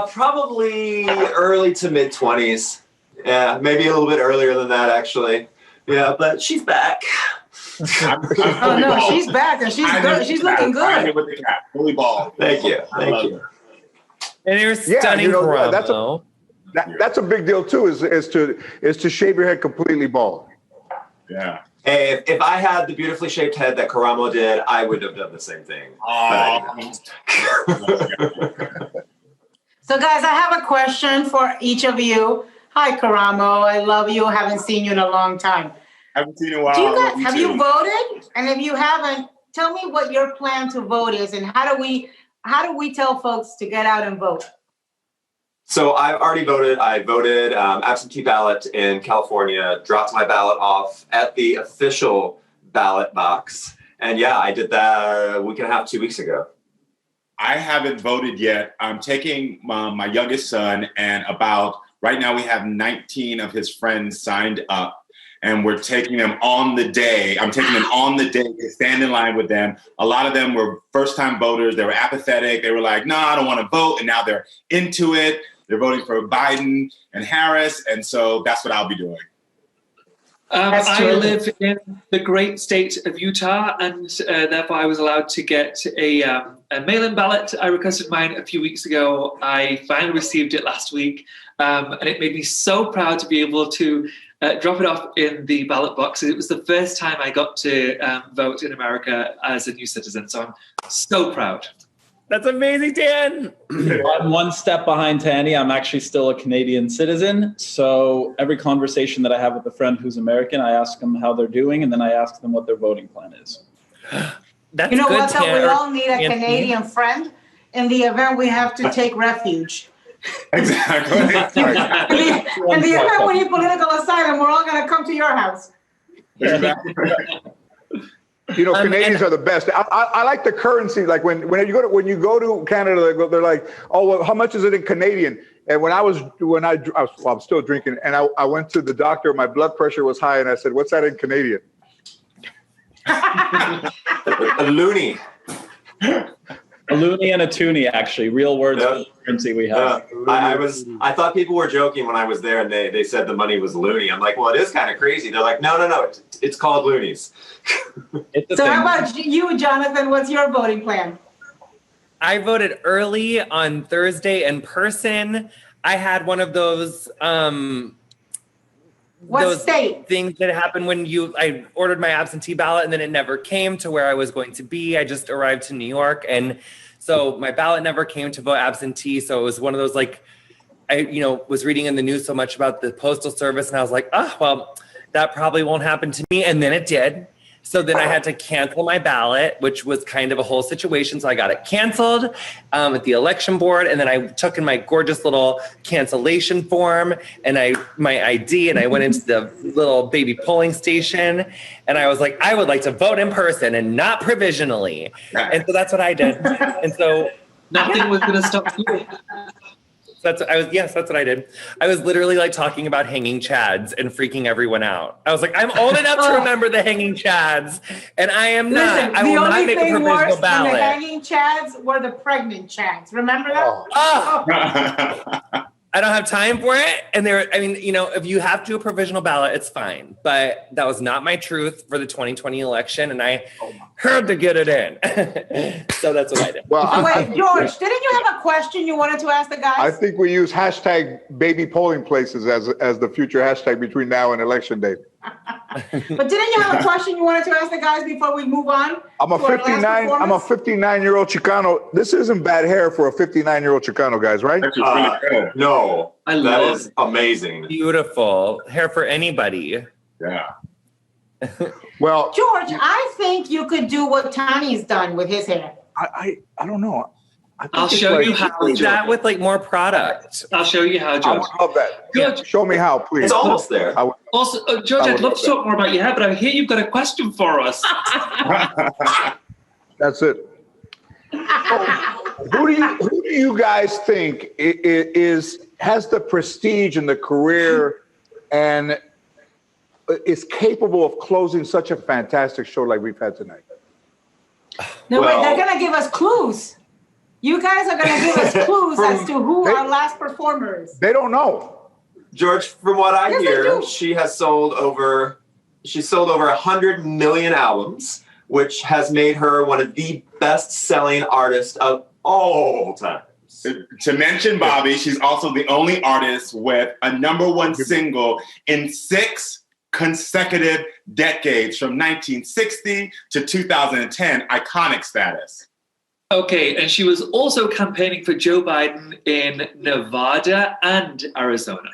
probably early to mid 20s. Yeah, maybe a little bit earlier than that, actually. Yeah, but she's back. Oh no, she's back and she's good. She's looking good. With the cat, fully bald. Thank you, thank you. And you're stunning, that's a big deal too. Is to shave your head completely bald. Yeah. Hey, if I had the beautifully shaped head that Karamo did, I would have done the same thing. So guys, I have a question for each of you. Hi, Karamo. I love you. Haven't seen you in a long time. Haven't seen you in a while. Do you guys, have you voted? And if you haven't, tell me what your plan to vote is, and how do we tell folks to get out and vote? So I've already voted. I voted absentee ballot in California, dropped my ballot off at the official ballot box. And yeah, I did that a week and a half, 2 weeks ago. I haven't voted yet. I'm taking my youngest son, and right now we have 19 of his friends signed up. And we're taking them on the day. I'm taking them on the day to stand in line with them. A lot of them were first-time voters. They were apathetic. They were like, no, I don't want to vote. And now they're into it. They're voting for Biden and Harris. And so that's what I'll be doing. I live in the great state of Utah, and therefore I was allowed to get a mail-in ballot. I requested mine a few weeks ago. I finally received it last week, and it made me so proud to be able to drop it off in the ballot box. It was the first time I got to vote in America as a new citizen, so I'm so proud. That's amazing, Dan. I'm one step behind Tanny. I'm actually still a Canadian citizen. So every conversation that I have with a friend who's American, I ask them how they're doing, and then I ask them what their voting plan is. That's you know good, what, though? We Tanner. all need a Anthony. Canadian friend in the event we have to take refuge. Exactly. In the event we need political asylum, we're all going to come to your house. Canadians are the best. I like the currency. Like when you go to Canada, they're like, oh, well, how much is it in Canadian? And when I'm still drinking, and I went to the doctor. My blood pressure was high, and I said, "What's that in Canadian?" A loony. A loony and a toonie, actually, real words of currency we have. I thought people were joking when I was there, and they said the money was loony. I'm like, well, it is kind of crazy. They're like, no, it's called loonies. So how about you, Jonathan? What's your voting plan? I voted early on Thursday in person. I had one of those state? Things that happen when I ordered my absentee ballot and then it never came to where I was going to be. I just arrived to New York, and so my ballot never came to vote absentee. So it was one of those, like, I was reading in the news so much about the Postal Service, and I was like, oh, well, that probably won't happen to me. And then it did. So then I had to cancel my ballot, which was kind of a whole situation. So I got it canceled at the election board. And then I took in my gorgeous little cancellation form and my ID, and I went into the little baby polling station. And I was like, I would like to vote in person and not provisionally. And so that's what I did. And so nothing was going to stop you. That's what I did. I was literally like talking about hanging chads and freaking everyone out. I was like, I'm old enough to remember the hanging chads, and I am not. Listen, I will not make a provisional worse ballot. than the hanging chads were the pregnant chads. Remember that? Oh. I don't have time for it. And if you have to do a provisional ballot, it's fine. But that was not my truth for the 2020 election, and I had to get it in. So that's what I did. Well, wait, George, didn't you have a question you wanted to ask the guys? I think we use hashtag baby polling places as the future hashtag between now and election day. But didn't you have a question you wanted to ask the guys before we move on? I'm a 59-year-old Chicano. This isn't bad hair for a 59-year-old Chicano, guys, right? No, I love is amazing. Beautiful hair for anybody. Yeah. Well, George, I think you could do what Tony's done with his hair. I don't know. I'll show you how to do that with like more product. I'll show you how, I George. would love that. George. Show me how, please. It's almost there. Also, George, I'd love to talk more about your hair, but I hear you've got a question for us. That's it. Who do you guys think has the prestige and the career and is capable of closing such a fantastic show like we've had tonight? No, wait, they're going to give us clues. You guys are going to give us clues as to who our last performer is. They don't know. George, from what I Yes, hear, they do. she sold over 100 million albums, which has made her one of the best-selling artists of all time. To mention Bobby, she's also the only artist with a #1 single in 6 consecutive decades, from 1960 to 2010, iconic status. Okay, and she was also campaigning for Joe Biden in Nevada and Arizona.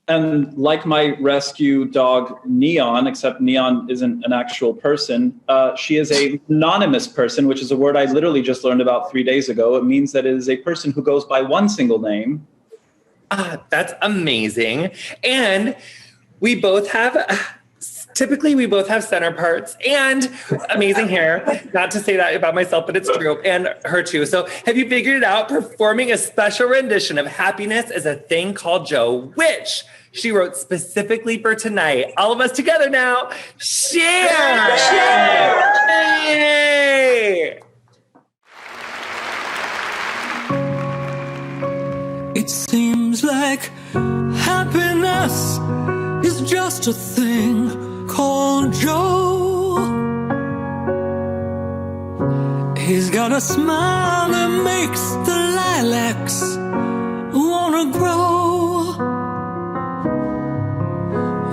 And like my rescue dog, Neon, except Neon isn't an actual person, she is an anonymous person, which is a word I literally just learned about 3 days ago. It means that it is a person who goes by one single name. That's amazing. And we both have... Typically, we both have center parts and amazing hair. Not to say that about myself, but it's true. And her too. So have you figured it out? Performing a special rendition of Happiness is a Thing Called Joe, which she wrote specifically for tonight. All of us together now. Share! Yay! It seems like happiness is just a thing called Joe. He's got a smile that makes the lilacs wanna grow.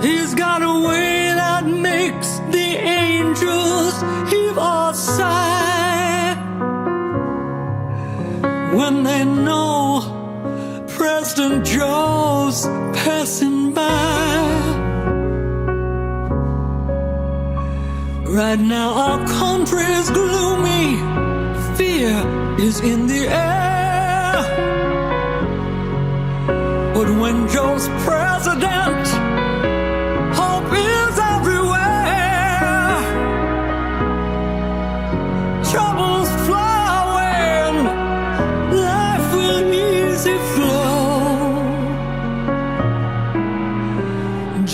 He's got a way that makes the angels heave a sigh when they know President Joe's passing by. Right now our country's gloomy, fear is in the air. But when Joe's president, hope is everywhere. Troubles fly away and life will easy flow.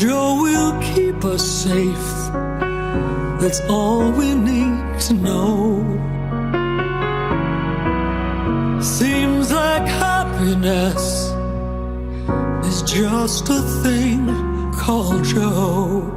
Joe will keep us safe. That's all we need to know. Seems like happiness is just a thing called Joe.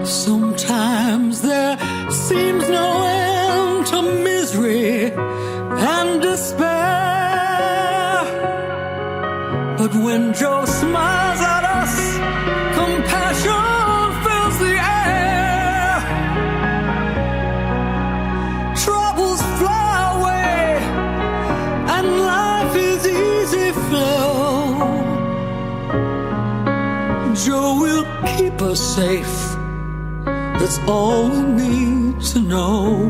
Sometimes there seems no end to misery and despair. But when Joe smiles at us, compassion fills the air. Troubles fly away and life is easy flow. Joe will keep us safe. That's all we need to know.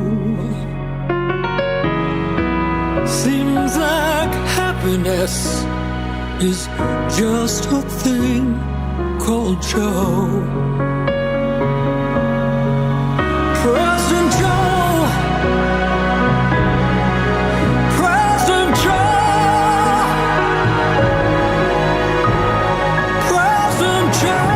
Seems like happiness is just a thing called Joe. President Joe, President Joe, President Joe.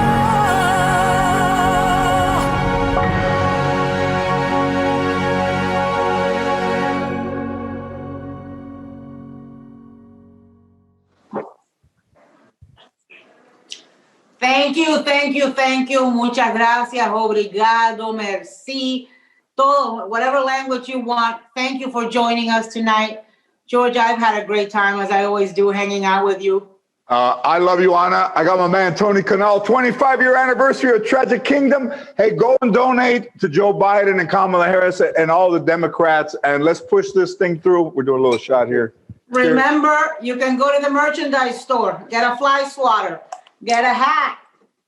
Thank you. Muchas gracias. Obrigado. Merci. Todo, whatever language you want. Thank you for joining us tonight. George, I've had a great time, as I always do, hanging out with you. I love you, Ana. I got my man, Tony Canal, 25-year anniversary of Tragic Kingdom. Hey, go and donate to Joe Biden and Kamala Harris and all the Democrats, and let's push this thing through. We're doing a little shot here. Remember, you can go to the merchandise store, get a fly swatter, get a hat,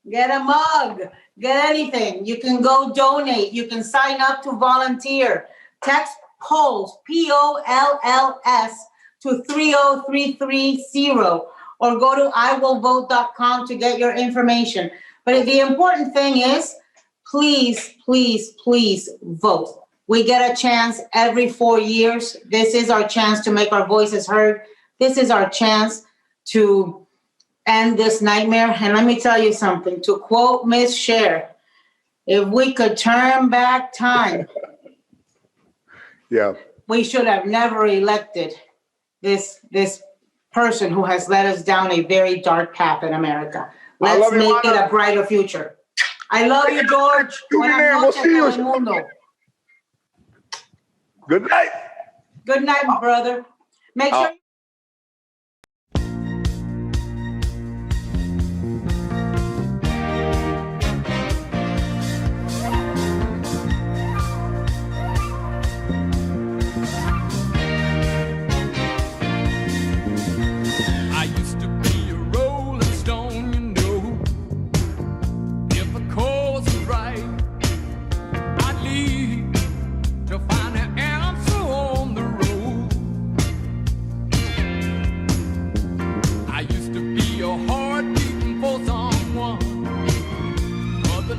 get a mug, get anything. You can go donate. You can sign up to volunteer. Text POLLS, POLLS, to 30330, or go to iwillvote.com to get your information. But the important thing is, please, please, please vote. We get a chance every 4 years. This is our chance to make our voices heard. This is our chance to end this nightmare. And let me tell you something, to quote Miss Cher, if we could turn back time, we should have never elected this person who has led us down a very dark path in America. Let's make it a brighter future. I love you, George. We'll see you. Good night. Good night, my brother. Make sure.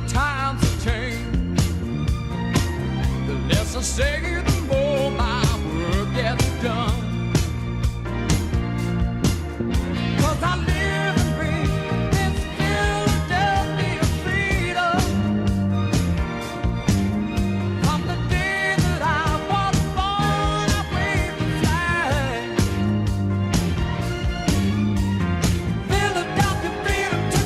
Times have changed. The less I say